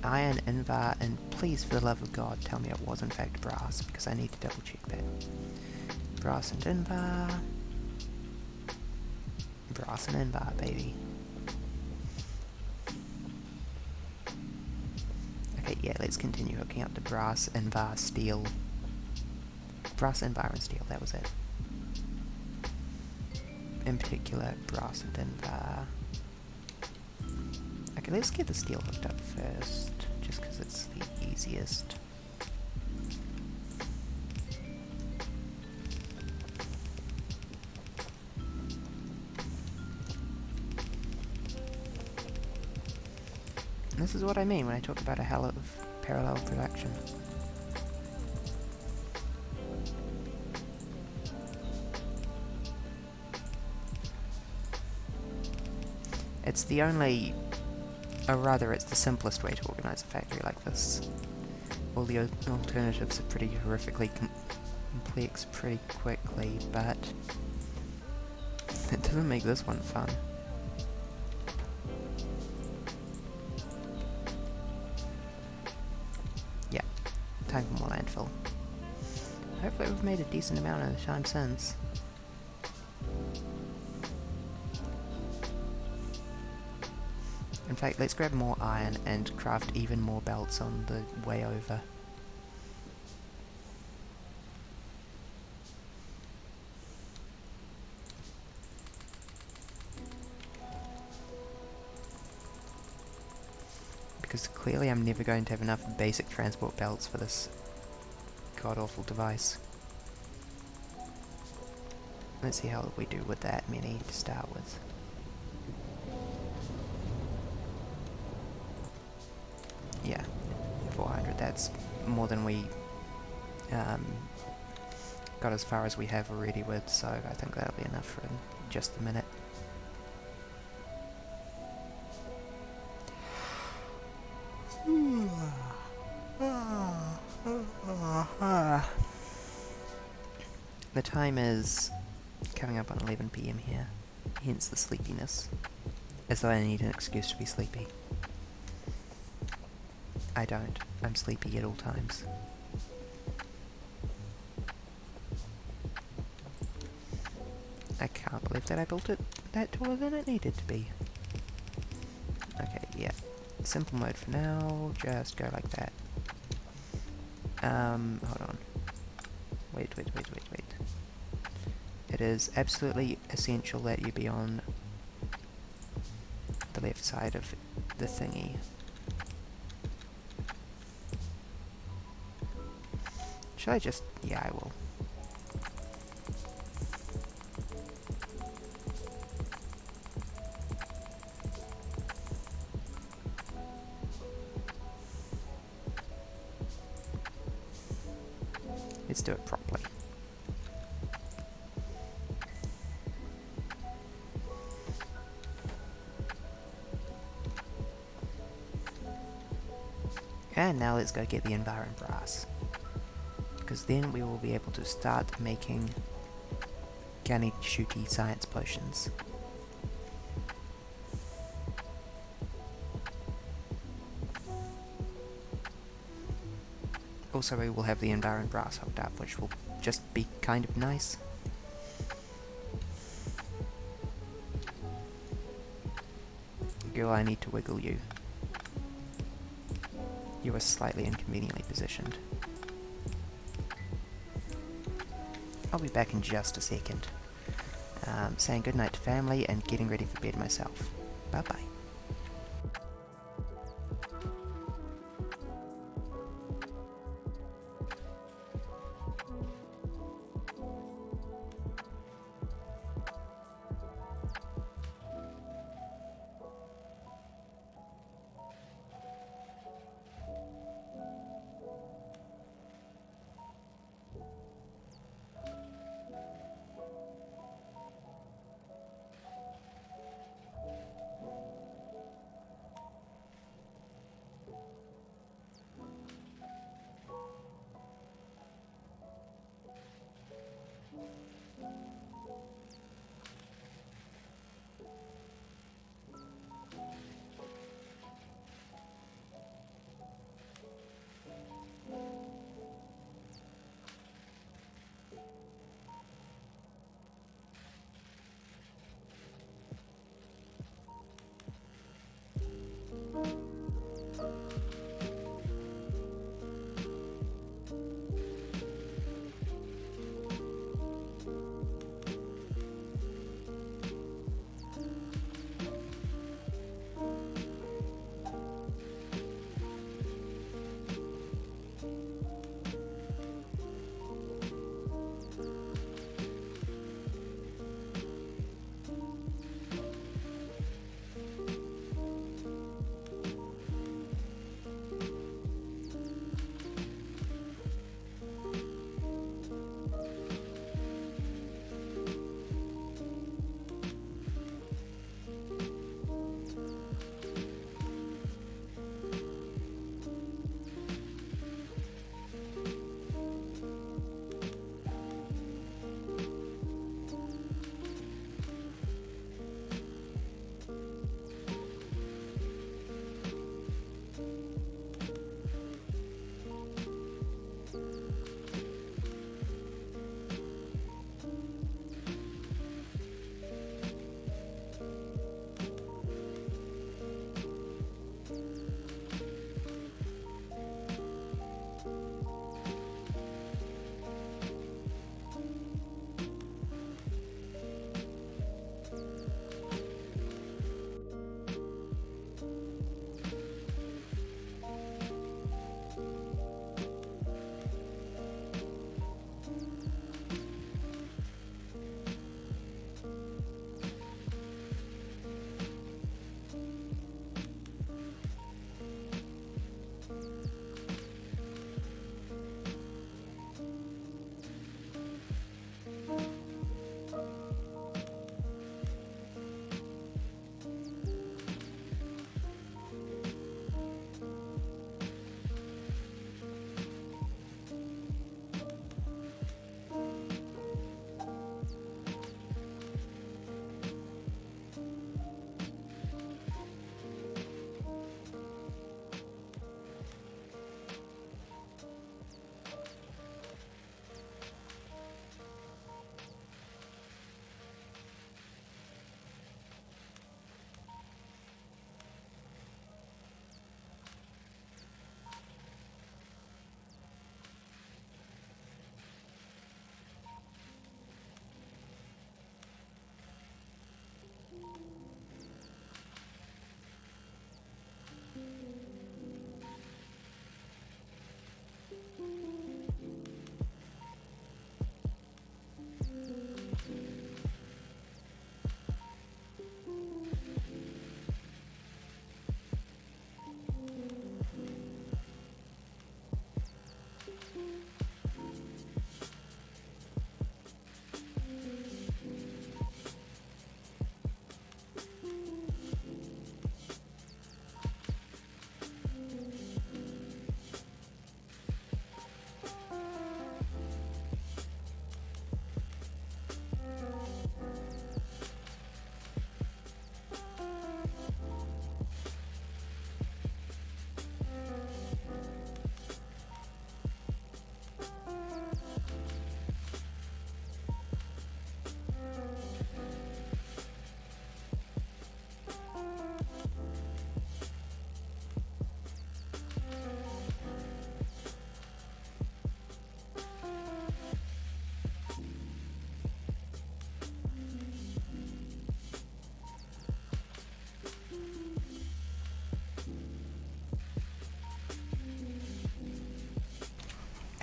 iron invar, and please, for the love of God, tell me it was in fact brass, because I need to double check that. Brass and invar. Brass and invar, baby. Okay, yeah, let's continue hooking up the brass, invar, steel. Brass, invar, and steel, that was it. In particular, brass and invar. Okay, let's get the steel hooked up first, just because it's the easiest. This is what I mean when I talk about a hell of parallel production. It's the only, or rather it's the simplest way to organise a factory like this. All the alternatives are pretty horrifically complex pretty quickly, but it doesn't make this one fun. Time for more landfill. Hopefully we've made a decent amount of the time since. In fact, let's grab more iron and craft even more belts on the way over. Because clearly I'm never going to have enough basic transport belts for this god-awful device. Let's see how we do with that many to start with. Yeah, 400, that's more than we got as far as we have already with, so I think that'll be enough for just a minute. The time is coming up on 11 PM here, hence the sleepiness, as though I need an excuse to be sleepy. I don't. I'm sleepy at all times. I can't believe that I built it that taller than it needed to be. Okay, yeah. Simple mode for now, just go like that. Hold on. Wait. It is absolutely essential that you be on the left side of the thingy. Should I just... yeah, I will. Let's do it properly. And now let's go get the environment brass, because then we will be able to start making organic shooty science potions. Also, we will have the environment brass hooked up, which will just be kind of nice. Girl, I need to wiggle you. You are slightly inconveniently positioned. I'll be back in just a second. Saying goodnight to family and getting ready for bed myself. Bye bye.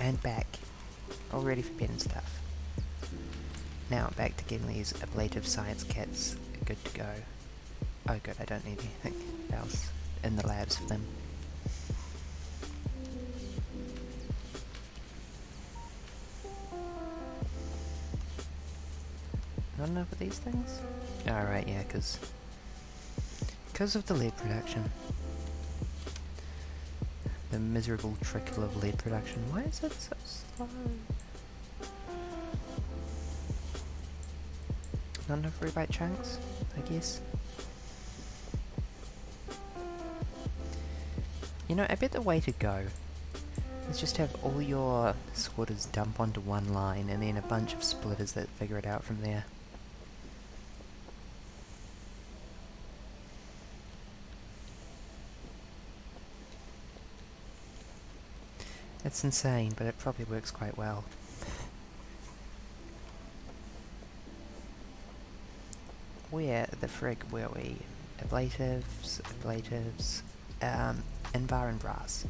And back. All ready for bed and stuff. Now back to getting these ablative science kits good to go. Oh good, I don't need anything else in the labs for them. Not enough of these things? Alright, yeah, because of the lead production. The miserable trickle of lead production. Why is it so slow? Not enough rewrite chunks, I guess. You know, I bet the way to go is just have all your sorters dump onto one line and then a bunch of splitters that figure it out from there. It's insane, but it probably works quite well. Where the frig were we? Ablatives, and bar and brass.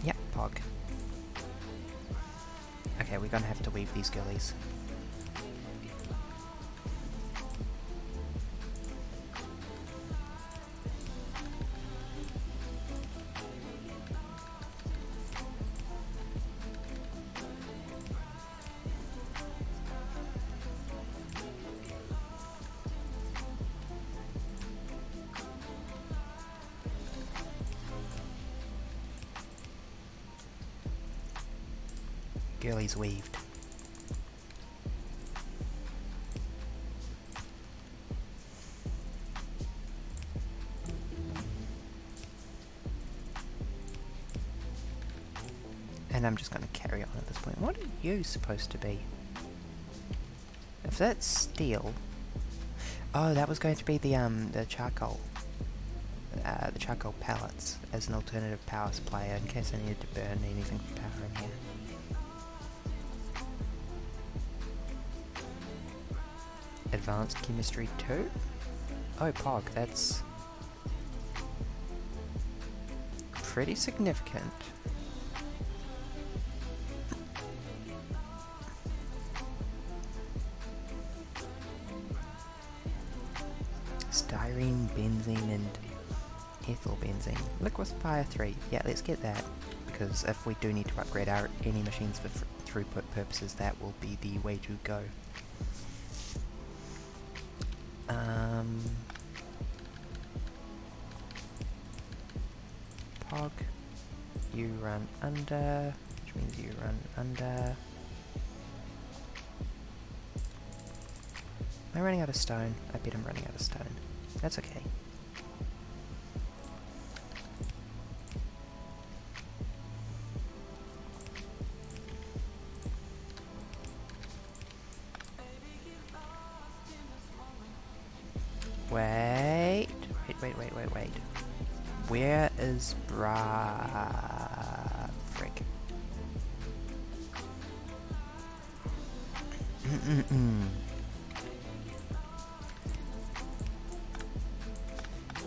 Yep, pog. Okay, we're gonna have to weave these girlies. Girlies weaved. And I'm just going to carry on at this point. What are you supposed to be? If that's steel... Oh, that was going to be the charcoal. The charcoal pellets as an alternative power supply in case I needed to burn anything for power in here. Advanced Chemistry 2? Oh, Pog, that's pretty significant. Styrene, benzene, and ethyl benzene. Liquefy 3. Yeah, let's get that, because if we do need to upgrade any machines for throughput purposes, that will be the way to go. Pog, you run under, which means you run under. Am I running out of stone? I bet I'm running out of stone. That's okay. Wait. Where is frick?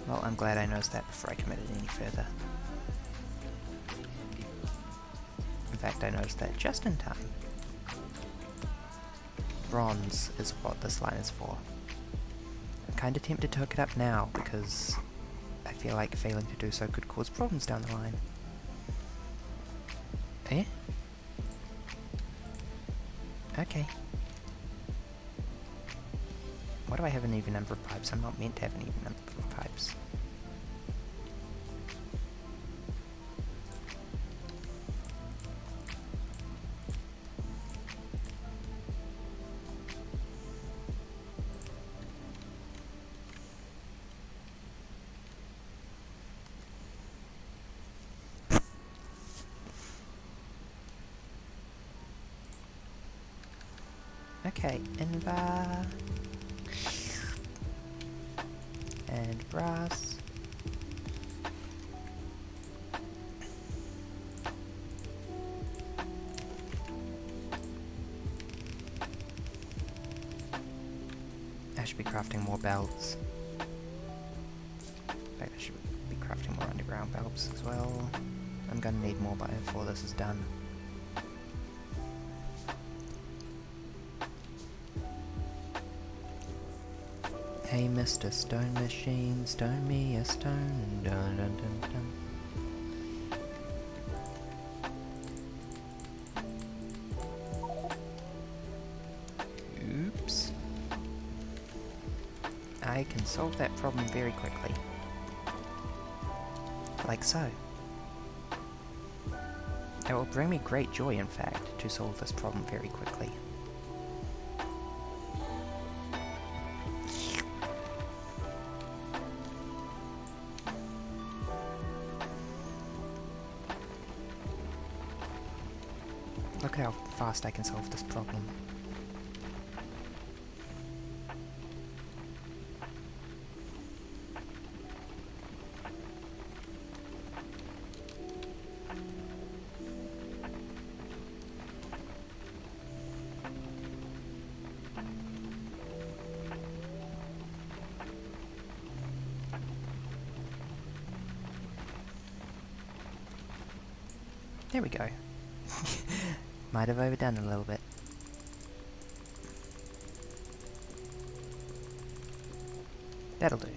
Well, I'm glad I noticed that before I committed any further. In fact, I noticed that just in time. Bronze is what this line is for. I'm kinda tempted to hook it up now, because I feel like failing to do so could cause problems down the line. Eh? Okay. Why do I have an even number of pipes? I'm not meant to have an even number of pipes. Okay, invar and brass. should be crafting more belts. In fact, I should be crafting more underground belts as well. I'm gonna need more before this is done. Hey Mr. Stone Machine, stone me a stone, dun dun dun dun. Oops. I can solve that problem very quickly. Like so. It will bring me great joy, in fact, to solve this problem very quickly. Look how fast I can solve this problem. There we go. Might have overdone it a little bit. That'll do.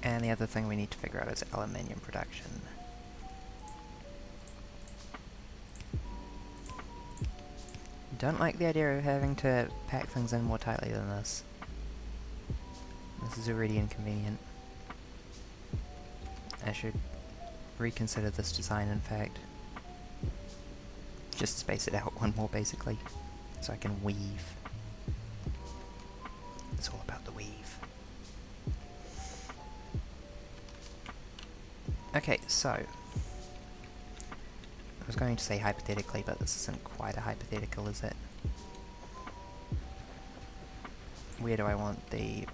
And the other thing we need to figure out is aluminium production. Don't like the idea of having to pack things in more tightly than this. This is already inconvenient. I should reconsider this design, in fact. Just space it out one more, basically, so I can weave. It's all about the weave. Okay, so I was going to say hypothetically, but this isn't quite a hypothetical, is it? Where do I want the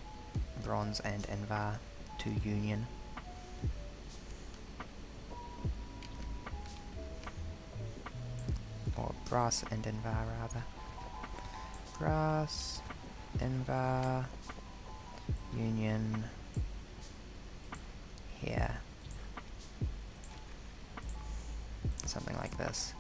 bronze and invar to union? Or brass and invar, rather. Brass, invar, union, here. Something like this.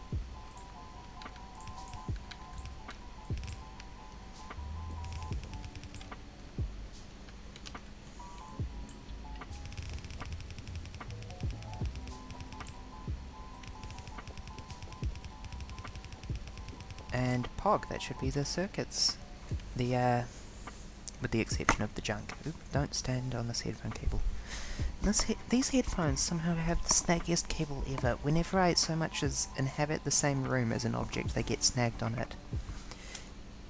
And POG, that should be the circuits. With the exception of the junk. Oop, don't stand on this headphone cable. These headphones somehow have the snaggiest cable ever. Whenever I so much as inhabit the same room as an object, they get snagged on it.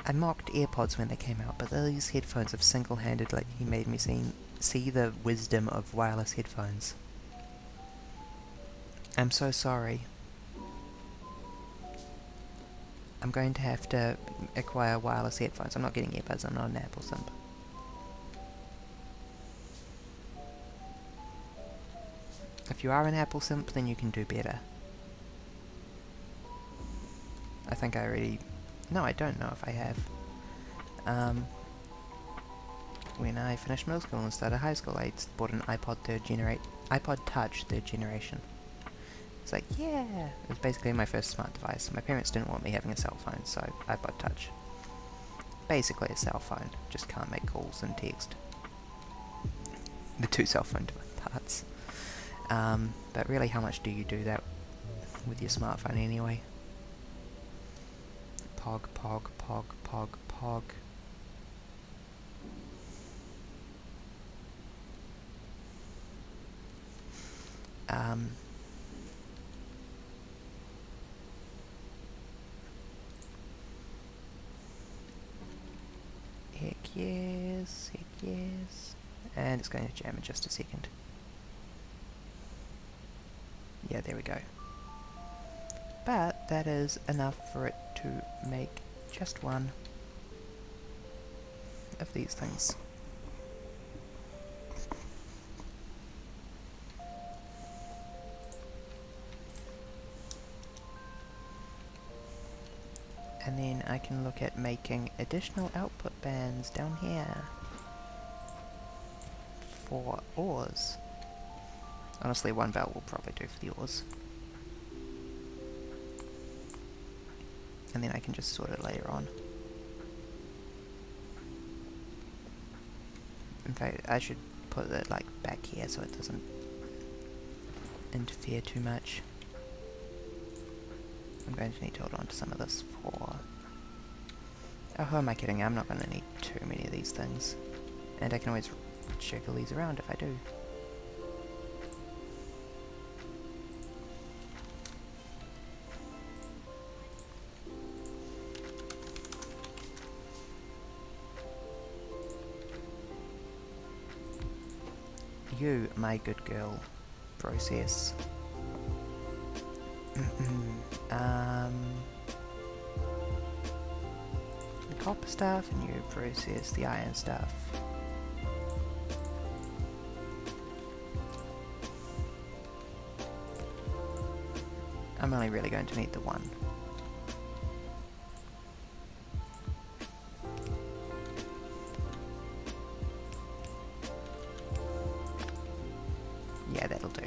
I mocked AirPods when they came out, but these headphones have single-handedly made me see the wisdom of wireless headphones. I'm so sorry. I'm going to have to acquire wireless headphones. I'm not getting earbuds, I'm not an Apple simp. If you are an Apple simp, then you can do better. I think I already... No, I don't know if I have. When I finished middle school and started high school, I bought an iPod Touch 3rd generation. It's like, yeah! It was basically my first smart device. My parents didn't want me having a cell phone, so iPod Touch. Basically a cell phone, just can't make calls and text. The two cell phone parts. But really, how much do you do that with your smartphone anyway? Pog, pog, pog, pog, pog. yes, heck yes. And it's going to jam in just a second. Yeah, there we go. But that is enough for it to make just one of these things. And then I can look at making additional output bands down here for ores. Honestly, one belt will probably do for the ores. And then I can just sort it later on. In fact, I should put it like back here so it doesn't interfere too much. I'm going to need to hold on to some of this for... Oh, who am I kidding? I'm not going to need too many of these things. And I can always jiggle these around if I do. You, my good girl, process. The copper stuff, and you process the iron stuff. I'm only really going to need the one. Yeah, that'll do.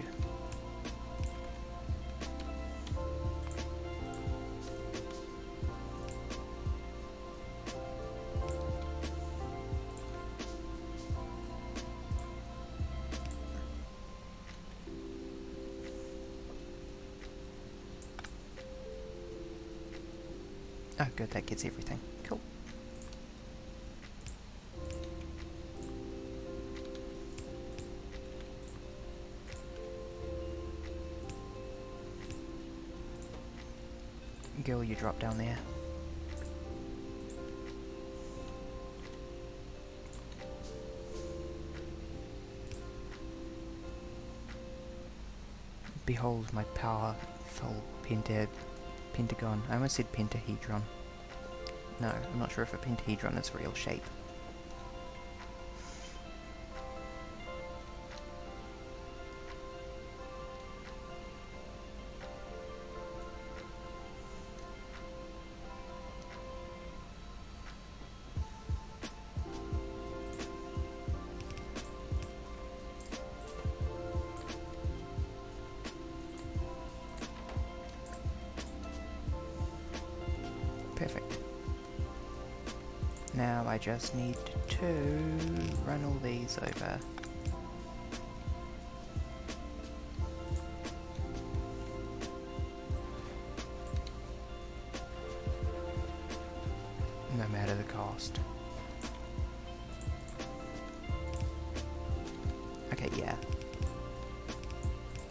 Oh good, that gets everything. Cool. Girl, you drop down there. Behold my powerful pentagon. I almost said pentahedron. No, I'm not sure if a pentahedron is a real shape. Perfect. Now I just need to run all these over. No matter the cost. Okay, yeah.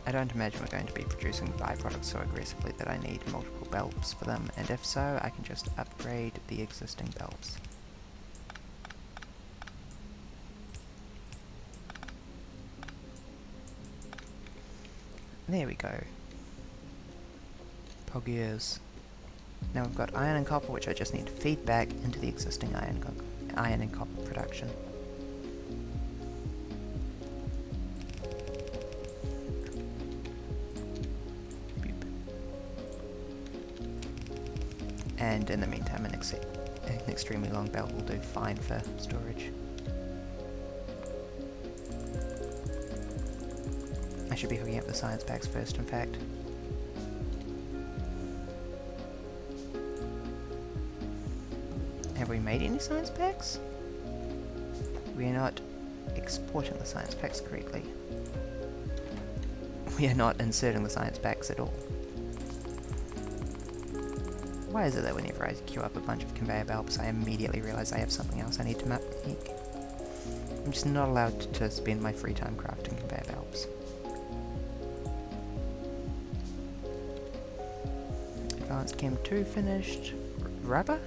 I don't imagine we're going to be producing byproducts so aggressively that I need multiple belts for them, and if so, I can just upgrade the existing belts. There we go. Poggers. Now we've got iron and copper, which I just need to feed back into the existing iron and copper production. And in the meantime, an extremely long belt will do fine for storage. I should be hooking up the science packs first, in fact. Have we made any science packs? We are not exporting the science packs correctly. We are not inserting the science packs at all. Why is it that whenever I queue up a bunch of conveyor belts, I immediately realise I have something else I need to make? I'm just not allowed to spend my free time crafting conveyor belts. Advanced Chem 2 finished. Rubber?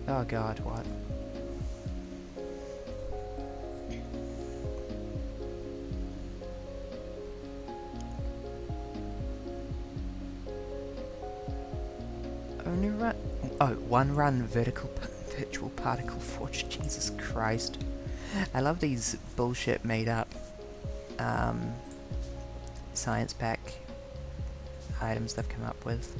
Oh god, what? only run... Oh, one run virtual particle forge. Jesus Christ. I love these bullshit made up science pack items they've come up with.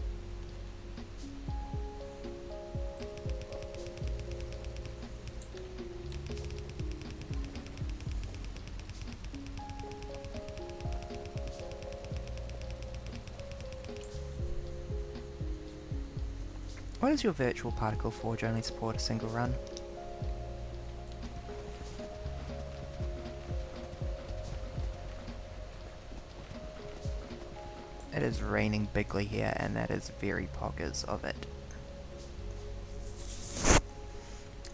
Why does your virtual particle forge only support a single run? It is raining bigly here, and that is very poggers of it.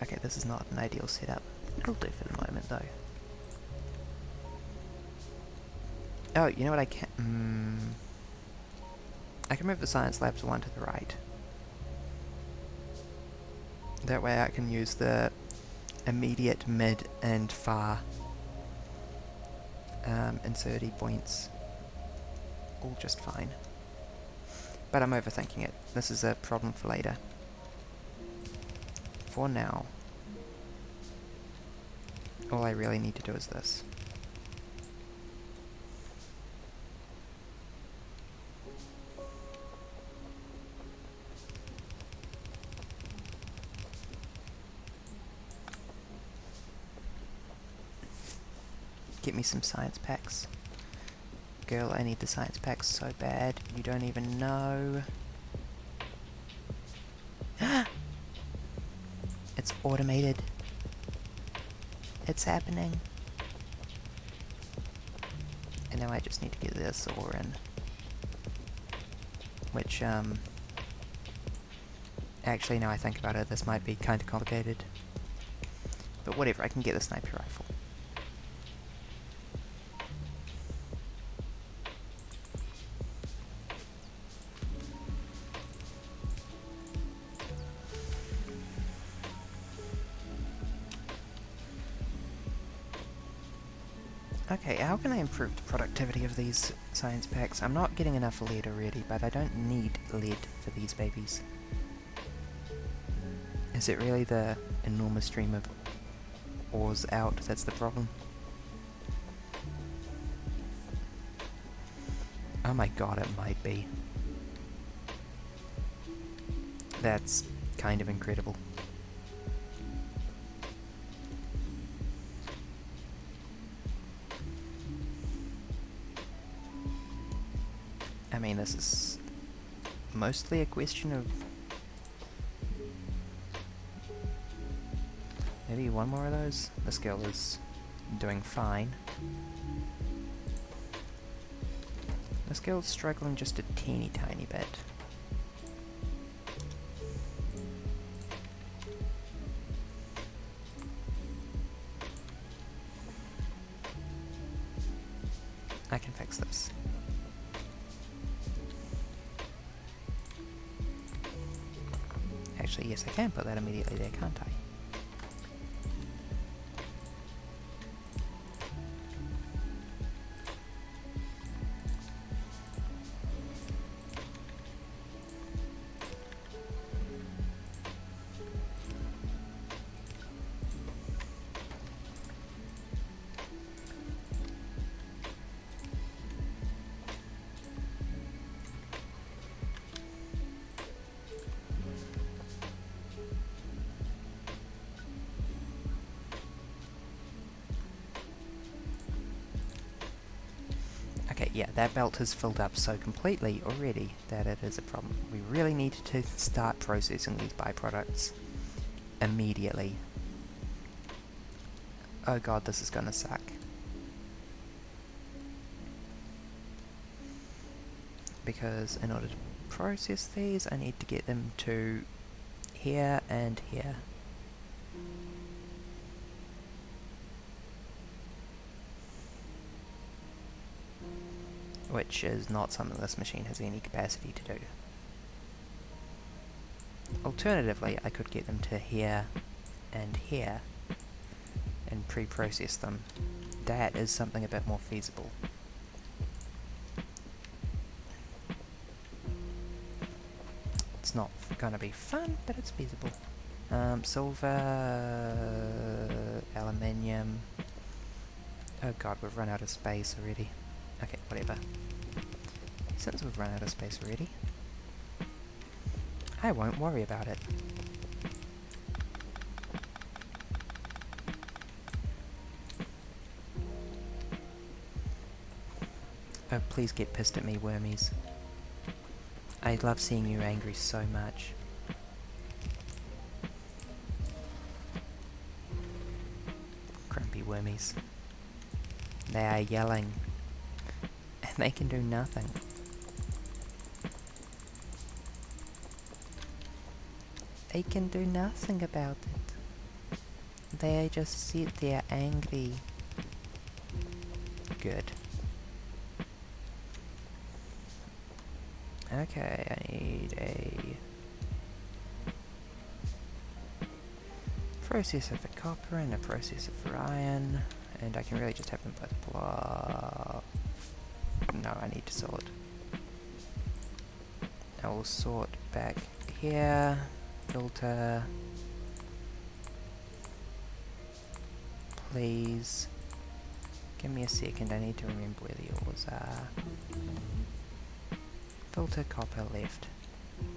Okay, this is not an ideal setup. It'll do for the moment, though. Oh, you know what I can... I can move the science labs one to the right. That way I can use the immediate, mid, and far inserty points all just fine. But I'm overthinking it. This is a problem for later. For now, all I really need to do is this. Get me some science packs. Girl, I need the science packs so bad, you don't even know. It's automated. It's happening. And now I just need to get this ore in. Which, actually, now I think about it, this might be kind of complicated. But whatever, I can get the sniper rifle. Okay, how can I improve the productivity of these science packs? I'm not getting enough lead already, but I don't need lead for these babies. Is it really the enormous stream of ores out that's the problem? Oh my god, it might be. That's kind of incredible. I mean, this is mostly a question of maybe one more of those. This girl is doing fine. This girl's struggling just a teeny tiny bit. I can fix this. Actually, yes, I can put that immediately there, can't I? Okay, yeah, that belt has filled up so completely already that it is a problem. We really need to start processing these byproducts immediately. Oh god, this is gonna suck. Because in order to process these, I need to get them to here and here. Which is not something this machine has any capacity to do. Alternatively, I could get them to here and here and pre-process them. That is something a bit more feasible. It's It's not gonna be fun, but it's feasible. Silver, aluminium. Oh god, we've run out of space already. Okay, whatever. Since we've run out of space already, I won't worry about it. Oh, please get pissed at me, wormies. I love seeing you angry so much. Grumpy wormies. They are yelling. And they can do nothing. They can do nothing about it. They just sit there angry. Good. Okay, I need a processor for copper and a processor for iron, and I can really just have them both block. No, I need to sort. I will sort back here, filter, please. Give me a second, I need to remember where the ores are. Filter, copper, left.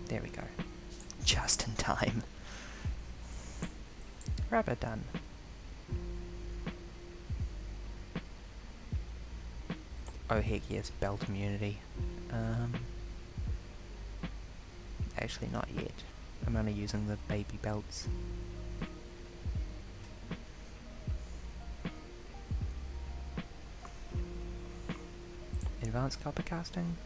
There we go. Just in time. Rubber done. Oh heck yes, belt immunity. Actually not yet. I'm only using the baby belts. Advanced copper casting?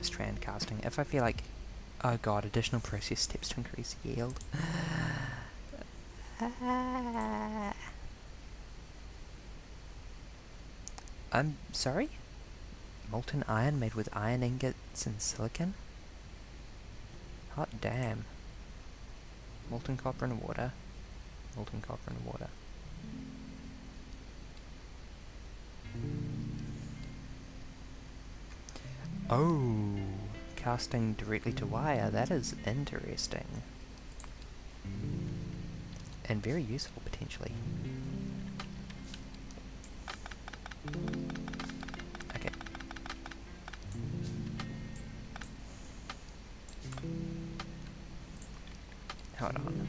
Strand casting. If I feel like... Oh god, additional process steps to increase yield. I'm sorry? Molten iron made with iron ingots and silicon? Hot damn. Molten copper and water. Molten copper and water. Oh, casting directly to wire, that is interesting. And very useful, potentially. Okay. Hold on.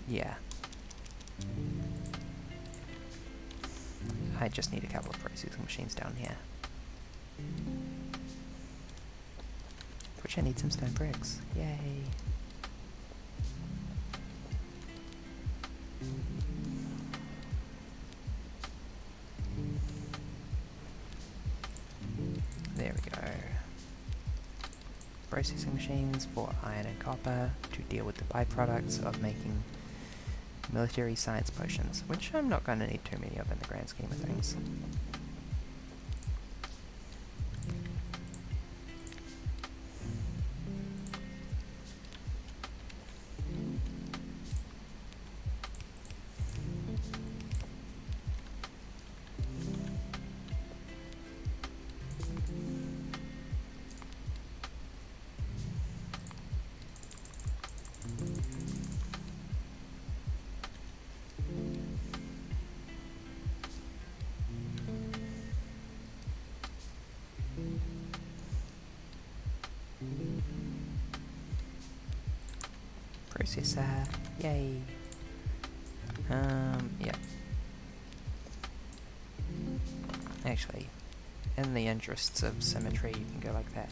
Yeah. I just need a couple of processing machines down here. Which I need some stone bricks. Yay! There we go. Processing machines for iron and copper to deal with the byproducts of making military science potions, which I'm not going to need too many of in the grand scheme of things. Processor, yay. Yeah. Actually, in the interests of symmetry, you can go like that.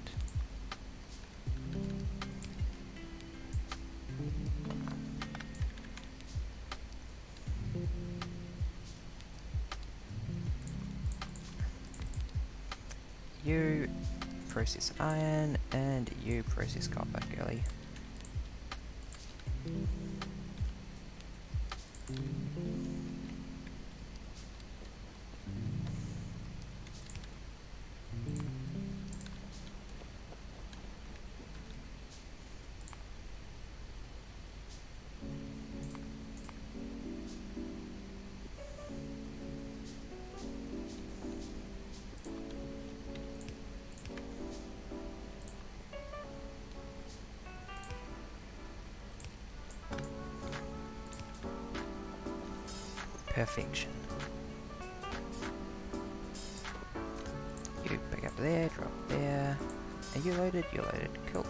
You process iron, and you process copper, girly. Perfection. You pick up there, drop there. Are you loaded? You're loaded. Cool.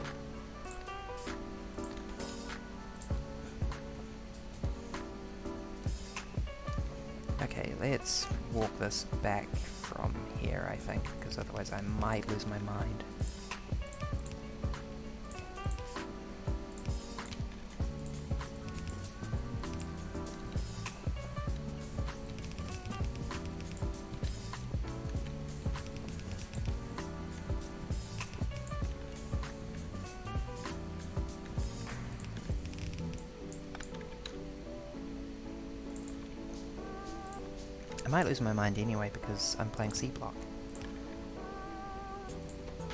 Okay, let's walk this back from here, I think, because otherwise I might lose my mind. I might lose my mind anyway because I'm playing C-Block.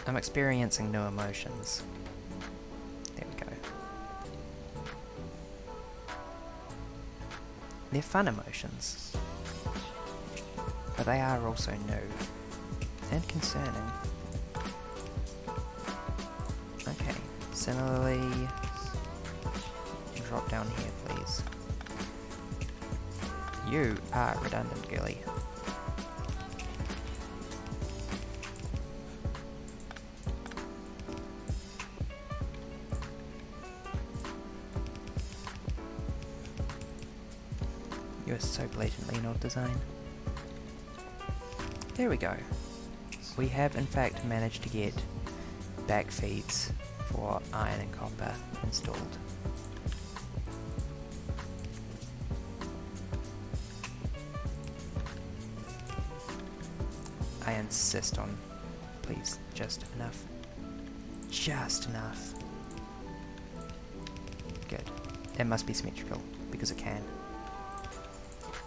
I'm experiencing new emotions. There we go. They're fun emotions. But they are also new. And concerning. Okay, similarly... drop down here, please. You are redundant, girly. You are so blatantly not designed. There we go. We have in fact managed to get back feeds for iron and copper installed. I insist on, please, just enough. Just enough. Good. It must be symmetrical, because it can.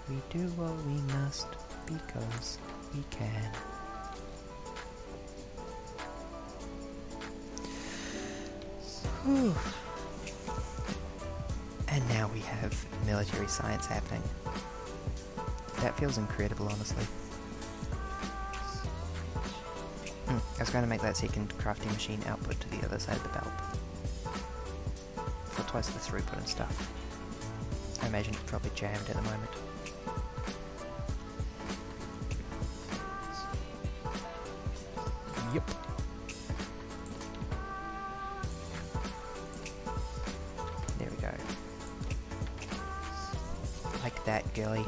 We do what we must, because we can. Whew. And now we have military science happening. That feels incredible, honestly. I was going to make that second crafting machine output to the other side of the belt. For twice the throughput and stuff. I imagine it's probably jammed at the moment. Yep. There we go. Like that, girly.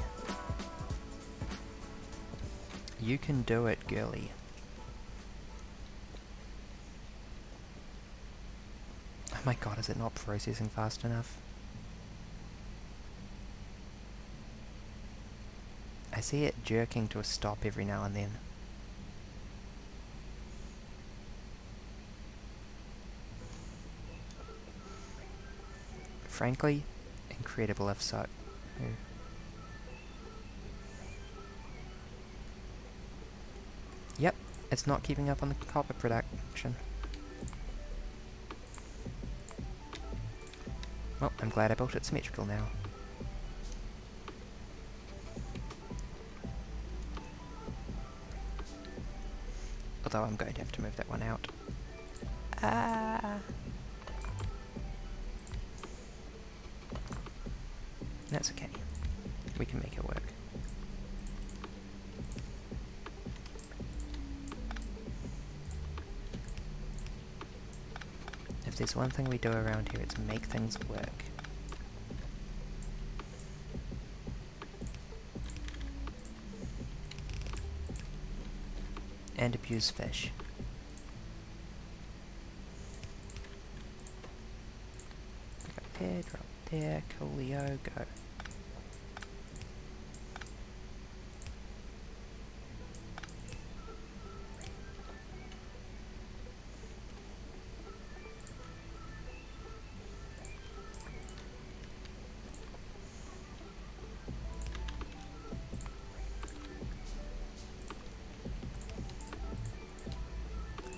You can do it, girly. Oh my god, is it not processing fast enough? I see it jerking to a stop every now and then. Frankly, incredible if so. Yep, it's not keeping up on the copper production. Well, I'm glad I built it symmetrical now. Although I'm going to have to move that one out. Ah! That's okay. We can make it work. If there's one thing we do around here, it's make things work. And abuse fish. Drop there, drop there, coolio, go.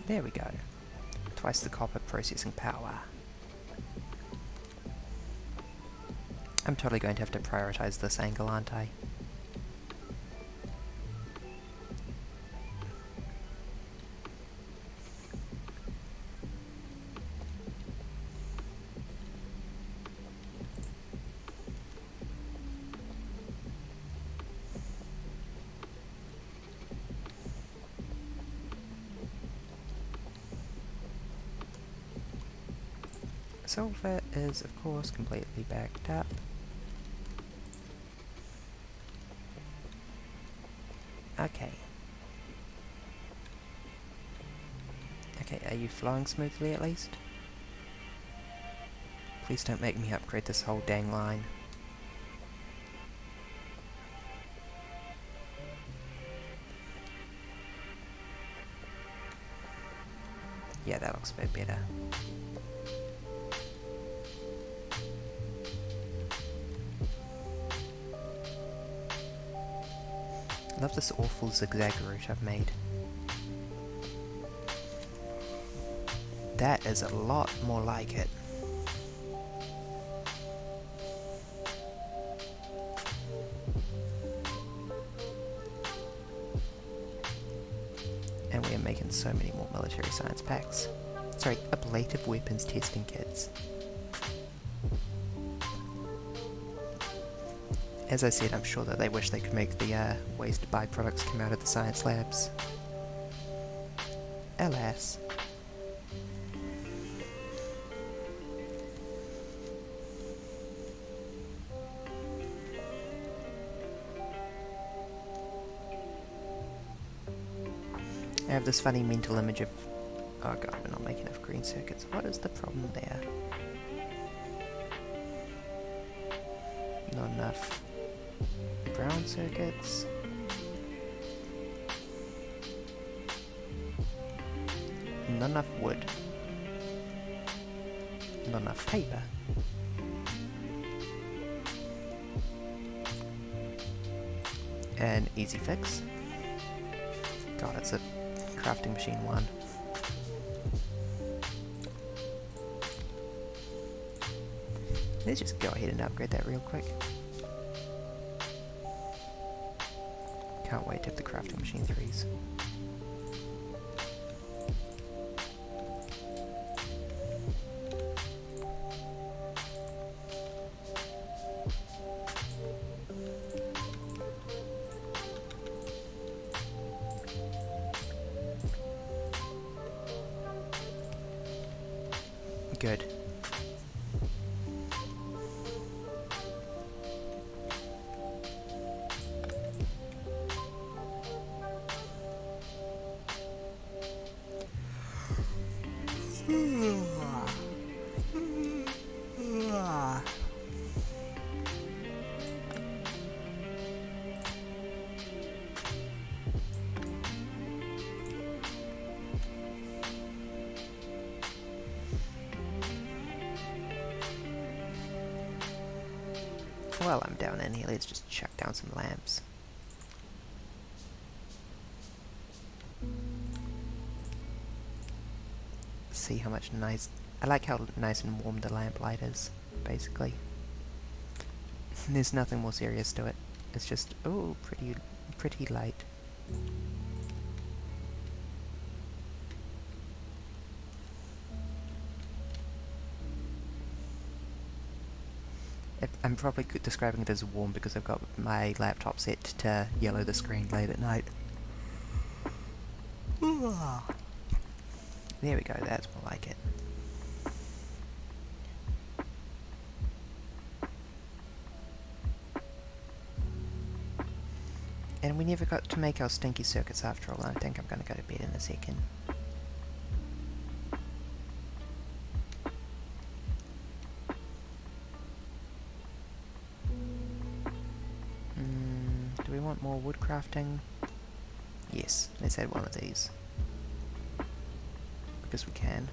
There we go. Twice the copper processing power. I'm totally going to have to prioritize this angle, aren't I? Silver is, of course, completely backed up. Okay. Okay, are you flowing smoothly at least? Please don't make me upgrade this whole dang line. Yeah, that looks a bit better. I love this awful zigzag route I've made. That is a lot more like it. And we are making so many more military science packs. Sorry, ablative weapons testing kits. As I said, I'm sure that they wish they could make the waste byproducts come out of the science labs. Alas. I have this funny mental image of... Oh god, we're not making enough green circuits. What is the problem there? Not enough brown circuits. Not enough wood. Not enough paper. An easy fix. God, it's a crafting machine 1. Let's just go ahead and upgrade that real quick. Can't wait to have the crafting machine 3s. Good. While I'm down in here, let's just chuck down some lamps. See how much nice... I like how nice and warm the lamplight is, basically. There's nothing more serious to it. It's just, oh, pretty light. I'm probably describing it as warm because I've got my laptop set to yellow the screen late at night. There we go, that's more like it. And we never got to make our stinky circuits after all. I think I'm going to go to bed in a second. Do we want more wood crafting? Yes, let's add one of these. Because we can.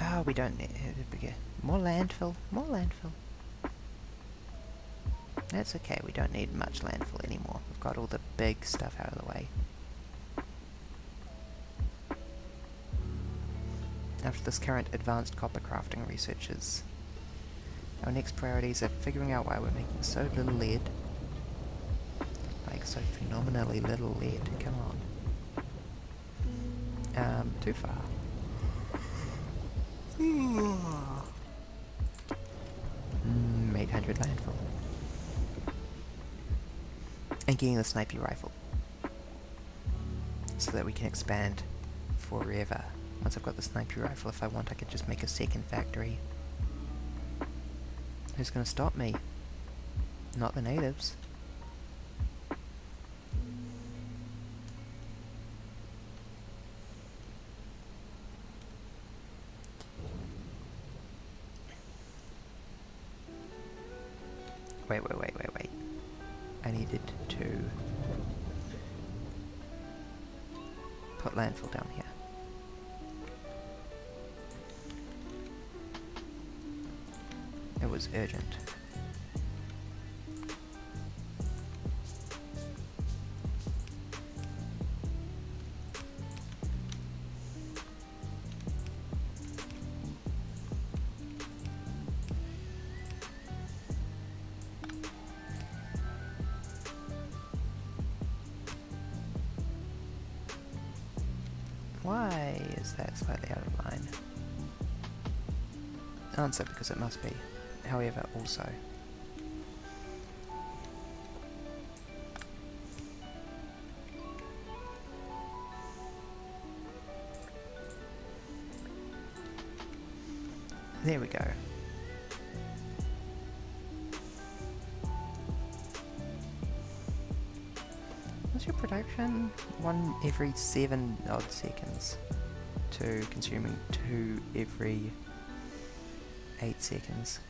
Oh, we don't need more landfill. More landfill. That's okay, we don't need much landfill anymore. We've got all the big stuff out of the way. After this current advanced copper crafting researches, our next priorities are figuring out why we're making so little lead. Like, so phenomenally little lead, come on. Too far. Mm, 800 landfall. And getting the sniper rifle. So that we can expand forever. Once I've got the sniper rifle, if I want, I could just make a second factory. Who's gonna stop me? Not the natives. Wait. I needed to put landfill down here. It was urgent. Why is that slightly out of line? Answer, because it must be. However, also. There we go. What's your production? 1 every 7 odd seconds. To consuming 2 every 8 seconds.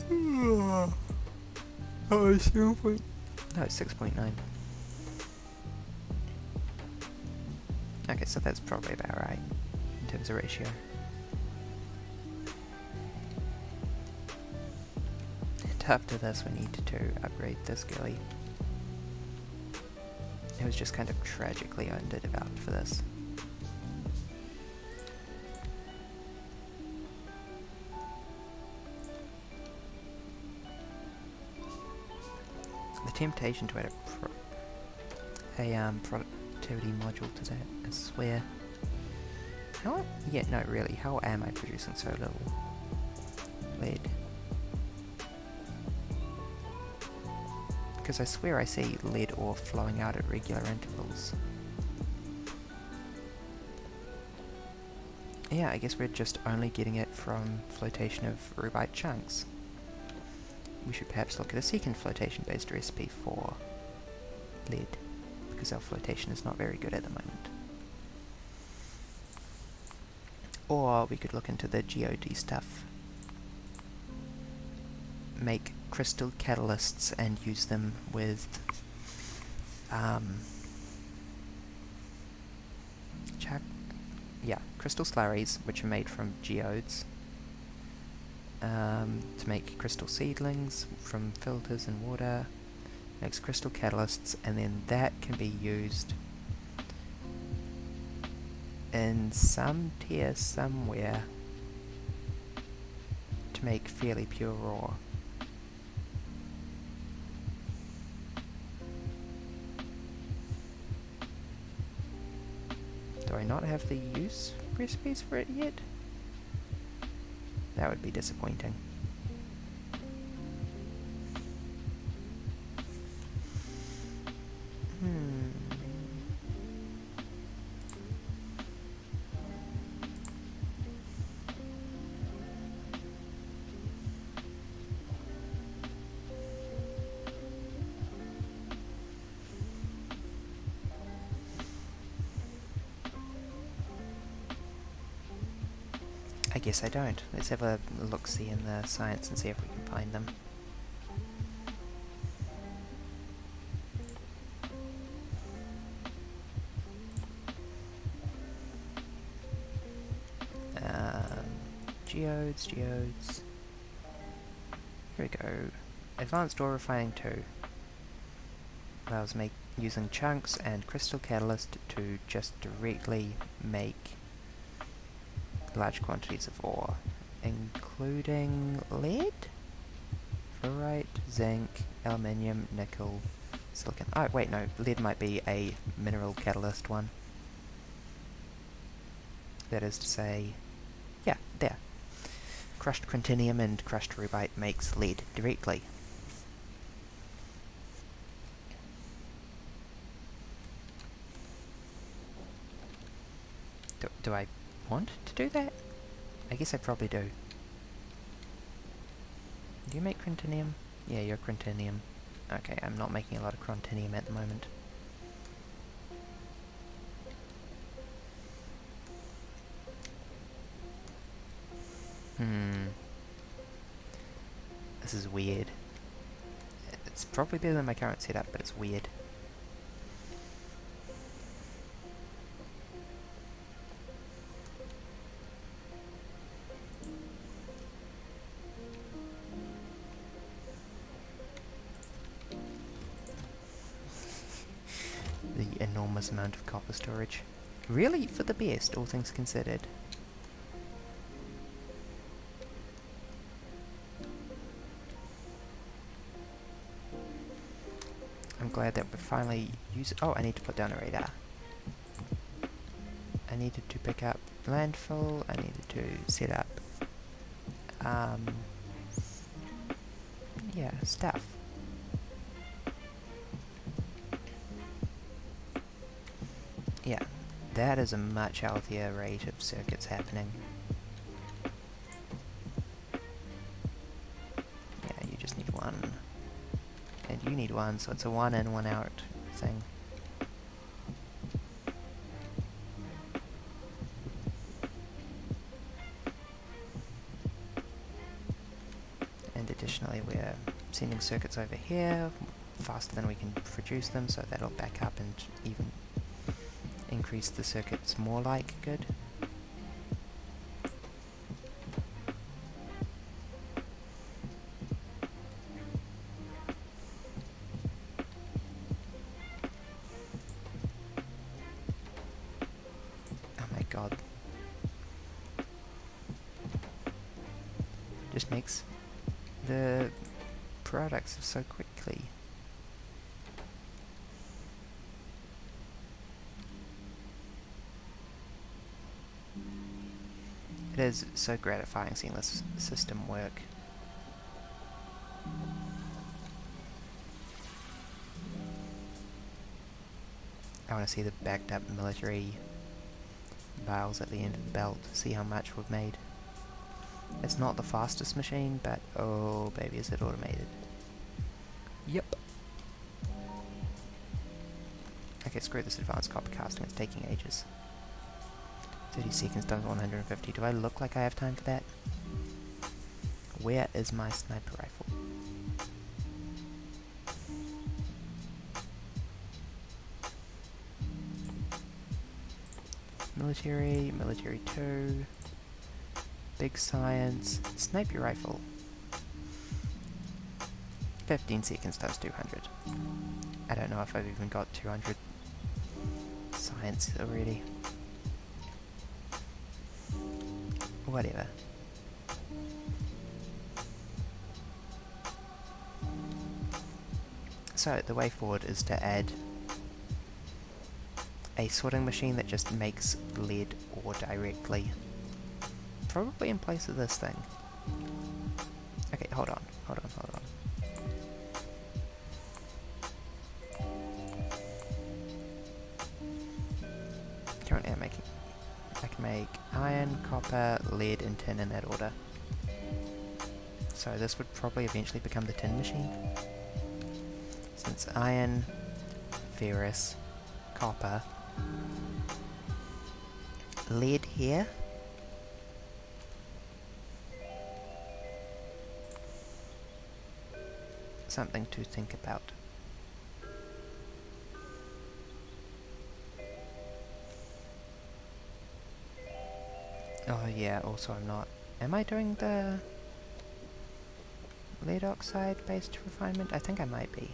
Oh, 7 point... No, 6.9. Okay, so that's probably about right in terms of ratio. And after this we need to upgrade this girly. It was just kind of tragically underdeveloped for this. The temptation to add a productivity module to that, I swear. How? Yeah, no, really. How am I producing so little lead? Because I swear I see lead ore flowing out at regular intervals. Yeah, I guess we're just only getting it from flotation of rubite chunks. We should perhaps look at a second flotation-based recipe for lead, because our flotation is not very good at the moment. Or we could look into the GOD stuff. Make crystal catalysts and use them with crystal slurries, which are made from geodes, to make crystal seedlings from filters and water, makes crystal catalysts, and then that can be used in some tier somewhere to make fairly pure ore. Do I not have the use recipes for it yet? That would be disappointing. I guess I don't. Let's have a look-see in the science and see if we can find them. Geodes. Here we go. Advanced ore refining 2. Allows using chunks and crystal catalyst to just directly make large quantities of ore, including lead, ferrite, zinc, aluminium, nickel, silicon. Oh wait, no, lead might be a mineral catalyst one. That is to say, yeah, there. Crushed crantinium and crushed rubite makes lead directly. Do I want to do that? I guess I probably do. Do you make crantinium? Yeah, you're crantinium. Okay, I'm not making a lot of crantinium at the moment. This is weird. It's probably better than my current setup, but it's weird. The enormous amount of copper storage. Really for the best, all things considered. I'm glad that we're finally using... Oh, I need to put down a radar. I needed to pick up landfill, I needed to set up... yeah, stuff. Yeah, that is a much healthier rate of circuits happening. Yeah, you just need one. And you need one, so it's a 1 in, 1 out thing. And additionally we're sending circuits over here faster than we can produce them, so that'll back up and even increase the circuits more like good. Oh my god. Just makes the products so quickly. It is so gratifying seeing this system work. I want to see the backed up military bales at the end of the belt, see how much we've made. It's not the fastest machine, but oh baby is it automated. Yep. Okay, screw this advanced copper casting, it's taking ages. 30 seconds times 150. Do I look like I have time for that? Where is my sniper rifle? Military, military 2, big science, sniper rifle. 15 seconds times 200. I don't know if I've even got 200 science already. Whatever. So, the way forward is to add a sorting machine that just makes lead ore directly. Probably in place of this thing. Okay, hold on. Currently I can make iron, copper, lead, and tin in that order. So this would probably eventually become the tin machine. Since iron, ferrous, copper, lead here. Something to think about. Oh yeah, also I'm not... Am I doing the lead oxide based refinement? I think I might be.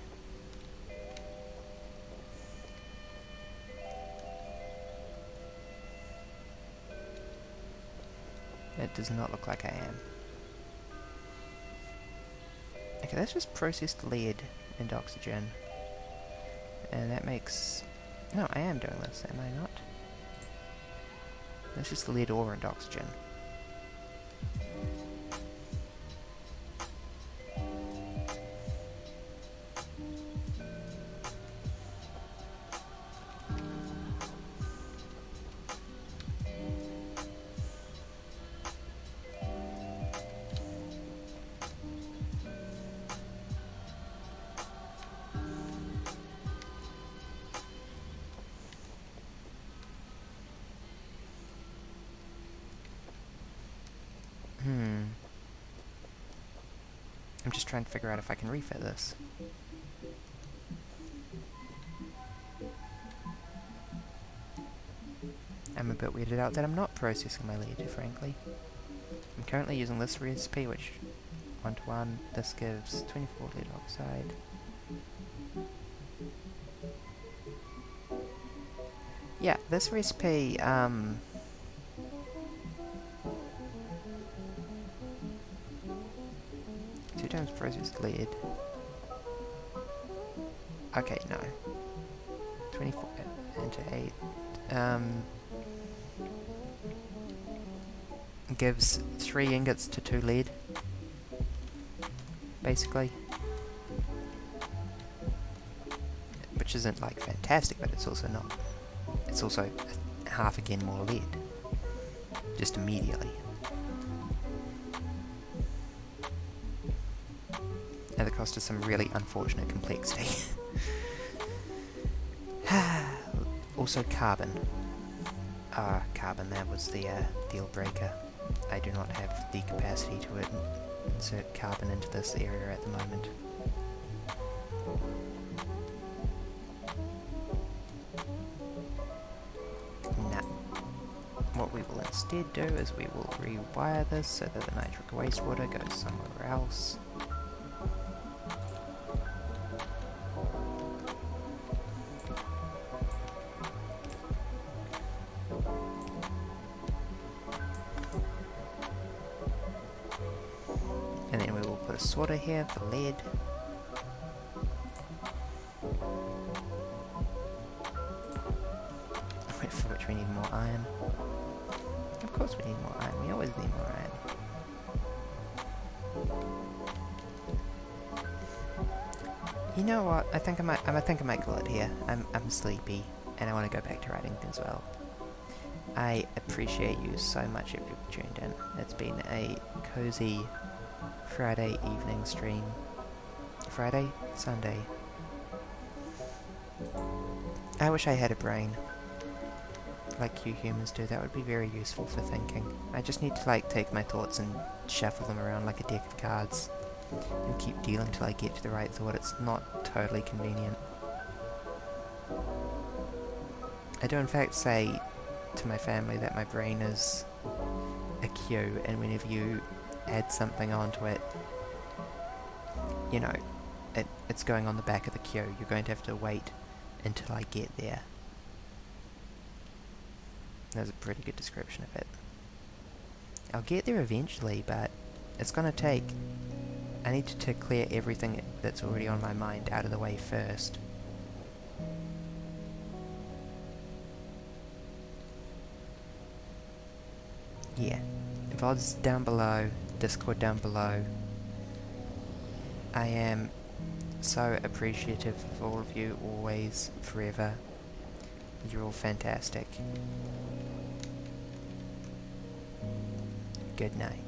It does not look like I am. Okay, that's just processed lead and oxygen. And that makes... No, I am doing this, am I not? That's just lead, ore, and oxygen. I'm just trying to figure out if I can refit this. I'm a bit weirded out that I'm not processing my lead, frankly. I'm currently using this recipe, which 1:1, this gives 24 lead oxide. Yeah, this recipe, 2 times processed lead. Okay, no. 24 into 8. Gives 3 ingots to 2 lead, basically. Which isn't, like, fantastic, but it's also not. It's also half again more lead. Just immediately. At the cost of some really unfortunate complexity. Also carbon. Carbon, that was the deal breaker. I do not have the capacity to insert carbon into this area at the moment. Nah. What we will instead do is we will rewire this so that the nitric wastewater goes somewhere else. And then we will put a sorter here for lead. For which we need more iron. Of course we need more iron, we always need more iron. You know what, I think I might call it here. I'm sleepy, and I want to go back to writing as well. I appreciate you so much if you've tuned in. It's been a cozy Friday evening stream. Friday? Sunday. I wish I had a brain. Like you humans do, that would be very useful for thinking. I just need to, like, take my thoughts and shuffle them around like a deck of cards. And keep dealing till I get to the right thought. It's not totally convenient. I do in fact say to my family that my brain is a queue, and whenever you add something onto it, you know, it's going on the back of the queue. You're going to have to wait until I get there. That's a pretty good description of it. I'll get there eventually, but it's gonna take... I need to clear everything that's already on my mind out of the way first. Yeah. VODs down below, Discord down below. I am so appreciative of all of you, always, forever. You're all fantastic. Good night.